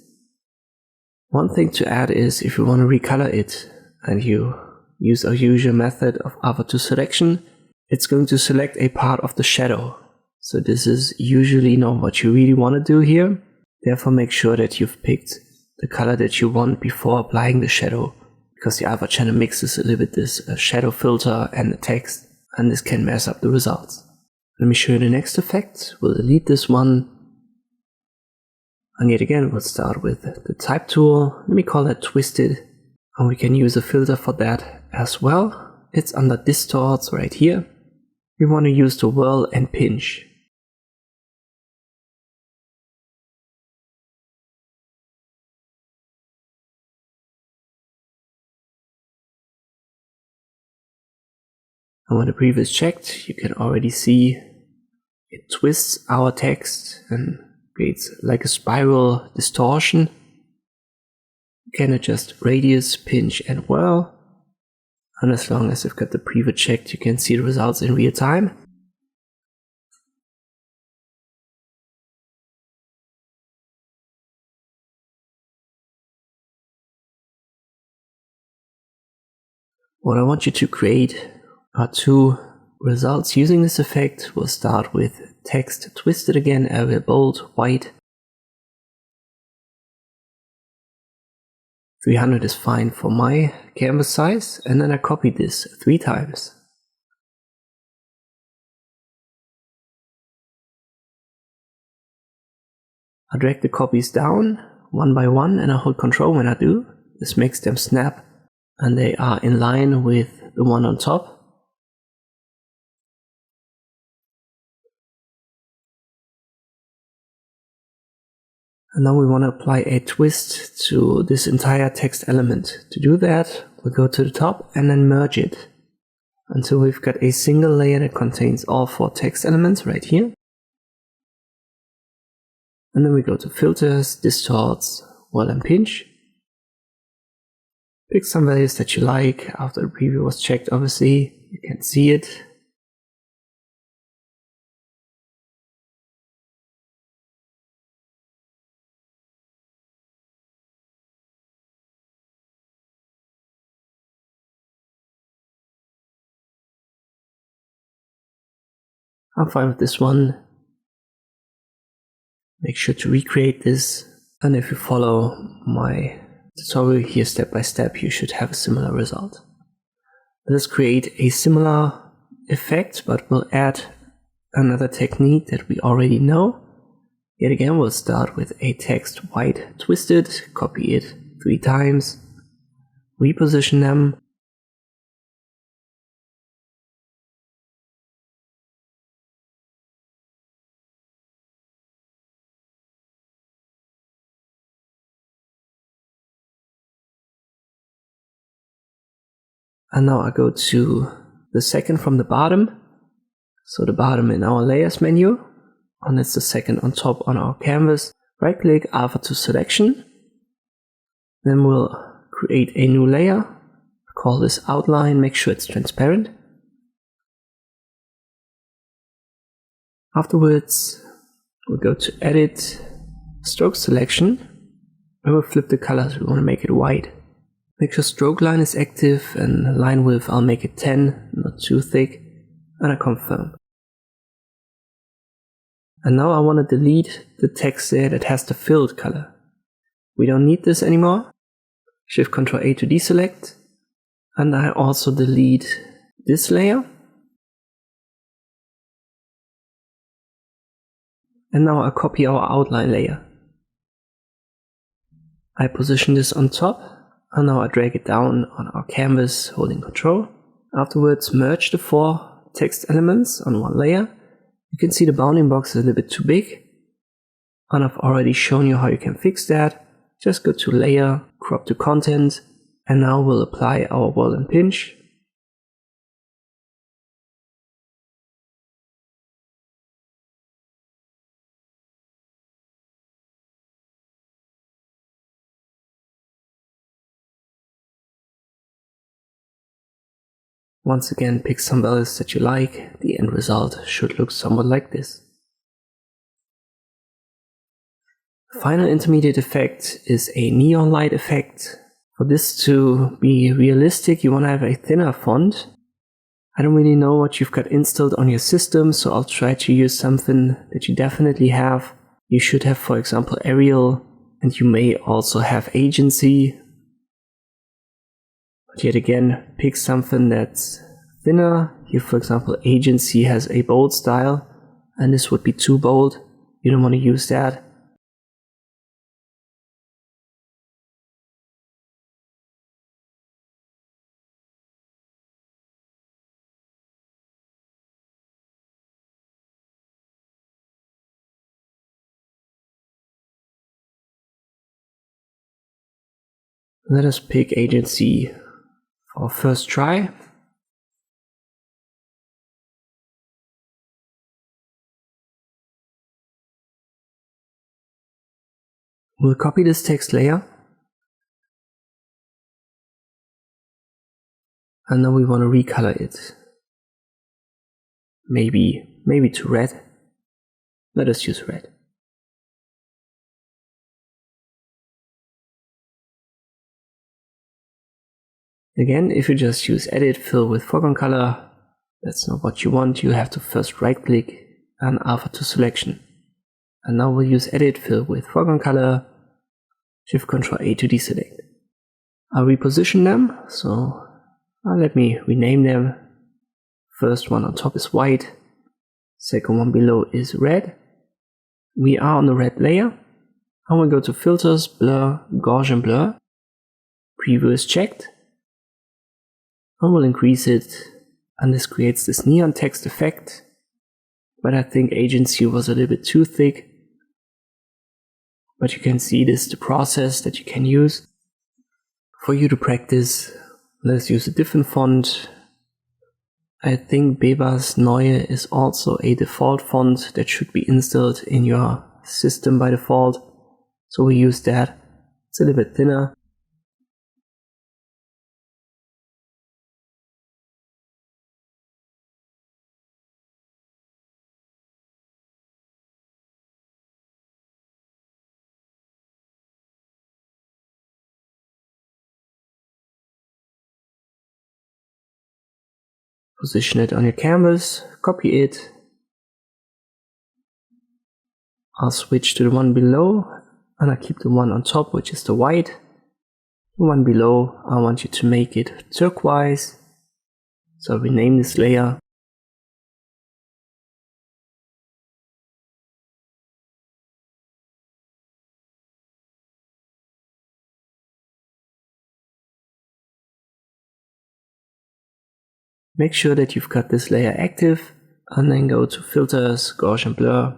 One thing to add is if you want to recolor it and you use our usual method of Alpha to selection, it's going to select a part of the shadow. So this is usually not what you really want to do here. Therefore make sure that you've picked the color that you want before applying the shadow, because the Alpha channel mixes a little bit this shadow filter and the text, and this can mess up the results. Let me show you the next effect. We'll delete this one. And yet again, we'll start with the type tool. Let me call that twisted. And we can use a filter for that as well. It's under distorts right here. We want to use the whirl and pinch. And when the preview is checked, you can already see it twists our text and creates like a spiral distortion. You can adjust radius, pinch, and whirl. And as long as you've got the preview checked, you can see the results in real time. What I want you to create are two results using this effect. We'll start with text twisted again, Arial Bold, white. 300 is fine for my canvas size, and then I copy this 3 times. I drag the copies down one by one and I hold Ctrl when I do. This makes them snap and they are in line with the one on top. And now we want to apply a twist to this entire text element. To do that, we'll go to the top and then merge it until we've got a single layer that contains all 4 text elements right here. And then we go to filters, distorts, whirl and pinch. Pick some values that you like. After the preview was checked, obviously, you can see it. I'm fine with this one. Make sure to recreate this, and if you follow my tutorial here step by step, you should have a similar result. Let's create a similar effect, but we'll add another technique that we already know. Yet again, we'll start with a text white twisted, copy it 3 times, reposition them. And now I go to the second from the bottom. So the bottom in our layers menu. And it's the second on top on our canvas. Right click, Alpha to selection. Then we'll create a new layer. Call this outline, make sure it's transparent. Afterwards, we'll go to edit, stroke selection. And we'll flip the colors, we want to make it white. Make sure stroke line is active and line width I'll make it 10, not too thick, and I confirm. And now I want to delete the text there that has the filled color. We don't need this anymore. Shift Ctrl A to deselect, and I also delete this layer. And now I copy our outline layer. I position this on top, and now I drag it down on our canvas holding Control. Afterwards, merge the 4 text elements on one layer. You can see the bounding box is a little bit too big, and I've already shown you how you can fix that. Just go to Layer, Crop to Content, and now we'll apply our wall and pinch. Once again, pick some values that you like. The end result should look somewhat like this. Final intermediate effect is a neon light effect. For this to be realistic, you want to have a thinner font. I don't really know what you've got installed on your system, so I'll try to use something that you definitely have. You should have, for example, Arial, and you may also have Agency. But yet again, pick something that's thinner. Here, for example, Agency has a bold style, and this would be too bold. You don't want to use that. Let us pick Agency for our first try. We'll copy this text layer. And now we want to recolor it. Maybe to red. Let us use red. Again, if you just use Edit, Fill with Foreground Color, that's not what you want. You have to first right click and Alpha to Selection. And now we'll use Edit, Fill with Foreground Color, Shift Ctrl A to deselect. I'll reposition them, so let me rename them. First one on top is white, second one below is red. We are on the red layer. I will go to Filters, Blur, Gaussian Blur. Preview is checked. And we'll increase it, and this creates this neon text effect, but I think Agency was a little bit too thick. But you can see this is the process that you can use. For you to practice, let's use a different font. I think Bebas Neue is also a default font that should be installed in your system by default, so we use that. It's a little bit thinner. Position it on your canvas, copy it. I'll switch to the one below, and I keep the one on top, which is the white. The one below, I want you to make it turquoise. So I'll rename this layer. Make sure that you've got this layer active, and then go to Filters, Gaussian Blur.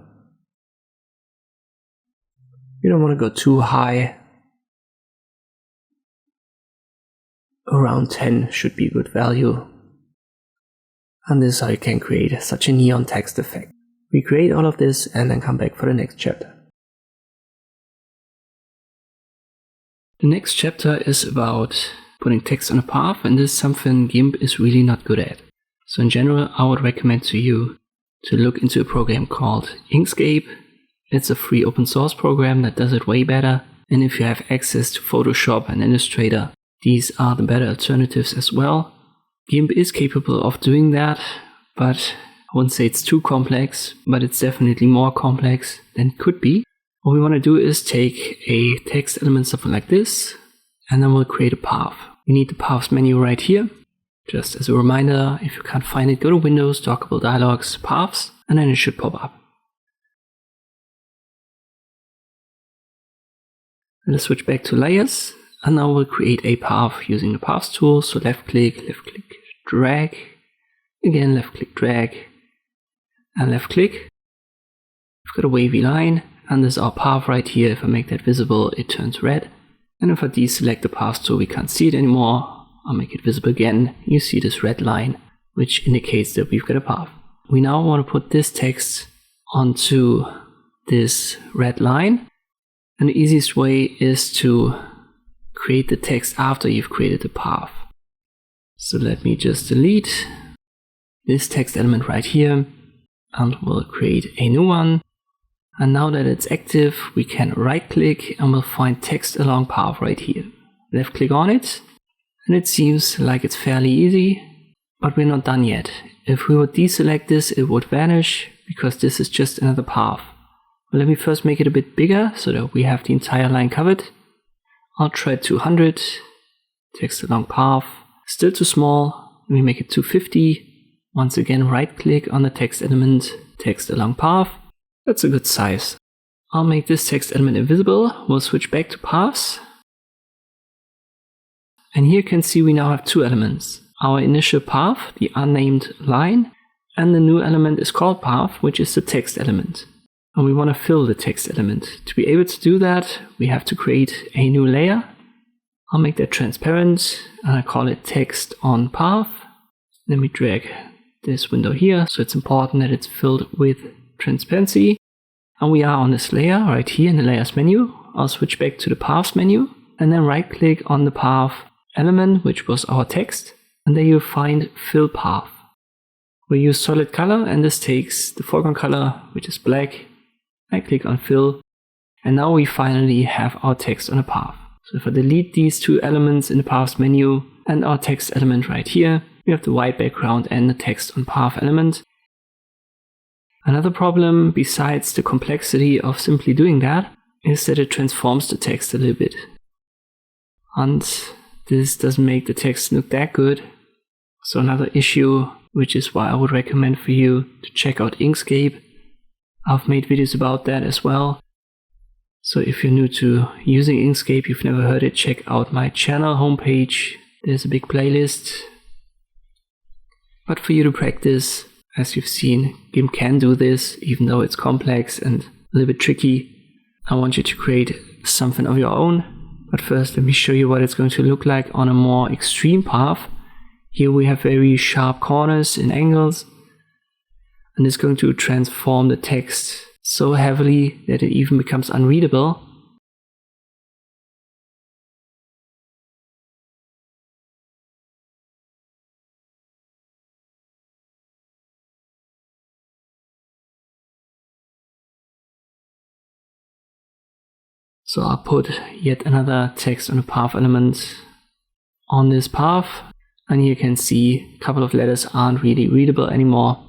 You don't want to go too high. Around 10 should be a good value. And this is how you can create such a neon text effect. Recreate all of this and then come back for the next chapter. The next chapter is about putting text on a path, and this is something Gimp is really not good at. So in general, I would recommend to you to look into a program called Inkscape. It's a free open source program that does it way better. And if you have access to Photoshop and Illustrator, these are the better alternatives as well. Gimp is capable of doing that, but I wouldn't say it's too complex, but it's definitely more complex than it could be. What we want to do is take a text element, something like this, and then we'll create a path. We need the paths menu right here. Just as a reminder, if you can't find it, go to Windows, Dockable Dialogs, Paths, and then it should pop up. Let's switch back to layers, and now we'll create a path using the path tool. So left click, drag, again left click, drag, and left click. We've got a wavy line, and this is our path right here. If I make that visible, it turns red. And if I deselect the path tool, we can't see it anymore. I'll make it visible again. You see this red line, which indicates that we've got a path. We now want to put this text onto this red line. And the easiest way is to create the text after you've created the path. So let me just delete this text element right here, and we'll create a new one. And now that it's active, we can right click and we'll find text along path right here. Left click on it, and it seems like it's fairly easy, but we're not done yet. If we would deselect this, it would vanish because this is just another path. But let me first make it a bit bigger so that we have the entire line covered. I'll try 200, text along path, still too small. Let me make it 250. Once again, right click on the text element, text along path. That's a good size. I'll make this text element invisible. We'll switch back to paths. And here you can see we now have two elements. Our initial path, the unnamed line, and the new element is called path, which is the text element. And we want to fill the text element. To be able to do that, we have to create a new layer. I'll make that transparent, and I call it text on path. Let me drag this window here, so it's important that it's filled with transparency. And we are on this layer right here in the layers menu. I'll switch back to the paths menu, and then right click on the path element, which was our text. And there you'll find fill path. We use solid color, and this takes the foreground color, which is black. I click on fill, and now we finally have our text on a path. So if I delete these two elements in the paths menu and our text element right here, we have the white background and the text on path element. Another problem, besides the complexity of simply doing that, is that it transforms the text a little bit. And this doesn't make the text look that good. So another issue, which is why I would recommend for you to check out Inkscape. I've made videos about that as well. So if you're new to using Inkscape, you've never heard it, check out my channel homepage. There's a big playlist. But for you to practice, as you've seen, Gimp can do this, even though it's complex and a little bit tricky. I want you to create something of your own. But first, let me show you what it's going to look like on a more extreme path. Here we have very sharp corners and angles. And it's going to transform the text so heavily that it even becomes unreadable. So I'll put yet another text on a path element on this path. And you can see a couple of letters aren't really readable anymore.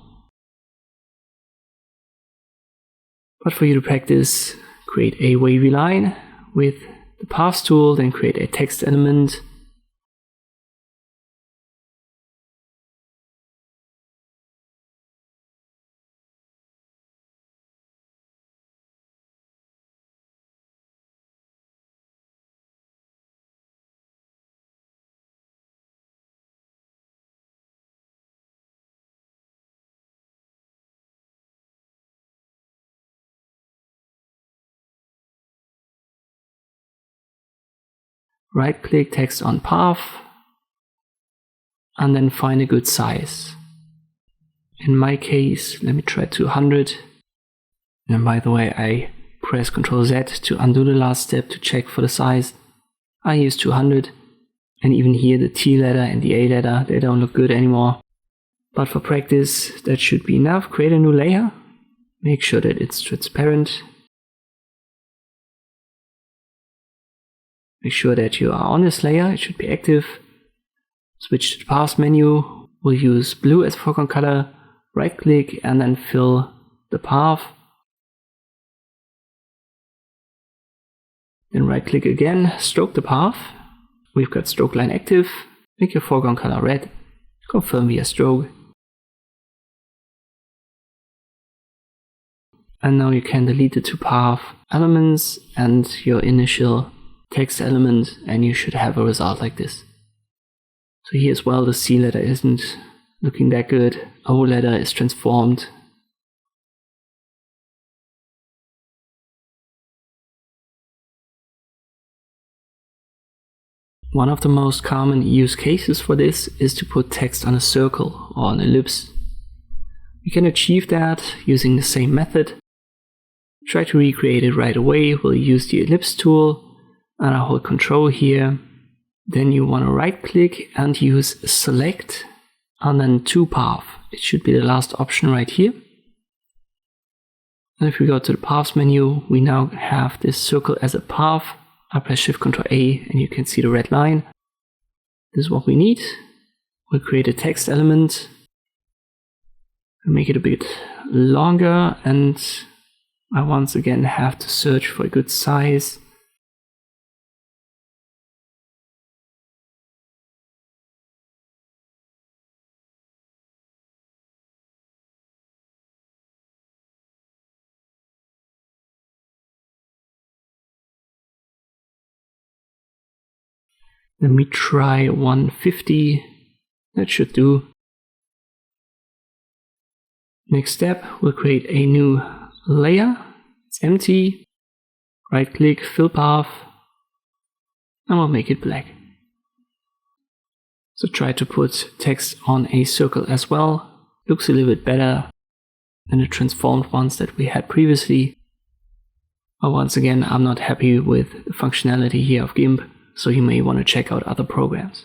But for you to practice, create a wavy line with the path tool, then create a text element. Right click text on path, and then find a good size. In my case, let me try 200. And by the way, I press Ctrl Z to undo the last step to check for the size. I use 200, and even here the T letter and the A letter, they don't look good anymore. But for practice, that should be enough. Create a new layer. Make sure that it's transparent. Make sure that you are on this layer, it should be active. Switch to the path menu. We'll use blue as foreground color. Right click and then fill the path. Then right click again, stroke the path. We've got stroke line active. Make your foreground color red. Confirm via stroke. And now you can delete the two path elements and your initial text element, and you should have a result like this. So here as well, the C letter isn't looking that good. O letter is transformed. One of the most common use cases for this is to put text on a circle or an ellipse. We can achieve that using the same method. Try to recreate it right away. We'll use the ellipse tool and I'll hold Control here. Then you want to right click and use select and then to path. It should be the last option right here. And if we go to the paths menu, we now have this circle as a path. I press Shift Ctrl A and you can see the red line. This is what we need. We'll create a text element and make it a bit longer, and I once again have to search for a good size. Let me try 150. That should do. Next step, we'll create a new layer. It's empty. Right click, fill path, and we'll make it black. So try to put text on a circle as well. Looks a little bit better than the transformed ones that we had previously. But once again, I'm not happy with the functionality here of Gimp, so you may want to check out other programs.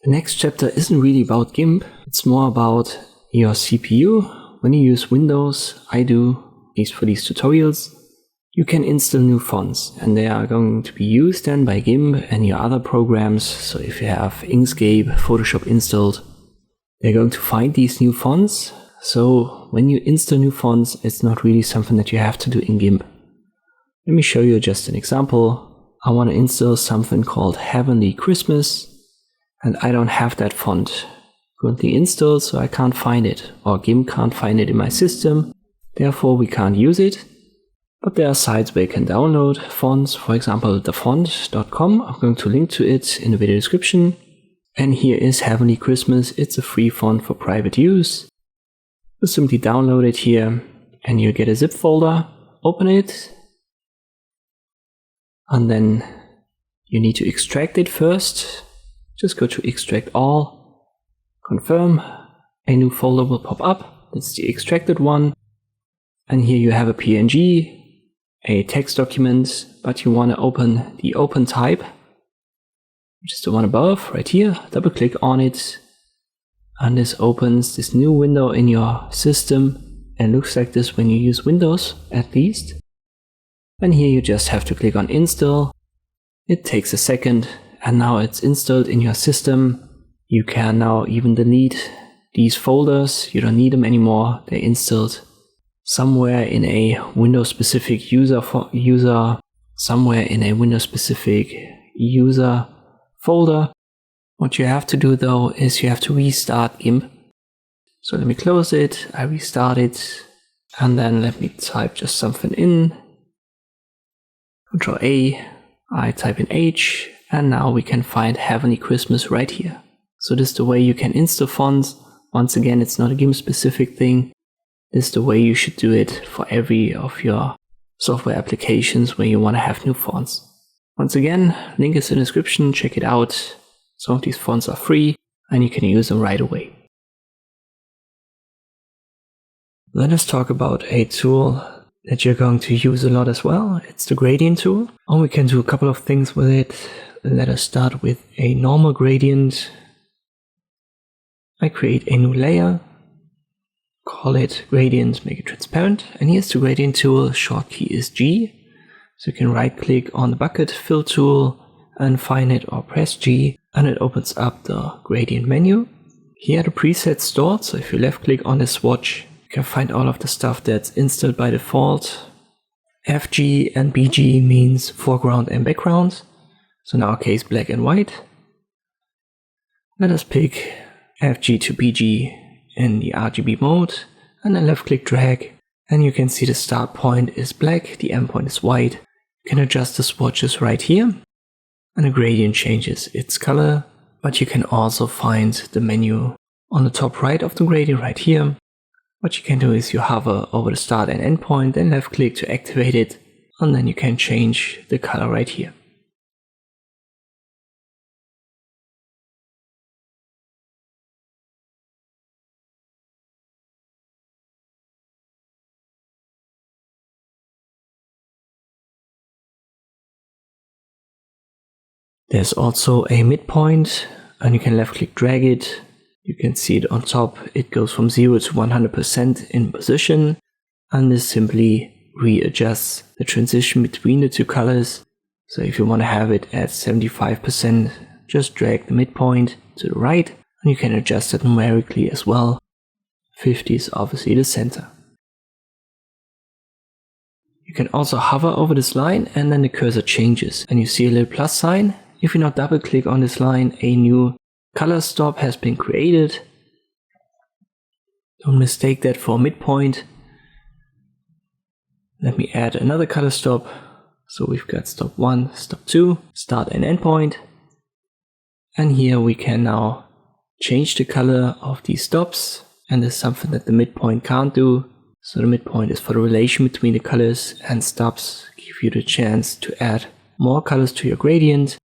The next chapter isn't really about Gimp, it's more about your CPU. When you use Windows, I do, at least for these tutorials, you can install new fonts, and they are going to be used then by Gimp and your other programs. So if you have Inkscape, Photoshop installed, they're going to find these new fonts. So when you install new fonts, it's not really something that you have to do in Gimp. Let me show you just an example. I want to install something called Heavenly Christmas, and I don't have that font currently installed, so I can't find it, or Gimp can't find it in my system. Therefore, we can't use it. But there are sites where you can download fonts, for example, thefont.com. I'm going to link to it in the video description. And here is Heavenly Christmas. It's a free font for private use. You simply download it here, and you get a zip folder. Open it. And then you need to extract it first. Just go to extract all, confirm, a new folder will pop up. That's the extracted one. And here you have a PNG, a text document, but you want to open the open type, which is the one above right here. Double click on it. And this opens this new window in your system. And looks like this when you use Windows, at least. And here you just have to click on install. It takes a second and now it's installed in your system. You can now even delete these folders. You don't need them anymore. They're installed somewhere in a Windows specific user folder. What you have to do though is you have to restart Gimp. So let me close it. I restart it, and then let me type just something in. Ctrl A, I type in H, and now we can find Heavenly Christmas right here. So this is the way you can install fonts. Once again, it's not a Gimp specific thing. This is the way you should do it for every of your software applications where you want to have new fonts. Once again, link is in the description, check it out. Some of these fonts are free and you can use them right away. Let us talk about a tool that you're going to use a lot as well. It's the gradient tool. And we can do a couple of things with it. Let us start with a normal gradient. I create a new layer, call it gradient, make it transparent. And here's the gradient tool, short key is G. So you can right click on the bucket, fill tool, and find it or press G, and it opens up the gradient menu. Here are the presets stored. So if you left click on the swatch, you can find all of the stuff that's installed by default. FG and BG means foreground and background. So in our case, black and white. Let us pick FG to BG in the RGB mode, and then left click drag And you can see the start point is black, the end point is white. You can adjust the swatches right here, and the gradient changes its color, but you can also find the menu on the top right of the gradient right here. What you can do is you hover over the start and end point, then left click to activate it, and then you can change the color right here. There's also a midpoint, and you can left click drag it. You can see it on top. It goes from 0 to 100% in position, and this simply readjusts the transition between the two colors. So if you want to have it at 75%, just drag the midpoint to the right, and you can adjust it numerically as well. 50 is obviously the center. You can also hover over this line, and then the cursor changes, and you see a little plus sign. If you now double click on this line, a new color stop has been created. Don't mistake that for a midpoint. Let me add another color stop. So we've got stop 1, stop 2, start and end point. And here we can now change the color of these stops. And there's something that the midpoint can't do. So the midpoint is for the relation between the colors, and stops give you the chance to add more colors to your gradient.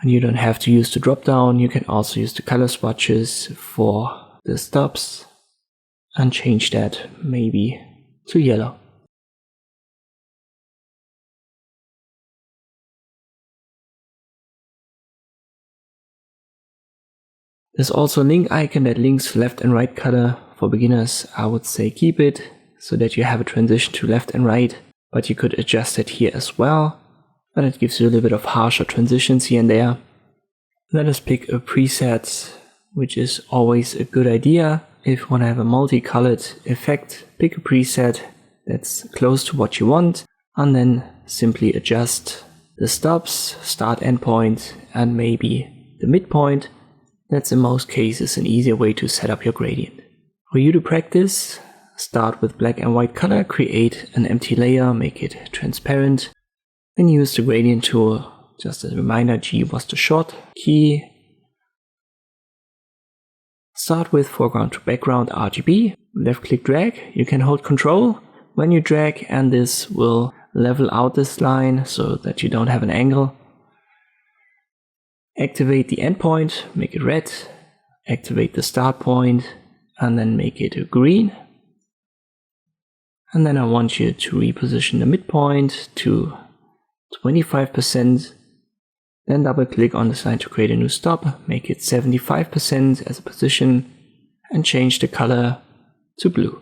And you don't have to use the drop down. You can also use the color swatches for the stops and change that maybe to yellow. There's also a link icon that links left and right color. For beginners, I would say keep it so that you have a transition to left and right, but you could adjust it here as well. But it gives you a little bit of harsher transitions here and there. Let us pick a preset, which is always a good idea. If you want to have a multicolored effect, pick a preset that's close to what you want, and then simply adjust the stops, start, end point, and maybe the midpoint. That's in most cases an easier way to set up your gradient. For you to practice, start with black and white color, create an empty layer, make it transparent. Then use the gradient tool. Just as a reminder, G was the short key. Start with foreground to background RGB. Left click drag. You can hold Control when you drag, and this will level out this line so that you don't have an angle. Activate the endpoint, make it red. Activate the start point, and then make it green. And then I want you to reposition the midpoint to 25%, then double click on this line to create a new stop, make it 75% as a position, and change the color to blue.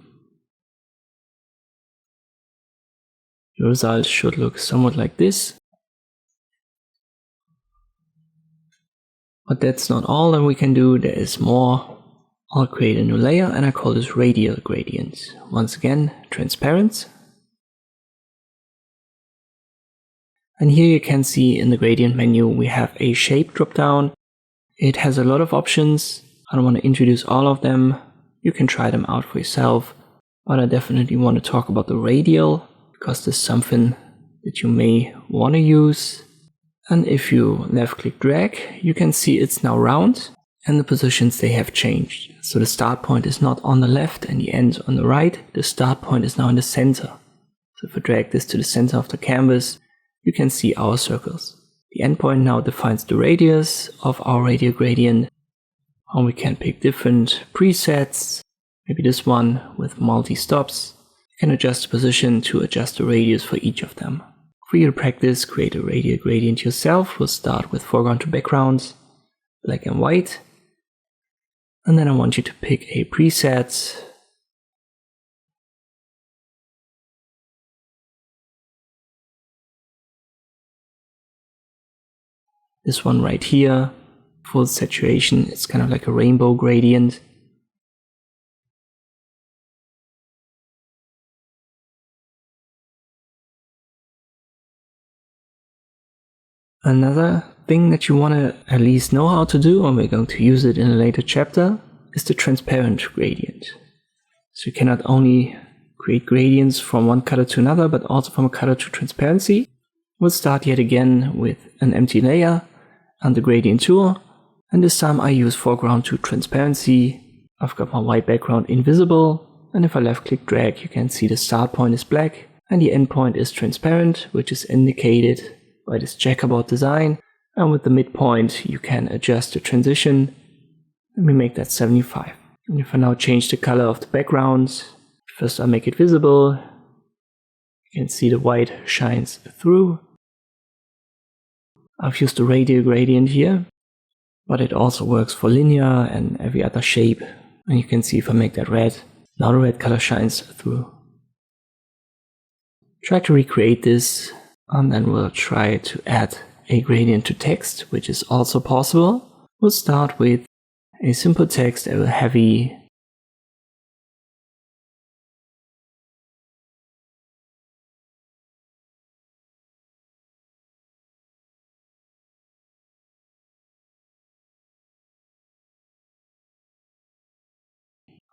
Your result should look somewhat like this. But that's not all that we can do, there is more. I'll create a new layer and I call this radial gradient. Once again, transparent. And here you can see in the gradient menu we have a shape drop down. It has a lot of options. I don't want to introduce all of them. You can try them out for yourself. But I definitely want to talk about the radial, because this is something that you may want to use. And if you left click drag, you can see it's now round and the positions they have changed. So the start point is not on the left and the end on the right. The start point is now in the center. So if I drag this to the center of the canvas, you can see our circles. The endpoint now defines the radius of our radial gradient. And we can pick different presets. Maybe this one with multi-stops. You can adjust the position to adjust the radius for each of them. For you to practice, create a radial gradient yourself. We'll start with foreground to background, black and white. And then I want you to pick a preset. This one right here, full saturation, it's kind of like a rainbow gradient. Another thing that you want to at least know how to do, and we're going to use it in a later chapter, is the transparent gradient. So you can not only create gradients from one color to another, but also from a color to transparency. We'll start yet again with an empty layer and the gradient tool. And this time I use foreground to transparency. I've got my white background invisible. And if I left click drag, you can see the start point is black and the end point is transparent, which is indicated by this checkerboard design. And with the midpoint, you can adjust the transition. Let me make that 75. And if I now change the color of the background, first I make it visible. You can see the white shines through. I've used the radial gradient here, but it also works for linear and every other shape. And you can see if I make that red, now the red color shines through. Try to recreate this, and then we'll try to add a gradient to text, which is also possible. We'll start with a simple text that will heavy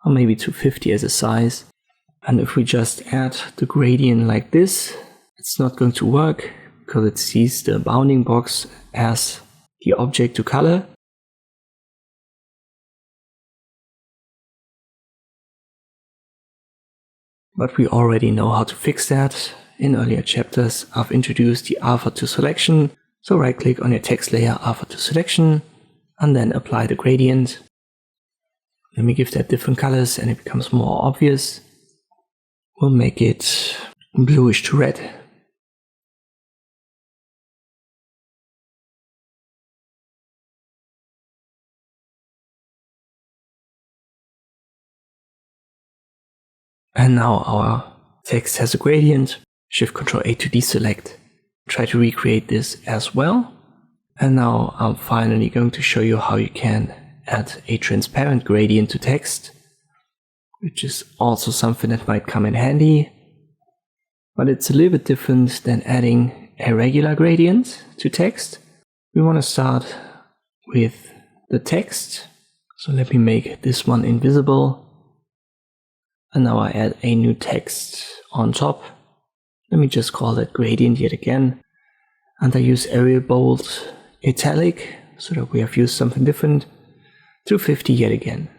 or maybe 250 as a size. And if we just add the gradient like this, it's not going to work because it sees the bounding box as the object to color. But we already know how to fix that. In earlier chapters, I've introduced the alpha to selection. So right click on your text layer, alpha to selection, and then apply the gradient. Let me give that different colors and it becomes more obvious. We'll make it bluish to red. And now our text has a gradient. Shift-Ctrl-A to deselect. Try to recreate this as well. And now I'm finally going to show you how you can add a transparent gradient to text, which is also something that might come in handy. But it's a little bit different than adding a regular gradient to text. We want to start with the text. So let me make this one invisible. And now I add a new text on top. Let me just call that gradient yet again. And I use Arial Bold Italic so that we have used something different. 250 yet again.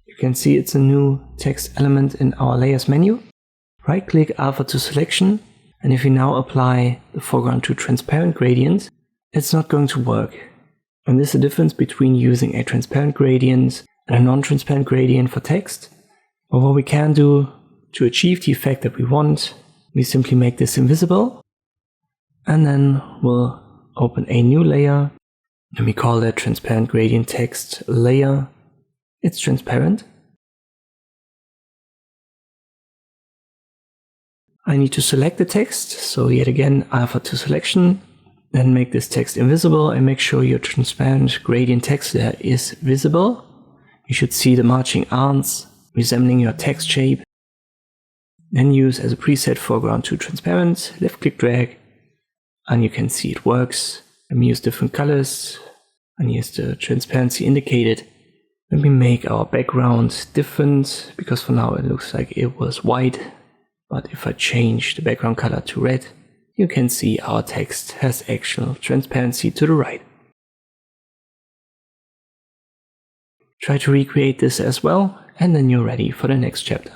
You can see it's a new text element in our layers menu. Right click alpha to selection. And if you now apply the foreground to transparent gradient, it's not going to work. And this is the difference between using a transparent gradient and a non-transparent gradient for text. But what we can do to achieve the effect that we want, we simply make this invisible. And then we'll open a new layer. Let me call that transparent gradient text layer. It's transparent. I need to select the text. So yet again, alpha to selection. Then make this text invisible and make sure your transparent gradient text layer is visible. You should see the marching ants resembling your text shape. Then use as a preset foreground to transparent, left click drag, and you can see it works. Let me use different colors, and here's the transparency indicated. Let me make our background different, because for now it looks like it was white. But if I change the background color to red, you can see our text has actual transparency to the right. Try to recreate this as well, and then you're ready for the next chapter.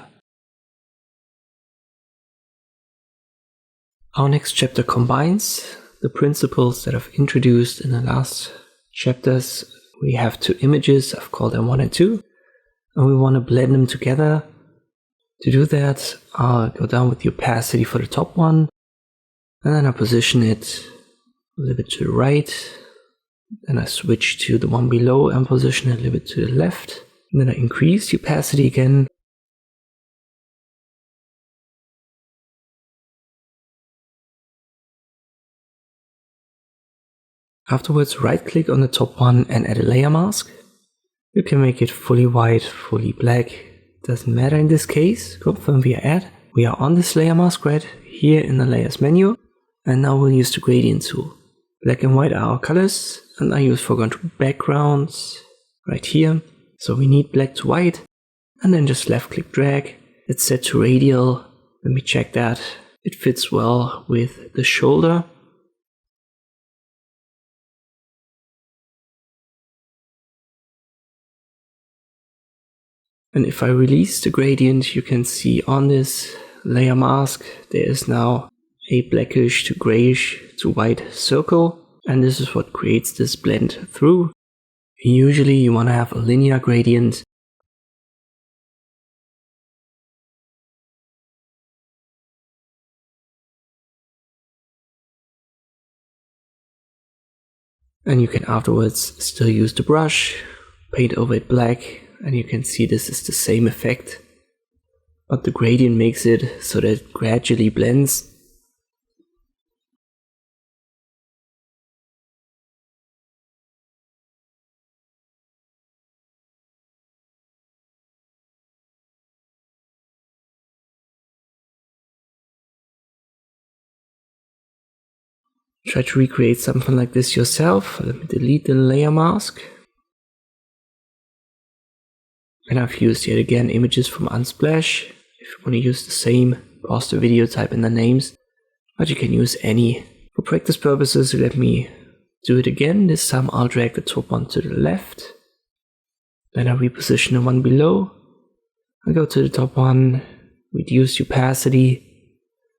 Our next chapter combines the principles that I've introduced in the last chapters. We have two images, I've called them 1 and 2, and we want to blend them together. To do that, I'll go down with the opacity for the top one, and then I position it a little bit to the right. Then I switch to the one below and position it a little bit to the left. And then I increase the opacity again. Afterwards, right click on the top one and add a layer mask. You can make it fully white, fully black. Doesn't matter in this case. Confirm via add. We are on this layer mask right here in the layers menu. And now we'll use the gradient tool. Black and white are our colors. And I use foreground to backgrounds right here. So we need black to white, and then just left click drag. It's set to radial. Let me check that. It fits well with the shoulder. And if I release the gradient, you can see on this layer mask, there is now a blackish to grayish to white circle. And this is what creates this blend through. Usually you want to have a linear gradient. And you can afterwards still use the brush, paint over it black, and you can see this is the same effect. But the gradient makes it so that it gradually blends. Try to recreate something like this yourself. Let me delete the layer mask. And I've used yet again images from Unsplash. If you want to use the same, pause the video, type in the names. But you can use any. For practice purposes, let me do it again. This time I'll drag the top one to the left. Then I reposition the one below. I go to the top one, reduce opacity,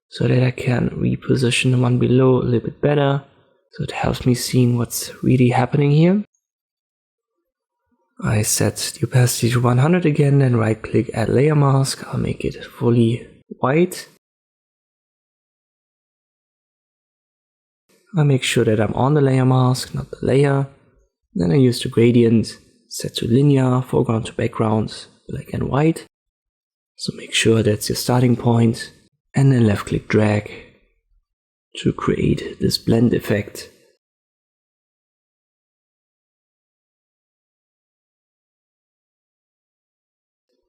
so that I can reposition the one below a little bit better. So it helps me seeing what's really happening here. I set the opacity to 100 again and right click add layer mask. I'll make it fully white. I make sure that I'm on the layer mask, not the layer. Then I use the gradient, set to linear, foreground to background, black and white. So make sure that's your starting point. And then left click drag to create this blend effect.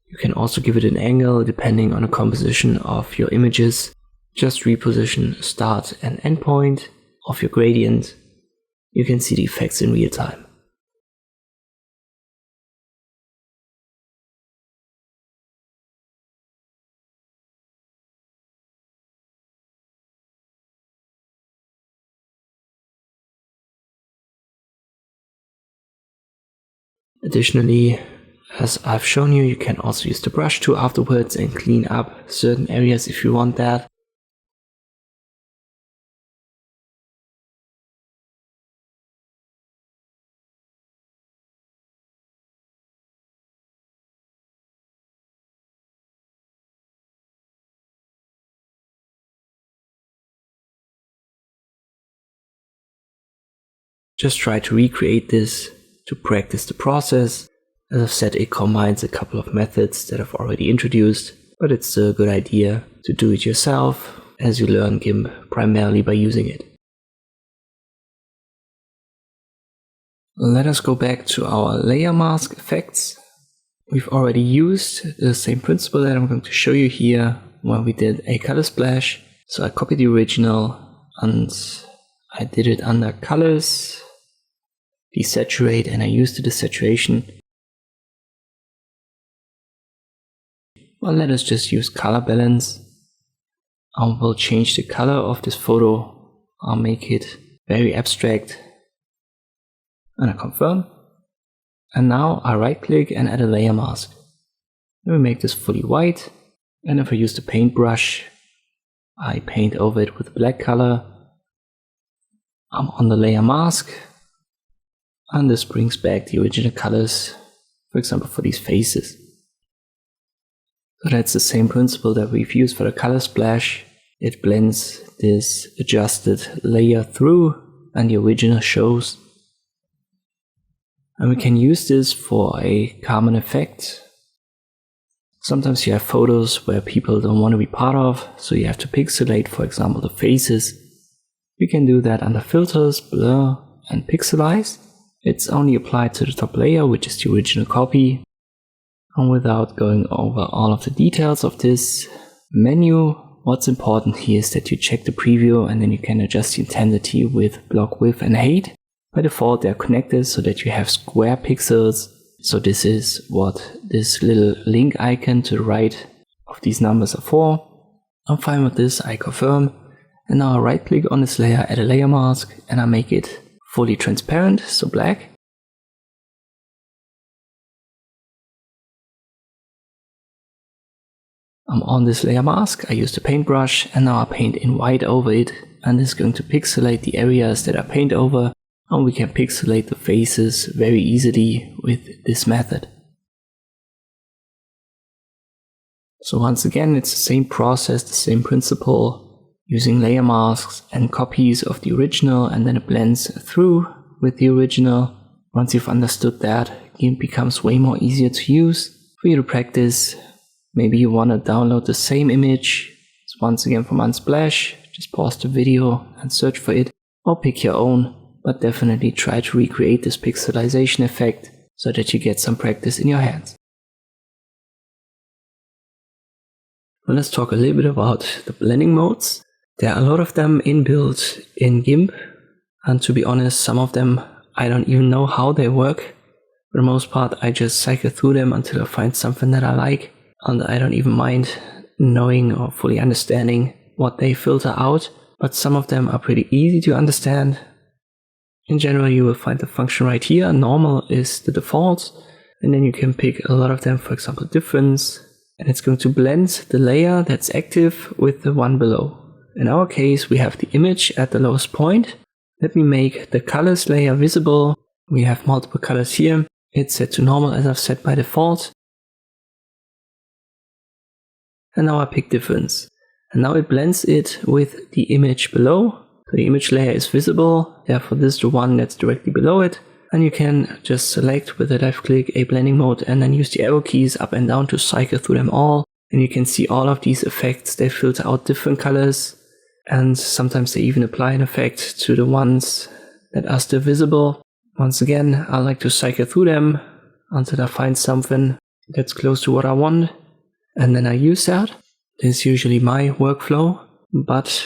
You can also give it an angle depending on the composition of your images. Just reposition start and end point of your gradient. You can see the effects in real time. Additionally, as I've shown you, you can also use the brush tool afterwards and clean up certain areas if you want that. Just try to recreate this to practice the process. As I've said, it combines a couple of methods that I've already introduced, but it's still a good idea to do it yourself as you learn Gimp primarily by using it. Let us go back to our layer mask effects. We've already used the same principle that I'm going to show you here when we did a color splash. So I copied the original and I did it under colors, desaturate, and I used the desaturation. Well, let us just use color balance. I will change the color of this photo. I'll make it very abstract. And I confirm. And now I right click and add a layer mask. Let me make this fully white. And if I use the paintbrush, I paint over it with a black color. I'm on the layer mask. And this brings back the original colors, for example, for these faces. So that's the same principle that we've used for the color splash. It blends this adjusted layer through and the original shows. And we can use this for a common effect. Sometimes you have photos where people don't want to be part of, so you have to pixelate, for example, the faces. We can do that under filters, blur, and pixelize. It's only applied to the top layer, which is the original copy. And without going over all of the details of this menu, what's important here is that you check the preview and then you can adjust the intensity with block width and height. By default, they're connected so that you have square pixels. So this is what this little link icon to the right of these numbers are for. I'm fine with this, I confirm. And now I right click on this layer, add a layer mask, and I make it fully transparent, so black. I'm on this layer mask, I use the paintbrush, and now I paint in white over it, and this is going to pixelate the areas that I paint over, and we can pixelate the faces very easily with this method. So once again, it's the same process, the same principle, using layer masks and copies of the original, and then it blends through with the original. Once you've understood that, Gimp becomes way more easier to use for you to practice. Maybe you want to download the same image. It's once again from Unsplash. Just pause the video and search for it, or pick your own, but definitely try to recreate this pixelization effect so that you get some practice in your hands. Well, let's talk a little bit about the blending modes. There are a lot of them inbuilt in Gimp, and to be honest, some of them I don't even know how they work. For the most part, I just cycle through them until I find something that I like. And I don't even mind knowing or fully understanding what they filter out, but some of them are pretty easy to understand. In general, you will find the function right here. Normal is the default, and then you can pick a lot of them, for example, difference, and it's going to blend the layer that's active with the one below. In our case, we have the image at the lowest point. Let me make the colors layer visible. We have multiple colors here. It's set to normal as I've set by default. And now I pick difference. And now it blends it with the image below. So the image layer is visible, therefore this is the one that's directly below it. And you can just select with a left click a blending mode and then use the arrow keys up and down to cycle through them all. And you can see all of these effects, they filter out different colors. And sometimes they even apply an effect to the ones that are still visible. Once again, I like to cycle through them until I find something that's close to what I want. And then I use that. This is usually my workflow, but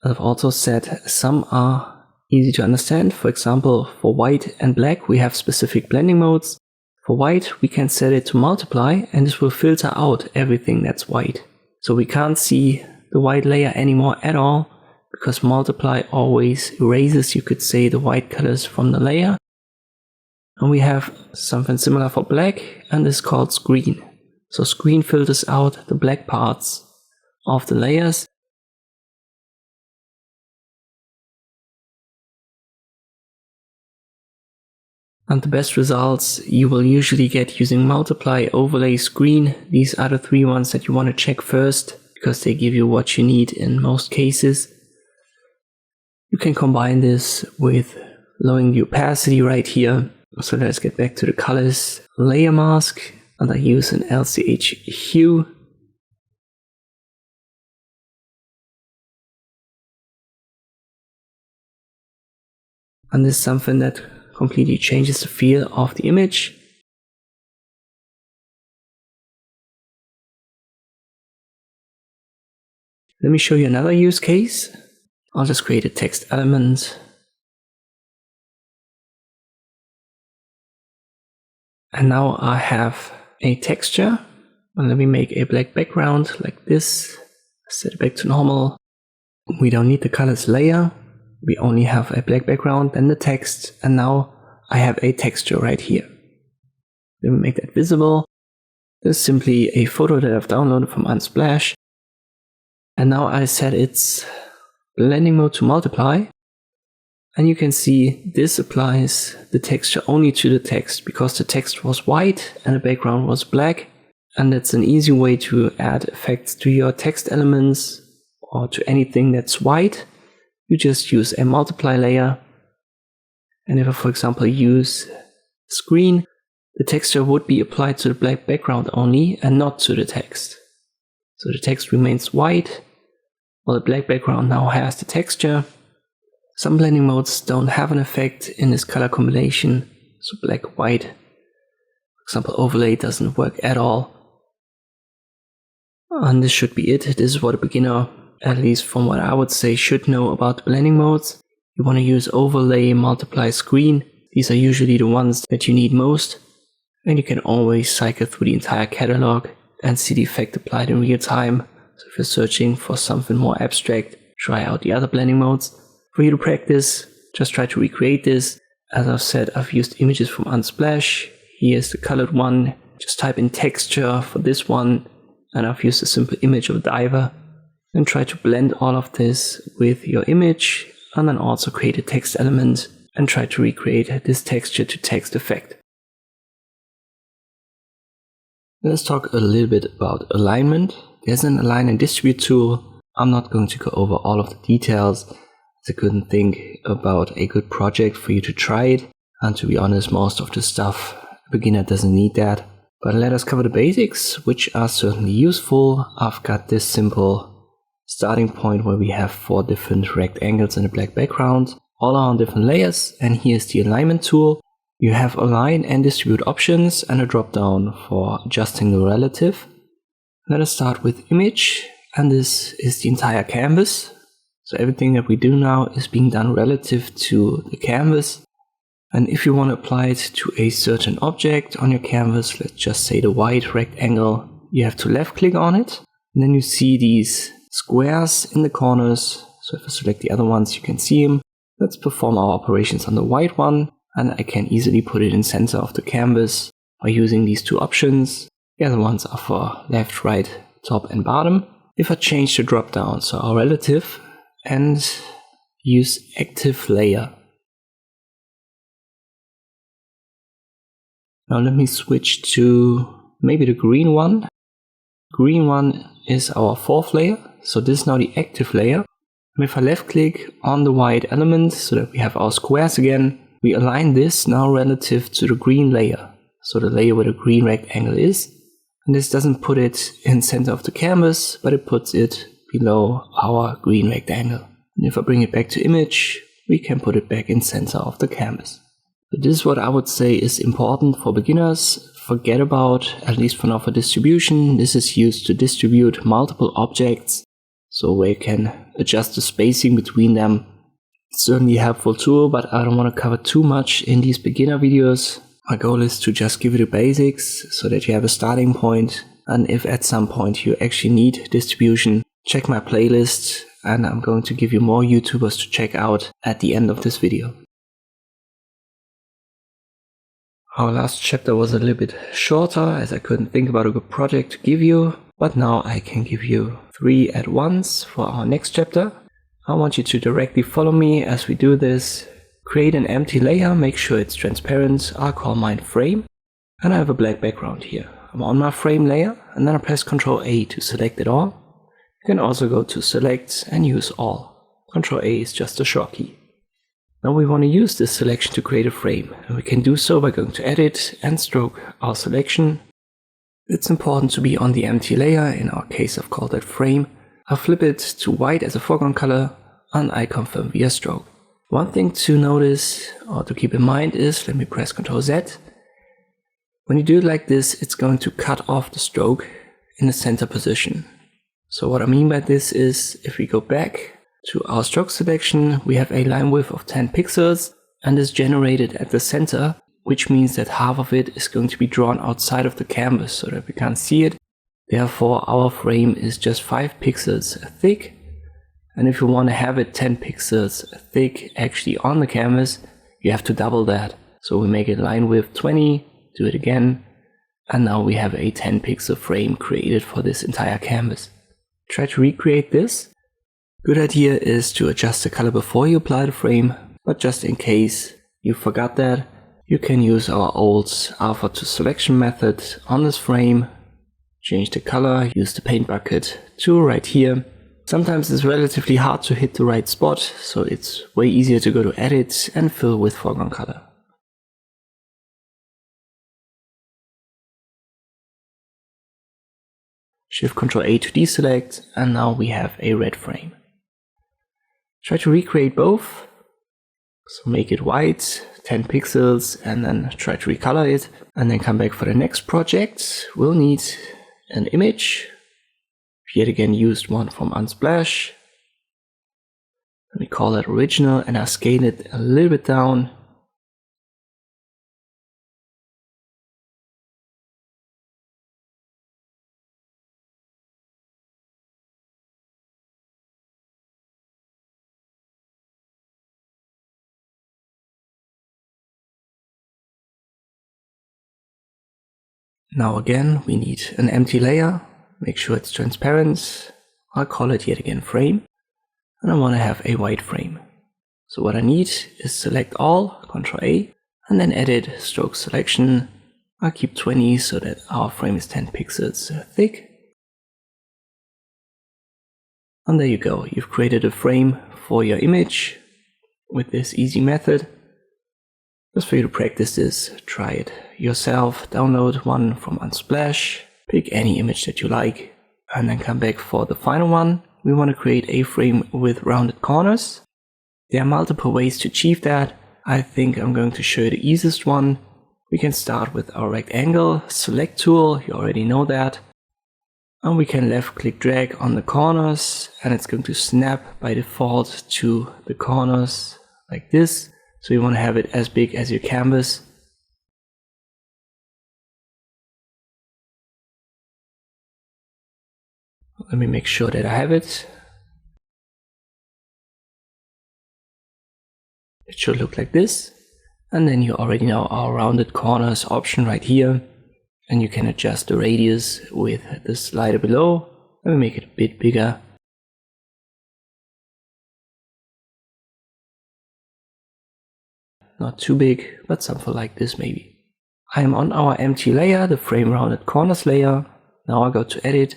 I've also said some are easy to understand. For example, for white and black, we have specific blending modes. For white, we can set it to multiply, and this will filter out everything that's white. So we can't see the white layer anymore at all, because multiply always erases, you could say, the white colors from the layer. And we have something similar for black, and it's called screen. So screen filters out the black parts of the layers. And the best results you will usually get using multiply, overlay, screen. These are the three ones that you want to check first, because they give you what you need in most cases. You can combine this with lowering the opacity right here. So let's get back to the colors. Layer mask. And I use an LCH hue. And this is something that completely changes the feel of the image. Let me show you another use case. I'll just create a text element. And now I have a texture. And let me make a black background like this. Set it back to normal. We don't need the colors layer. We only have a black background and the text. And now I have a texture right here. Let me make that visible. This is simply a photo that I've downloaded from Unsplash. And now I set its blending mode to multiply. And you can see this applies the texture only to the text, because the text was white and the background was black. And that's an easy way to add effects to your text elements or to anything that's white. You just use a multiply layer. And if I, for example, use screen, the texture would be applied to the black background only and not to the text. So the text remains white, while the black background now has the texture. Some blending modes don't have an effect in this color combination, so black, white. For example, overlay doesn't work at all. And this should be it. This is what a beginner, at least from what I would say, should know about blending modes. You want to use overlay, multiply, screen. These are usually the ones that you need most. And you can always cycle through the entire catalog and see the effect applied in real time. So if you're searching for something more abstract, try out the other blending modes. For you to practice, just try to recreate this. As I've said, I've used images from Unsplash. Here's the colored one. Just type in texture for this one. And I've used a simple image of a diver. And try to blend all of this with your image. And then also create a text element. And try to recreate this texture to text effect. Let's talk a little bit about alignment. There's an align and distribute tool. I'm not going to go over all of the details, as I couldn't think about a good project for you to try it. And to be honest, most of the stuff, a beginner doesn't need that. But let us cover the basics, which are certainly useful. I've got this simple starting point where we have 4 different rectangles in a black background. All are on different layers, and here's the alignment tool. You have align and distribute options and a drop down for adjusting the relative. Let us start with image, and this is the entire canvas. So everything that we do now is being done relative to the canvas. And if you want to apply it to a certain object on your canvas, let's just say the white rectangle, you have to left click on it. And then you see these squares in the corners. So if I select the other ones, you can see them. Let's perform our operations on the white one. And I can easily put it in center of the canvas by using these 2 options. The other ones are for left, right, top and bottom. If I change the drop down, so our relative, and use active layer. Now let me switch to maybe the green one. Green one is our 4th layer. So this is now the active layer. And if I left click on the white element so that we have our squares again, we align this now relative to the green layer, so the layer where the green rectangle is. And this doesn't put it in center of the canvas, but it puts it below our green rectangle. And if I bring it back to image, we can put it back in center of the canvas. So this is what I would say is important for beginners. Forget about, at least for now for distribution, this is used to distribute multiple objects, so where you can adjust the spacing between them. Certainly a helpful tool, but I don't want to cover too much in these beginner videos. My goal is to just give you the basics so that you have a starting point, and if at some point you actually need distribution, check my playlist and I'm going to give you more YouTubers to check out at the end of this video. Our last chapter was a little bit shorter as I couldn't think about a good project to give you, but now I can give you 3 at once for our next chapter. I want you to directly follow me as we do this. Create an empty layer, make sure it's transparent. I'll call mine frame. And I have a black background here. I'm on my frame layer and then I press Ctrl A to select it all. You can also go to select and use all. Ctrl A is just a shortkey. Now we want to use this selection to create a frame. And we can do so by going to edit and stroke our selection. It's important to be on the empty layer. In our case I've called that frame. I'll flip it to white as a foreground color and I confirm via stroke. One thing to notice or to keep in mind is, let me press Ctrl Z. When you do it like this, it's going to cut off the stroke in the center position. So what I mean by this is, if we go back to our stroke selection, we have a line width of 10 pixels and is generated at the center, which means that half of it is going to be drawn outside of the canvas so that we can't see it. Therefore, our frame is just 5 pixels thick. And if you want to have it 10 pixels thick actually on the canvas, you have to double that. So we make it line width 20, do it again. And now we have a 10 pixel frame created for this entire canvas. Try to recreate this. Good idea is to adjust the color before you apply the frame. But just in case you forgot that, you can use our old alpha to selection method on this frame. Change the color, use the paint bucket tool right here. Sometimes it's relatively hard to hit the right spot, so it's way easier to go to edit and fill with foreground color. Shift Ctrl A to deselect, and now we have a red frame. Try to recreate both. So make it white, 10 pixels, and then try to recolor it, and then come back for the next project. We'll need an image. Yet again used one from Unsplash. Let me call that original and I scale it a little bit down. Now again, we need an empty layer. Make sure it's transparent. I'll call it yet again frame. And I want to have a white frame. So what I need is select all, Ctrl A, and then edit stroke selection. I'll keep 20 so that our frame is 10 pixels thick. And there you go, you've created a frame for your image with this easy method. Just for you to practice this, try it yourself, download one from Unsplash, pick any image that you like, and then come back for the final one. We want to create a frame with rounded corners. There are multiple ways to achieve that. I think I'm going to show you the easiest one. We can start with our rectangle select tool, you already know that. And we can left click drag on the corners and it's going to snap by default to the corners like this. So you want to have it as big as your canvas. Let me make sure that I have it. It should look like this. And then you already know our rounded corners option right here. And you can adjust the radius with the slider below. Let me make it a bit bigger. Not too big, but something like this maybe. I am on our empty layer, the frame rounded corners layer. Now I go to edit,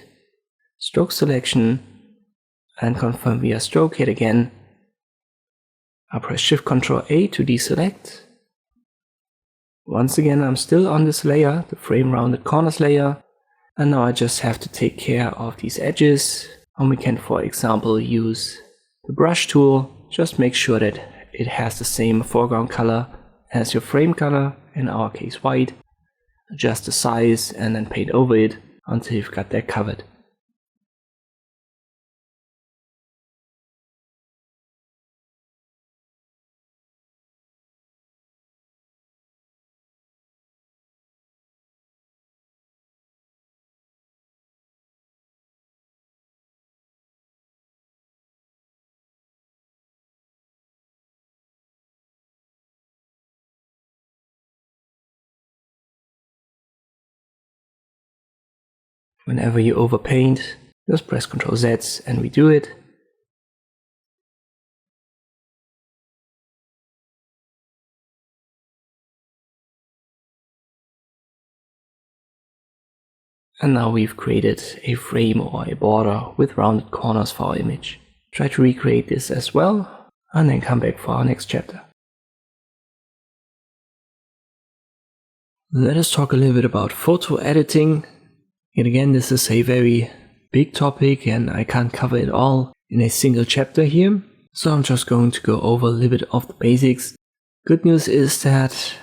stroke selection, and confirm via stroke yet again. I'll press Shift Ctrl A to deselect. Once again, I'm still on this layer, the frame rounded corners layer. And now I just have to take care of these edges. And we can, for example, use the brush tool. Just make sure that it has the same foreground color as your frame color, in our case white. Adjust the size and then paint over it until you've got that covered. Whenever you overpaint, just press Ctrl Z and redo it. And now we've created a frame or a border with rounded corners for our image. Try to recreate this as well, and then come back for our next chapter. Let us talk a little bit about photo editing. Yet again, this is a very big topic and I can't cover it all in a single chapter here. So I'm just going to go over a little bit of the basics. Good news is that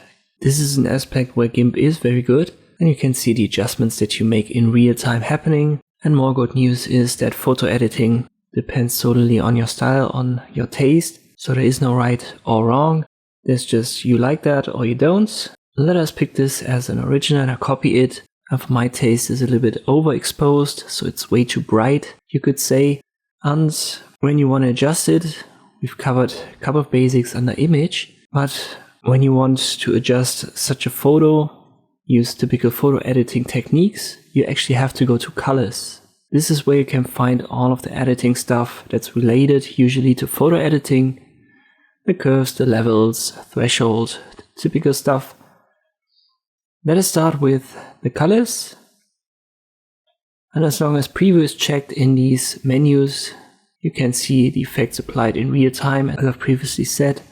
this is an aspect where Gimp is very good and you can see the adjustments that you make in real time happening. And more good news is that photo editing depends totally on your style, on your taste. So there is no right or wrong. There's just you like that or you don't. Let us pick this as an original and I copy it. And for my taste is a little bit overexposed, so it's way too bright, you could say. And when you want to adjust it, we've covered a couple of basics under image. But when you want to adjust such a photo, use typical photo editing techniques, you actually have to go to colors. This is where you can find all of the editing stuff that's related usually to photo editing. The curves, the levels, threshold, the typical stuff. Let us start with the colors. And as long as preview is checked in these menus, you can see the effects applied in real time, as I've previously said.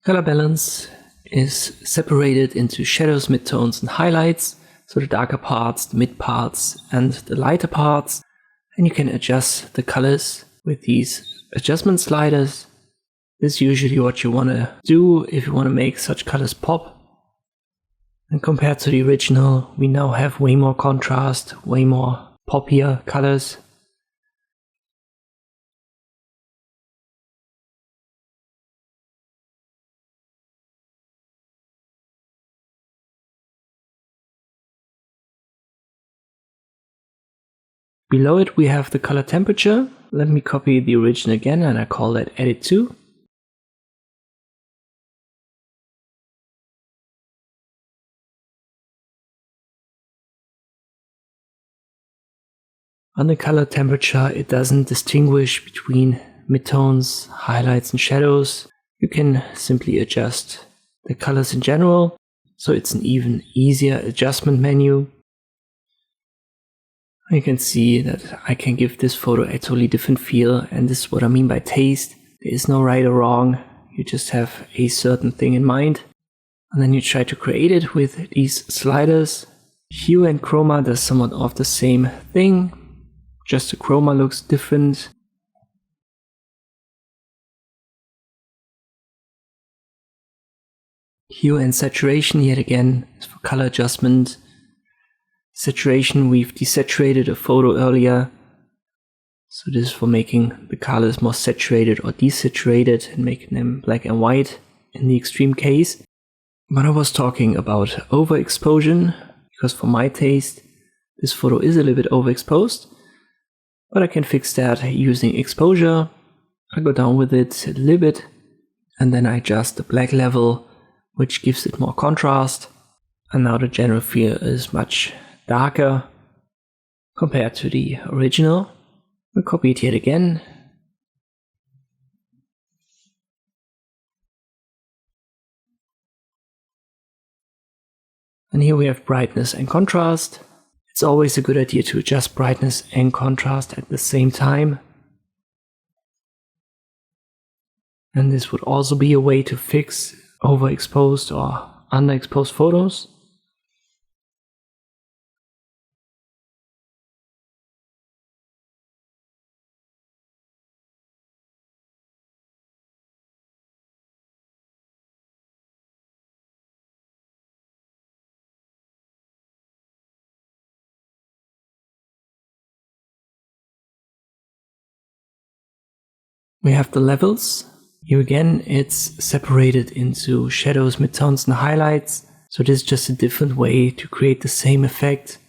Color balance is separated into shadows, midtones, and highlights. So the darker parts, the mid parts, and the lighter parts. And you can adjust the colors with these adjustment sliders. This is usually what you want to do if you want to make such colors pop. And compared to the original, we now have way more contrast, way more poppier colors. Below it we have the color temperature. Let me copy the original again and I call that edit 2. On the color temperature, it doesn't distinguish between midtones, highlights and shadows. You can simply adjust the colors in general, so it's an even easier adjustment menu. You can see that I can give this photo a totally different feel, and this is what I mean by taste. There is no right or wrong, you just have a certain thing in mind, and then you try to create it with these sliders. Hue and chroma does somewhat of the same thing, just the chroma looks different. Hue and saturation, yet again, is for color adjustment. Saturation, we've desaturated a photo earlier, so this is for making the colors more saturated or desaturated and making them black and white in the extreme case. But I was talking about overexposure, because for my taste this photo is a little bit overexposed, but I can fix that using exposure. I go down with it a little bit and then I adjust the black level, which gives it more contrast, and now the general feel is much darker compared to the original. We'll copy it yet again. And here we have brightness and contrast. It's always a good idea to adjust brightness and contrast at the same time. And this would also be a way to fix overexposed or underexposed photos. We have the levels. Here again, it's separated into shadows, midtones and highlights. So this is just a different way to create the same effect.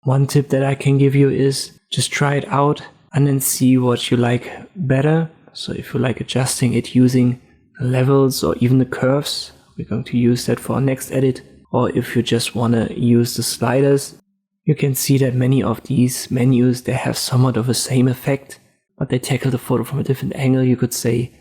One tip that I can give you is just try it out and then see what you like better. So if you like adjusting it using the levels or even the curves, we're going to use that for our next edit. Or if you just want to use the sliders, you can see that many of these menus, they have somewhat of the same effect, but they tackle the photo from a different angle, you could say.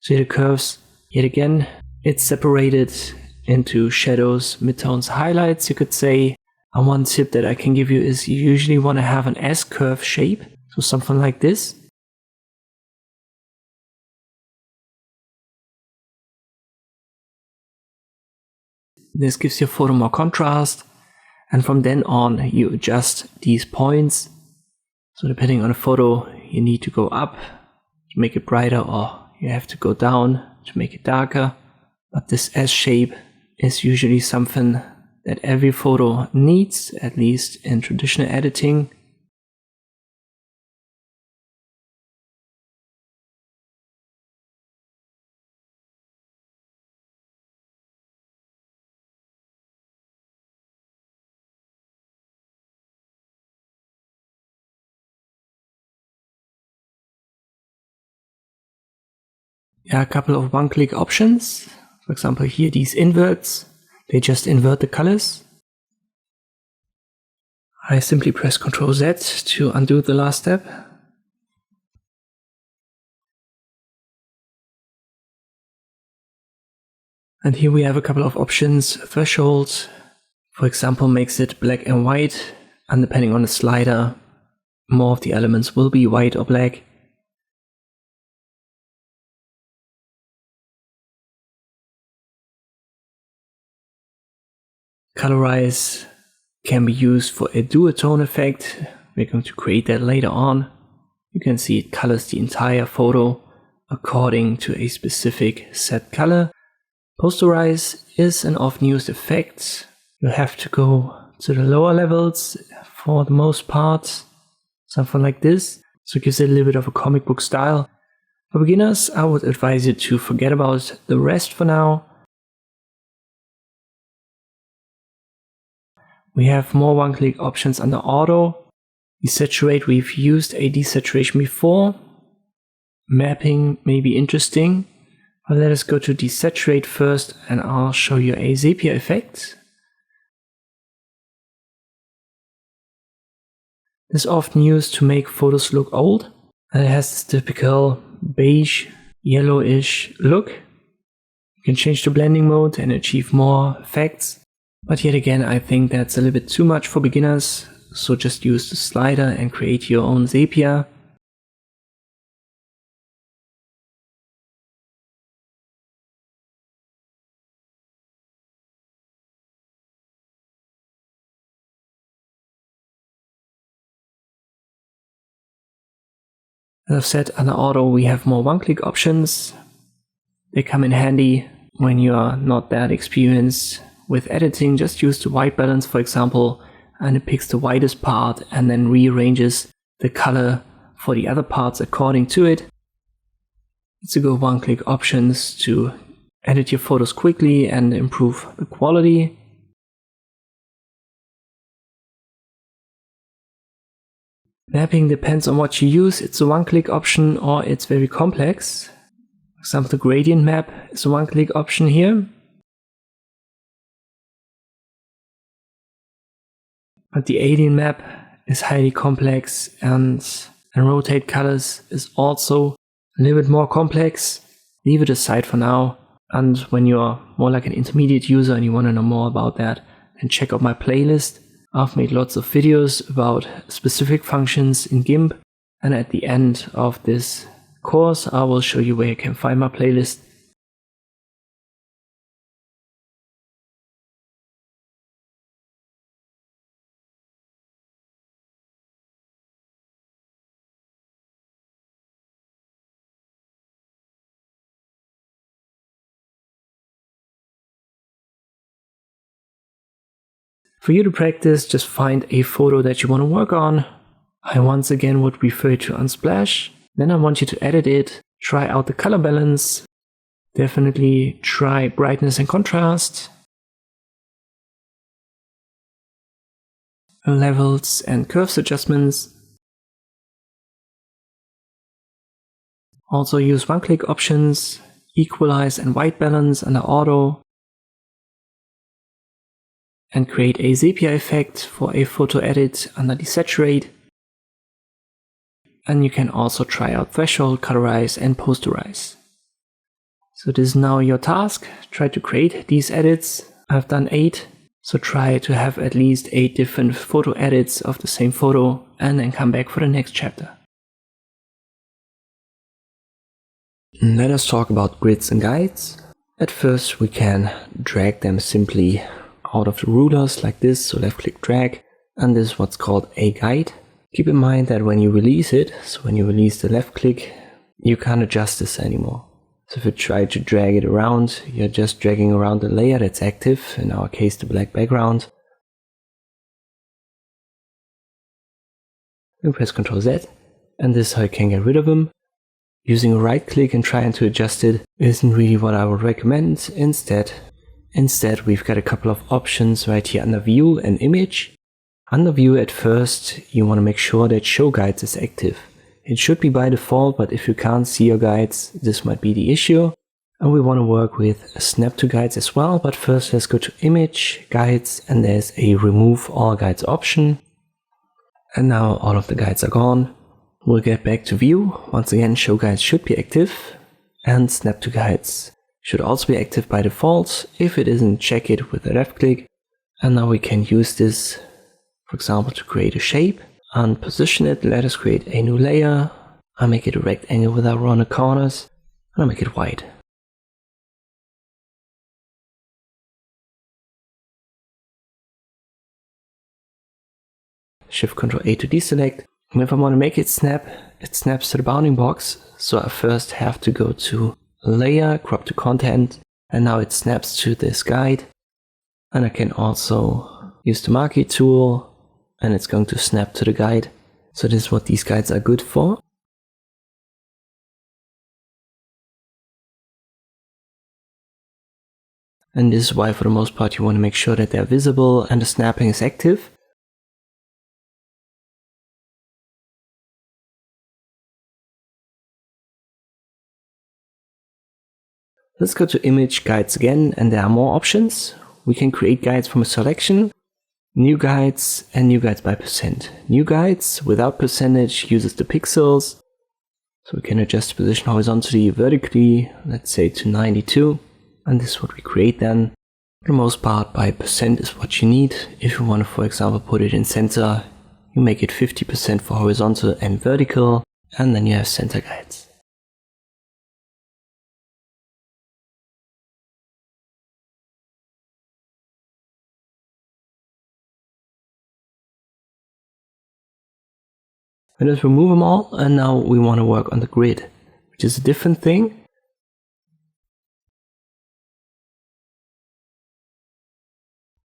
So the curves, yet again, it's separated into shadows, midtones, highlights, you could say. And one tip that I can give you is you usually want to have an S-curve shape, so something like this. This gives your photo more contrast, and from then on you adjust these points. So depending on the photo, you need to go up to make it brighter, or you have to go down to make it darker. But this S shape is usually something that every photo needs, at least in traditional editing. There are a couple of one-click options. For example, here these inverts, they just invert the colors. I simply press Ctrl Z to undo the last step. And here we have a couple of options. Threshold, for example, makes it black and white, and depending on the slider, more of the elements will be white or black. Colorize can be used for a duotone effect. We're going to create that later on. You can see it colors the entire photo according to a specific set color. Posterize is an often used effect. You have to go to the lower levels for the most part, something like this. So it gives it a little bit of a comic book style. For beginners, I would advise you to forget about the rest for now. We have more one-click options under Auto. Desaturate, we've used a desaturation before. Mapping may be interesting, but let us go to desaturate first and I'll show you a sepia effect. This is often used to make photos look old, and it has this typical beige, yellowish look. You can change the blending mode and achieve more effects, but yet again I think that's a little bit too much for beginners, so just use the slider and create your own sepia. As I've said, under Auto we have more one-click options. They come in handy when you are not that experienced with editing. Just use the white balance, for example, and it picks the whitest part and then rearranges the color for the other parts according to it. It's a good one-click options to edit your photos quickly and improve the quality. Mapping depends on what you use. It's a one-click option or it's very complex. For example, the gradient map is a one-click option here. But the alien map is highly complex, and rotate colors is also a little bit more complex. Leave it aside for now, and when you're more like an intermediate user and you want to know more about that, then check out my playlist. I've made lots of videos about specific functions in Gimp, and at the end of this course I will show you where you can find my playlist. For you to practice, just find a photo that you want to work on. I once again would refer you to Unsplash. Then I want you to edit it, try out the color balance, definitely try brightness and contrast, levels and curves adjustments. Also use one-click options, equalize and white balance under Auto, and create a sepia effect for a photo edit under Desaturate. And you can also try out threshold, colorize and posterize. So this is now your task. Try to create these edits. I've done 8, so try to have at least 8 different photo edits of the same photo and then come back for the next chapter. Let us talk about grids and guides. At first we can drag them simply out of the rulers like this, so left click drag, and this is what's called a guide. Keep in mind that when you release it, so when you release the left click, you can't adjust this anymore. So if you try to drag it around, you're just dragging around the layer that's active, in our case the black background. Then press Ctrl Z, and this is how you can get rid of them. Using a right click and trying to adjust it isn't really what I would recommend. Instead, we've got a couple of options right here under View and Image. Under View, at first, you want to make sure that Show Guides is active. It should be by default, but if you can't see your guides, this might be the issue. And we want to work with Snap to Guides as well, but first let's go to Image, Guides, and there's a Remove All Guides option. And now all of the guides are gone. We'll get back to View. Once again, Show Guides should be active, and Snap to Guides should also be active by default. If it isn't, check it with a left click. And now we can use this, for example, to create a shape and position it. Let us create a new layer. I'll make it a rectangle without rounded corners, and I'll make it white. Shift Ctrl A to deselect. And if I want to make it snap, it snaps to the bounding box. So I first have to go to Layer, Crop to Content, and now it snaps to this guide. And I can also use the Marquee tool, and it's going to snap to the guide. So this is what these guides are good for. And this is why for the most part you want to make sure that they're visible and the snapping is active. Let's go to image guides again, and there are more options. We can create guides from a selection, new guides and new guides by percent. New guides without percentage uses the pixels. So we can adjust the position horizontally, vertically, let's say to 92. And this is what we create then. For the most part, by percent is what you need. If you want to, for example, put it in center, you make it 50% for horizontal and vertical, and then you have center guides. Let's remove them all, and now we want to work on the grid, which is a different thing.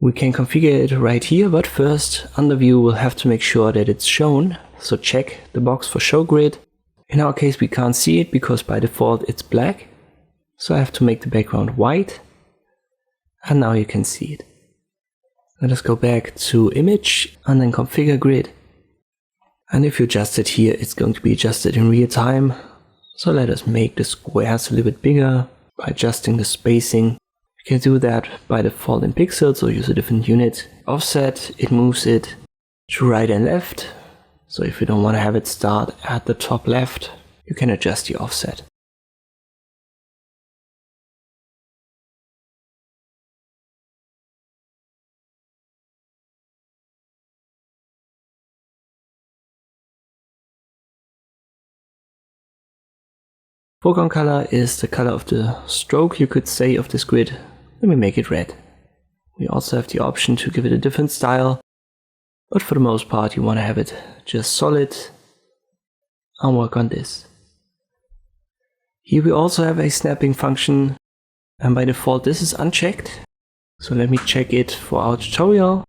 We can configure it right here, but first, under view, we'll have to make sure that it's shown. So check the box for show grid. In our case, we can't see it because by default it's black. So I have to make the background white. And now you can see it. Let us go back to image and then configure grid. And if you adjust it here, it's going to be adjusted in real time. So let us make the squares a little bit bigger by adjusting the spacing. You can do that by default in pixels or use a different unit. Offset, it moves it to right and left. So if you don't want to have it start at the top left, you can adjust the offset. Foreground color is the color of the stroke, you could say, of this grid. Let me make it red. We also have the option to give it a different style, but for the most part you want to have it just solid. I'll work on this. Here we also have a snapping function, and by default this is unchecked. So let me check it for our tutorial.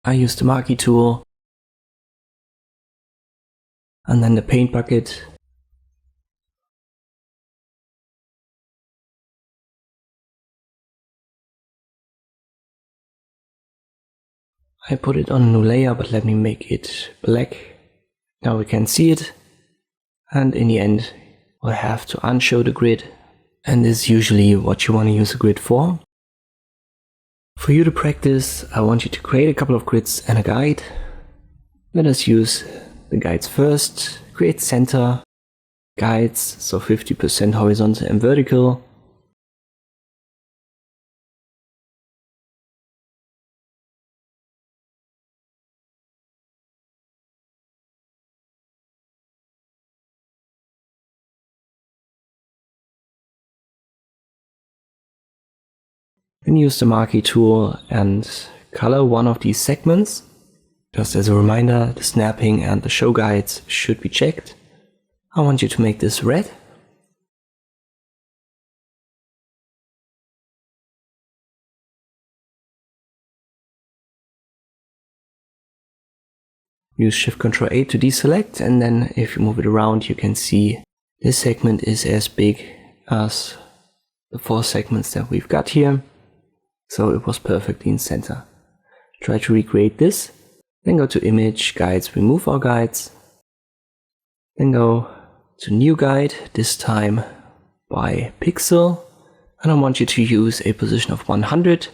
I use the marquee tool and then the paint bucket. I put it on a new layer, but let me make it black. Now we can see it. And in the end, we'll have to unshow the grid. And this is usually what you want to use a grid for. For you to practice, I want you to create a couple of grids and a guide. Let us use the guides first. Create center guides, so 50% horizontal and vertical. Then use the marquee tool and color one of these segments. Just as a reminder, the snapping and the show guides should be checked. I want you to make this red. Use Shift-Ctrl-A to deselect, and then if you move it around you can see this segment is as big as the 4 segments that we've got here. So it was perfectly in center. Try to recreate this. Then go to Image, Guides, remove our guides. Then go to New Guide, this time by pixel. And I want you to use a position of 100.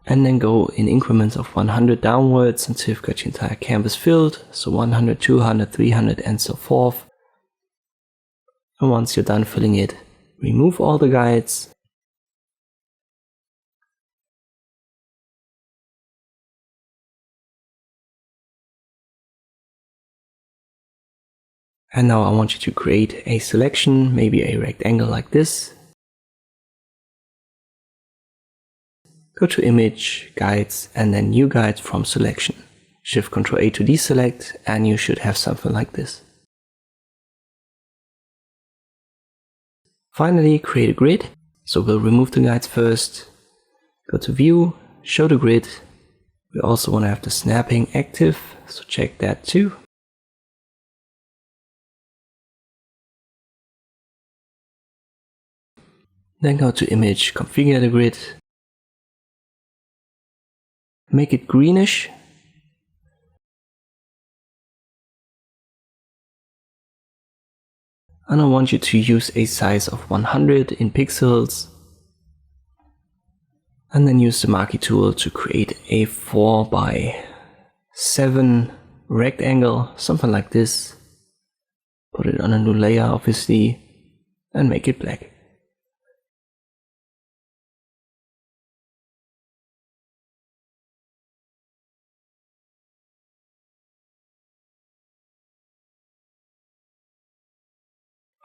And then go in increments of 100 downwards until you've got your entire canvas filled. So 100, 200, 300 and so forth. And once you're done filling it, remove all the guides. And now I want you to create a selection, maybe a rectangle like this. Go to Image, Guides, and then New Guides from Selection. Shift-Ctrl-A to deselect, and you should have something like this. Finally, create a grid. So we'll remove the guides first. Go to View, Show the Grid. We also want to have the snapping active, so check that too. Then go to Image, configure the grid. make it greenish. And I want you to use a size of 100 in pixels. And then use the marquee tool to create a 4:7 rectangle, something like this. Put it on a new layer, obviously, and make it black.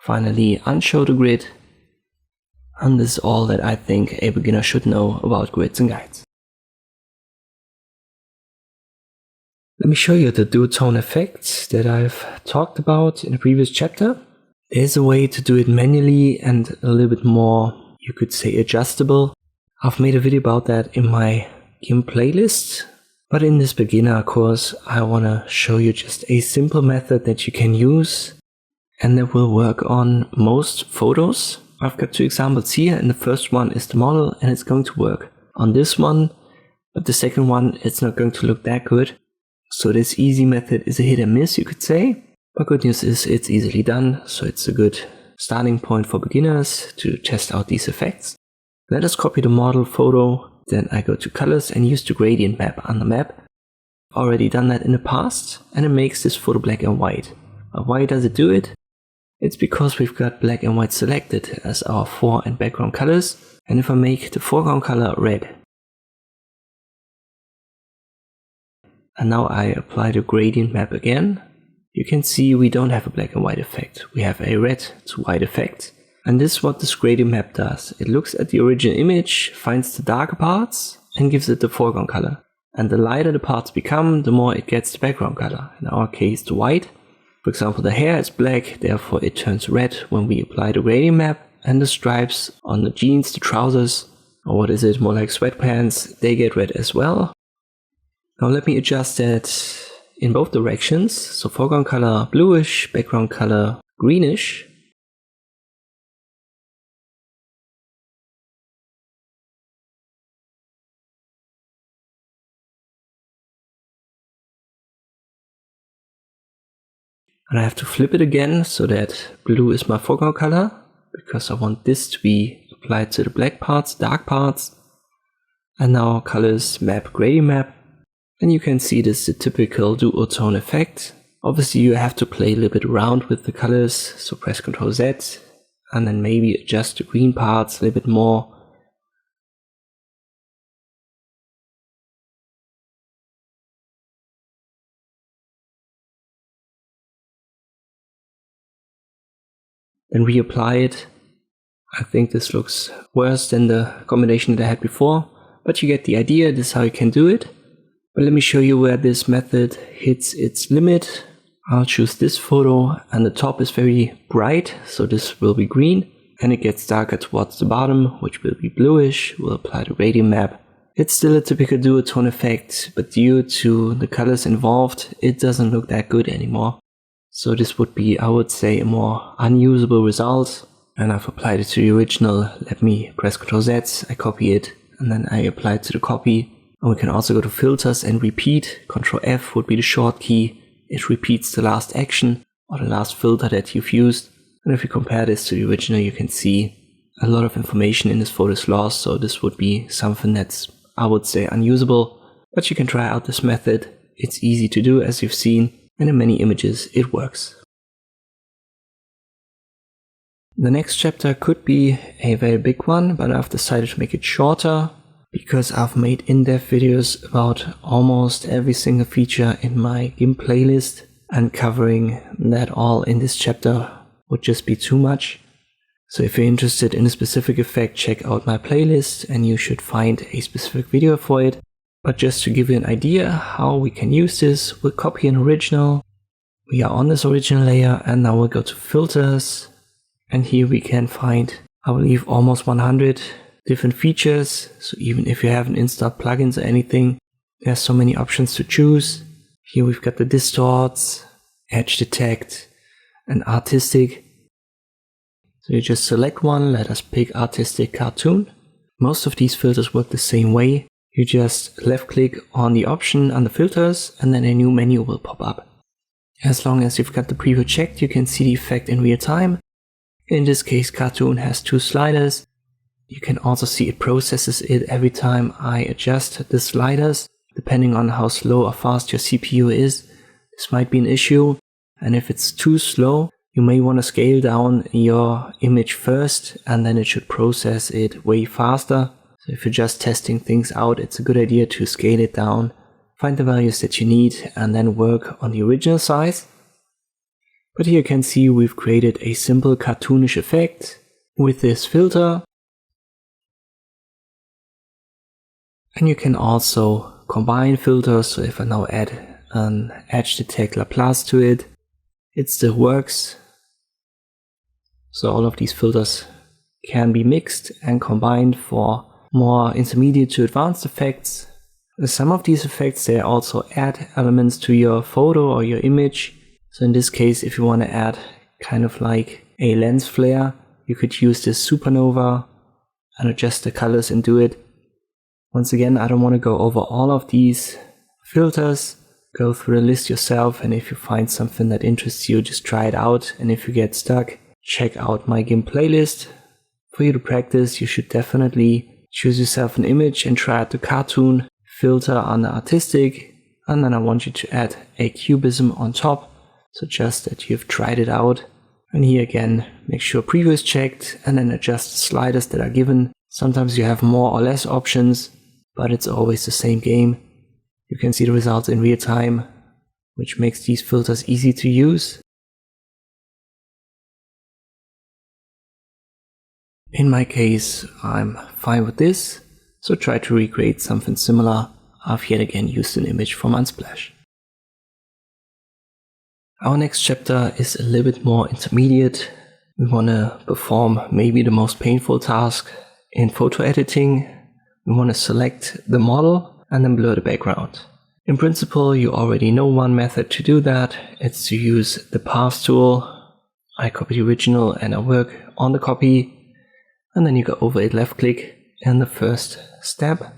Finally, unshow the grid. And this is all that I think a beginner should know about grids and guides. Let me show you the Duotone Effect that I've talked about in the previous chapter. There's a way to do it manually and a little bit more, you could say, adjustable. I've made a video about that in my Gimp playlist. But in this beginner course, I want to show you just a simple method that you can use and that will work on most photos. I've got two examples here, and the first one is the model, and it's going to work on this one, but the second one, it's not going to look that good. So this easy method is a hit and miss, you could say, but good news is it's easily done, so it's a good starting point for beginners to test out these effects. Let us copy the model photo, then I go to colors and use the gradient map on the map. I've already done that in the past, and it makes this photo black and white. But why does it do it? It's because we've got black and white selected as our fore and background colors, and if I make the foreground color red, and now I apply the gradient map again, you can see we don't have a black and white effect. We have a red to white effect, and this is what this gradient map does. It looks at the original image, finds the darker parts, and gives it the foreground color. And the lighter the parts become, the more it gets the background color, in our case the white. For example, the hair is black, therefore it turns red when we apply the gradient map, and the stripes on the jeans, the trousers, or what is it, more like sweatpants, they get red as well. Now let me adjust that in both directions, so foreground color bluish, background color greenish. And I have to flip it again so that blue is my foreground color, because I want this to be applied to the black parts, dark parts. And now colors map, gradient map. And you can see this is the typical duotone effect. Obviously you have to play a little bit around with the colors, so press Ctrl Z, and then maybe adjust the green parts a little bit more. Then reapply it. I think this looks worse than the combination that I had before, but you get the idea. This is how you can do it. But let me show you where this method hits its limit. I'll choose this photo, and the top is very bright, so this will be green, and it gets darker towards the bottom, which will be bluish. We'll apply the gradient map. It's still a typical duotone effect, but due to the colors involved, it doesn't look that good anymore. So this would be, I would say, a more unusable result. And I've applied it to the original. Let me press Ctrl Z, I copy it, and then I apply it to the copy. And we can also go to filters and repeat. Ctrl F would be the short key. It repeats the last action or the last filter that you've used. And if you compare this to the original, you can see a lot of information in this photo is lost. So this would be something that's, I would say, unusable. But you can try out this method. It's easy to do, as you've seen. And in many images it works. The next chapter could be a very big one, but I've decided to make it shorter because I've made in-depth videos about almost every single feature in my Gimp playlist, and covering that all in this chapter would just be too much. So if you're interested in a specific effect, check out my playlist and you should find a specific video for it. But just to give you an idea how we can use this, we'll copy an original. We are on this original layer, and now we'll go to filters. And here we can find, I believe, almost 100 different features. So even if you haven't installed plugins or anything, there's so many options to choose. Here we've got the distorts, edge detect, and artistic. So you just select one. Let us pick artistic cartoon. Most of these filters work the same way. You just left click on the option under filters and then a new menu will pop up. As long as you've got the preview checked, you can see the effect in real time. In this case, Cartoon has 2 sliders. You can also see it processes it every time I adjust the sliders. Depending on how slow or fast your CPU is, this might be an issue. And if it's too slow, you may want to scale down your image first and then it should process it way faster. So if you're just testing things out, it's a good idea to scale it down, find the values that you need and then work on the original size. But here you can see we've created a simple cartoonish effect with this filter. And you can also combine filters. So if I now add an edge detect Laplace to it, it still works. So all of these filters can be mixed and combined for more intermediate to advanced effects. Some of these effects, they also add elements to your photo or your image. So in this case, if you want to add kind of like a lens flare, you could use this supernova and adjust the colors and do it. Once again, I don't want to go over all of these filters. Go through the list yourself, and if you find something that interests you, just try it out. And if you get stuck, check out my Gimp playlist. For you to practice, you should definitely choose yourself an image and try out the cartoon filter under artistic. And then I want you to add a cubism on top. So just that you've tried it out. And here again, make sure preview is checked and then adjust the sliders that are given. Sometimes you have more or less options, but it's always the same game. You can see the results in real time, which makes these filters easy to use. In my case, I'm fine with this, so try to recreate something similar. I've yet again used an image from Unsplash. Our next chapter is a little bit more intermediate. We want to perform maybe the most painful task in photo editing. We want to select the model and then blur the background. In principle, you already know one method to do that. It's to use the path tool. I copy the original and I work on the copy. And then you go over it, left click in the first step.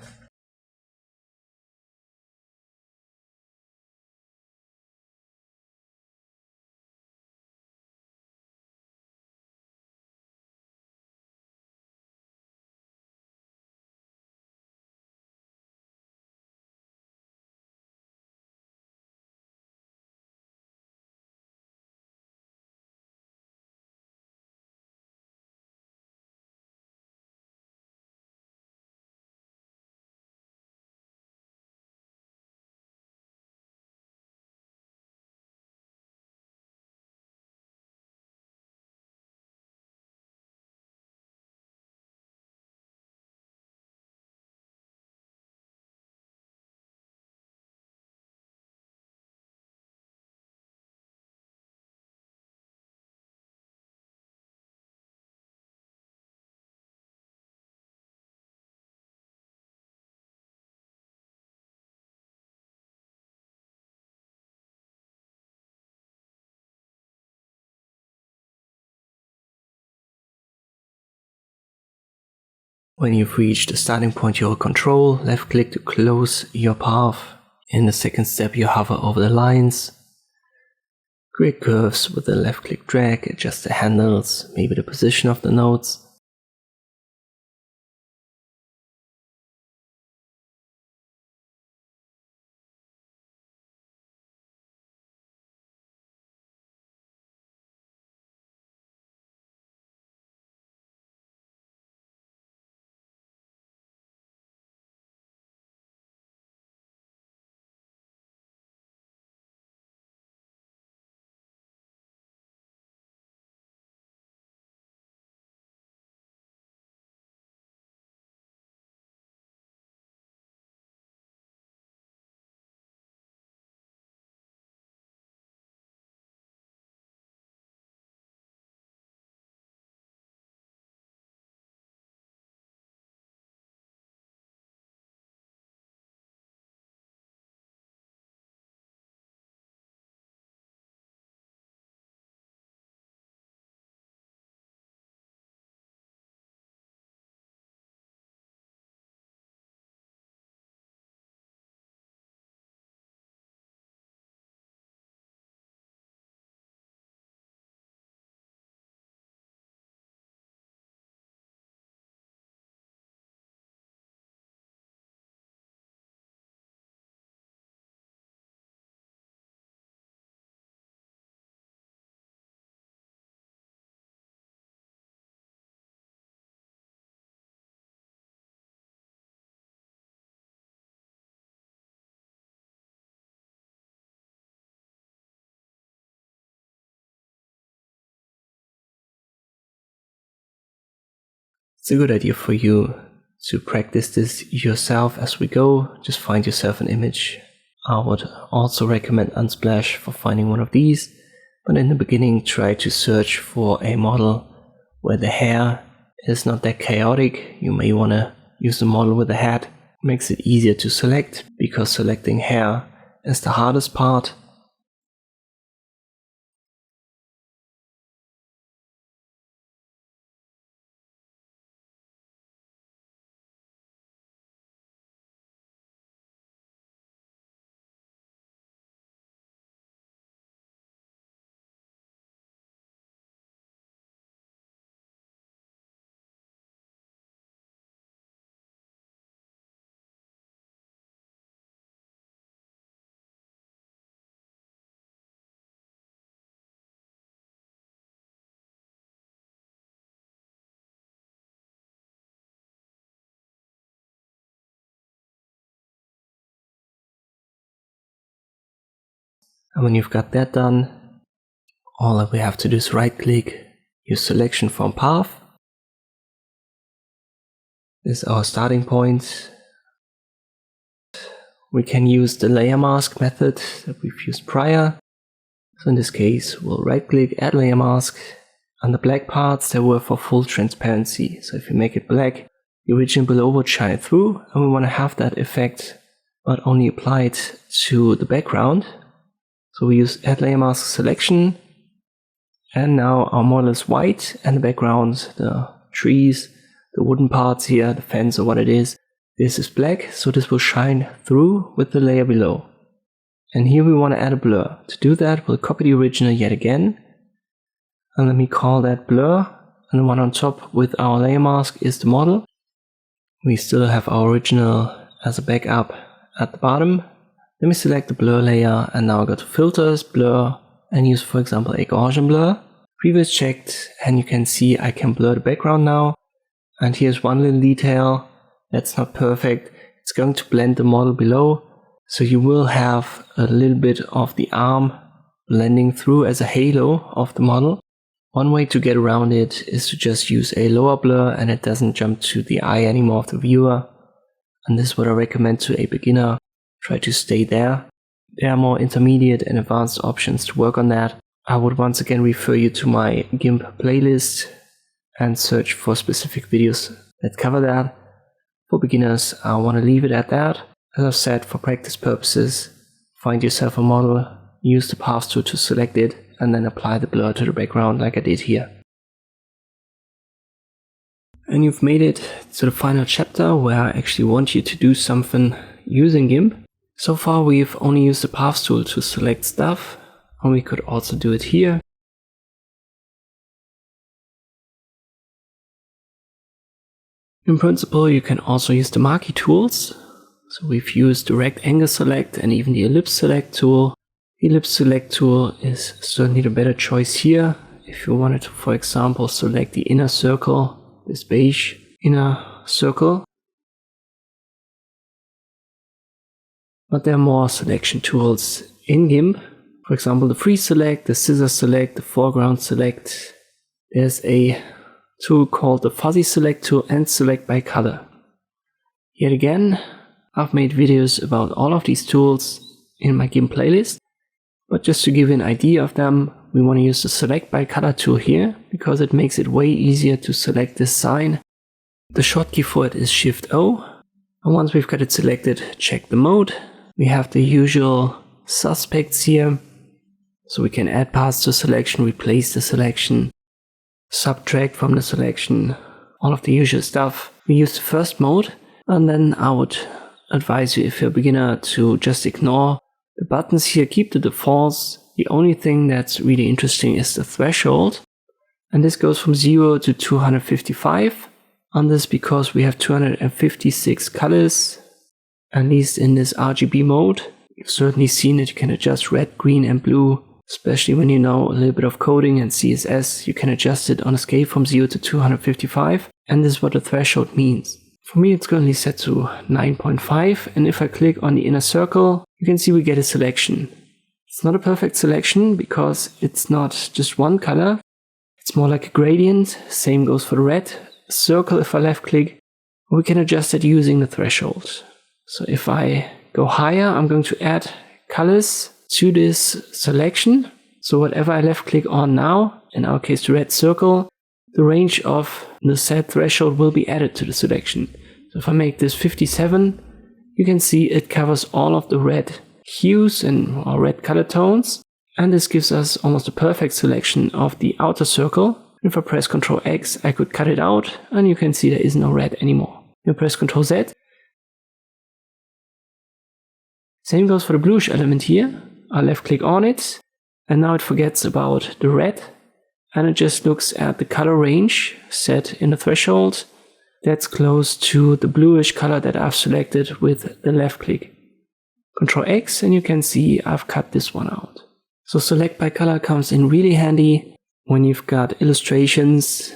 When you've reached the starting point, you hold Control, left click to close your path. In the second step, you hover over the lines. Create curves with the left click drag, adjust the handles, maybe the position of the nodes. It's a good idea for you to practice this yourself as we go. Just find yourself an image. I would also recommend Unsplash for finding one of these, but in the beginning try to search for a model where the hair is not that chaotic. You may want to use the model with the hat. It makes it easier to select, because selecting hair is the hardest part. And when you've got that done, all that we have to do is right click, use selection from path. This is our starting point. We can use the layer mask method that we've used prior. So in this case, we'll right click, add layer mask. On the black parts, they were for full transparency. So if you make it black, the origin below would shine through, and we want to have that effect but only applied to the background. So we use add layer mask selection, and now our model is white, and the background, the trees, the wooden parts here, the fence or what it is, this is black, so this will shine through with the layer below. And here we want to add a blur. To do that, we'll copy the original yet again, and let me call that blur, and the one on top with our layer mask is the model. We still have our original as a backup at the bottom. Let me select the blur layer, and now I go to filters, blur, and use for example a Gaussian blur. Previous checked, and you can see I can blur the background now. And here's one little detail that's not perfect. It's going to blend the model below, so you will have a little bit of the arm blending through as a halo of the model. One way to get around it is to just use a lower blur, and it doesn't jump to the eye anymore of the viewer. And this is what I recommend to a beginner. Try to stay there. There are more intermediate and advanced options to work on that. I would once again refer you to my Gimp playlist and search for specific videos that cover that. For beginners, I want to leave it at that. As I've said, for practice purposes, find yourself a model, use the path tool to select it, and then apply the blur to the background like I did here. And you've made it to the final chapter where I actually want you to do something using Gimp. So far we've only used the path tool to select stuff, and we could also do it here. In principle, you can also use the marquee tools. So we've used the rectangle select and even the ellipse select tool. The ellipse select tool is certainly the better choice here. If you wanted to, for example, select the inner circle, this beige inner circle. But there are more selection tools in Gimp. For example, the freeze select, the scissor select, the foreground select. There's a tool called the fuzzy select tool and select by color. Yet again, I've made videos about all of these tools in my Gimp playlist. But just to give you an idea of them, we want to use the select by color tool here, because it makes it way easier to select this sign. The shortcut for it is Shift O. And once we've got it selected, check the mode. We have the usual suspects here. So we can add paths to selection, replace the selection, subtract from the selection, all of the usual stuff. We use the first mode, and then I would advise you, if you're a beginner, to just ignore the buttons here, keep the defaults. The only thing that's really interesting is the threshold. And this goes from 0 to 255. On this, because we have 256 colors, at least in this RGB mode. You've certainly seen that you can adjust red, green and blue, especially when you know a little bit of coding and CSS. You can adjust it on a scale from 0 to 255, and this is what the threshold means. For me, it's currently set to 9.5, and if I click on the inner circle, you can see we get a selection. It's not a perfect selection because it's not just one color. It's more like a gradient. Same goes for the red. circle if I left click. We can adjust it using the threshold. So if I go higher, I'm going to add colors to this selection. So whatever I left click on now, in our case the red circle, the range of the set threshold will be added to the selection. So if I make this 57, you can see it covers all of the red hues and or red color tones. And this gives us almost a perfect selection of the outer circle. If I press Ctrl X, I could cut it out and you can see there is no red anymore. You press Ctrl Z. Same goes for the bluish element here. I left click on it and now it forgets about the red and it just looks at the color range set in the threshold that's close to the bluish color that I've selected with the left click. Ctrl X and you can see I've cut this one out. So select by color comes in really handy when you've got illustrations,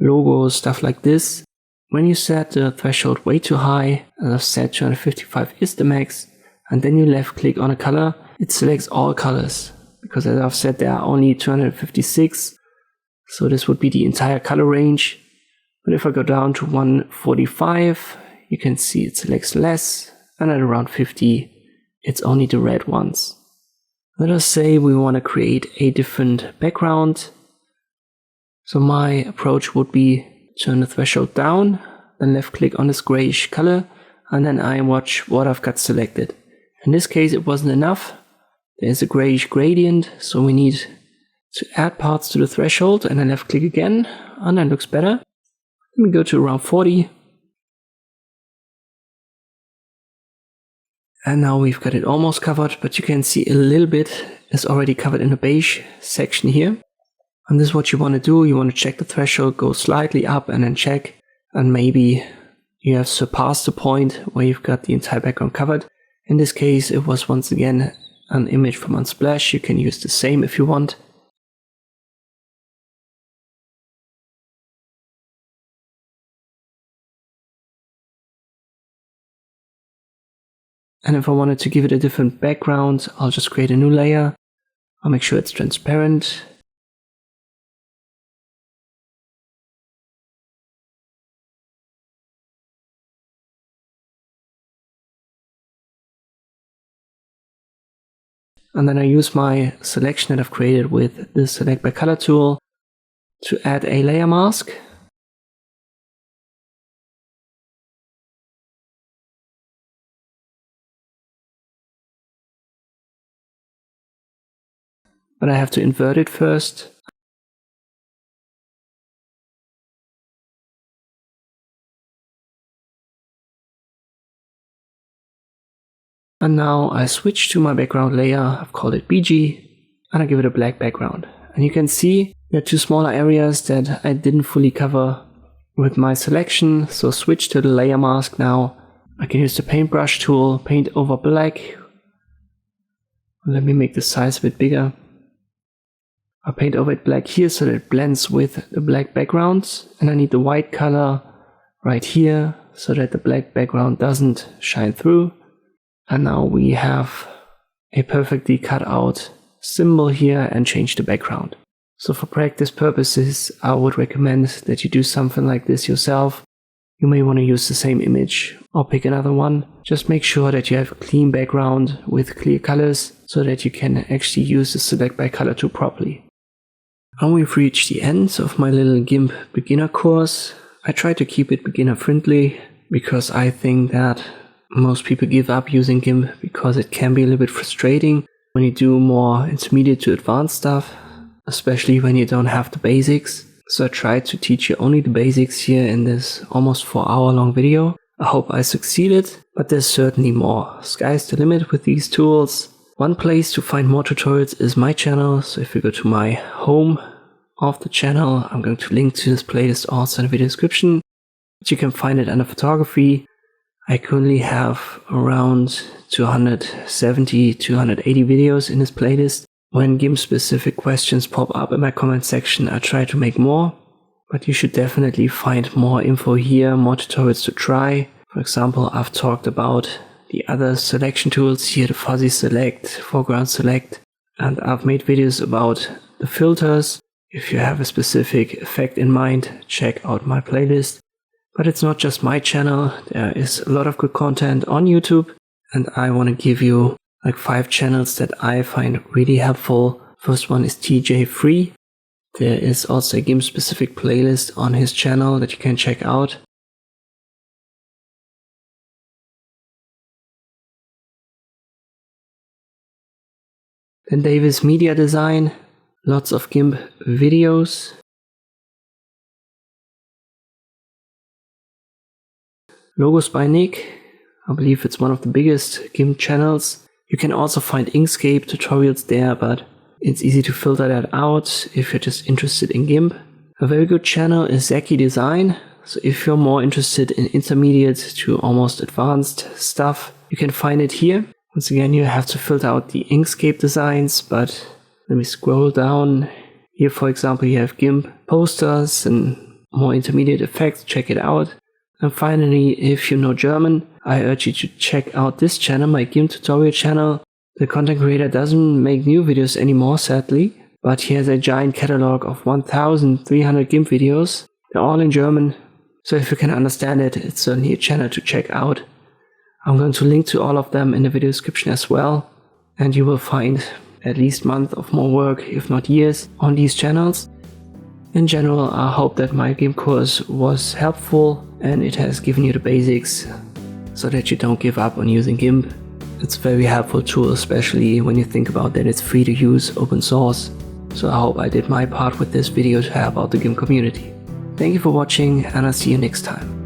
logos, stuff like this. When you set the threshold way too high, as I've said 255 is the max, and then you left click on a color, it selects all colors. Because as I've said there are only 256, so this would be the entire color range. But if I go down to 145, you can see it selects less, and at around 50, it's only the red ones. Let us say we want to create a different background. So my approach would be turn the threshold down, then left click on this grayish color, and then I watch what I've got selected. In this case it wasn't enough. There's a grayish gradient, so we need to add parts to the threshold, and then left click again, and that looks better. Let me go to around 40. And now we've got it almost covered, but you can see a little bit is already covered in the beige section here. And this is what you want to do. You want to check the threshold, go slightly up and then check. And maybe you have surpassed the point where you've got the entire background covered. In this case, it was once again an image from Unsplash. You can use the same if you want. And if I wanted to give it a different background, I'll just create a new layer. I'll make sure it's transparent. And then I use my selection that I've created with the Select by Color tool to add a layer mask. But I have to invert it first. And now I switch to my background layer, I've called it BG, and I give it a black background. And you can see there are two smaller areas that I didn't fully cover with my selection, so switch to the layer mask now. I can use the paintbrush tool, paint over black. Let me make the size a bit bigger. I'll paint over it black here so that it blends with the black background, and I need the white color right here so that the black background doesn't shine through. And now we have a perfectly cut out symbol here and change the background. So for practice purposes, I would recommend that you do something like this yourself. You may want to use the same image or pick another one. Just make sure that you have a clean background with clear colors so that you can actually use the Select by Color tool properly. And we've reached the end of my little GIMP beginner course. I try to keep it beginner friendly because I think that most people give up using GIMP because it can be a little bit frustrating when you do more intermediate to advanced stuff, especially when you don't have the basics. So I tried to teach you only the basics here in this almost 4-hour long video. I hope I succeeded, but there's certainly more. Sky's the limit with these tools. One place to find more tutorials is my channel, so if you go to my home of the channel, I'm going to link to this playlist also in the video description. But you can find it under photography. I currently have around 270, 280 videos in this playlist. When GIMP specific questions pop up in my comment section, I try to make more. But you should definitely find more info here, more tutorials to try. For example, I've talked about the other selection tools here, the fuzzy select, foreground select, and I've made videos about the filters. If you have a specific effect in mind, check out my playlist. But it's not just my channel, there is a lot of good content on YouTube, and I want to give you like 5 channels that I find really helpful. First one is TJ Free. There is also a GIMP specific playlist on his channel that you can check out. Then Davis Media Design, lots of GIMP videos. Logos by Nick, I believe it's one of the biggest GIMP channels. You can also find Inkscape tutorials there, but it's easy to filter that out if you're just interested in GIMP. A very good channel is Zeki Design. So if you're more interested in intermediate to almost advanced stuff, you can find it here. Once again, you have to filter out the Inkscape designs, but let me scroll down. Here, for example, you have GIMP posters and more intermediate effects. Check it out. And finally, if you know German, I urge you to check out this channel, my GIMP tutorial channel. The content creator doesn't make new videos anymore, sadly, but he has a giant catalog of 1,300 GIMP videos. They're all in German, so if you can understand it, it's certainly a channel to check out. I'm going to link to all of them in the video description as well, and you will find at least months of more work, if not years, on these channels. In general, I hope that my GIMP course was helpful and it has given you the basics so that you don't give up on using GIMP. It's a very helpful tool, especially when you think about that it's free to use, open source. So I hope I did my part with this video to help out the GIMP community. Thank you for watching, and I'll see you next time.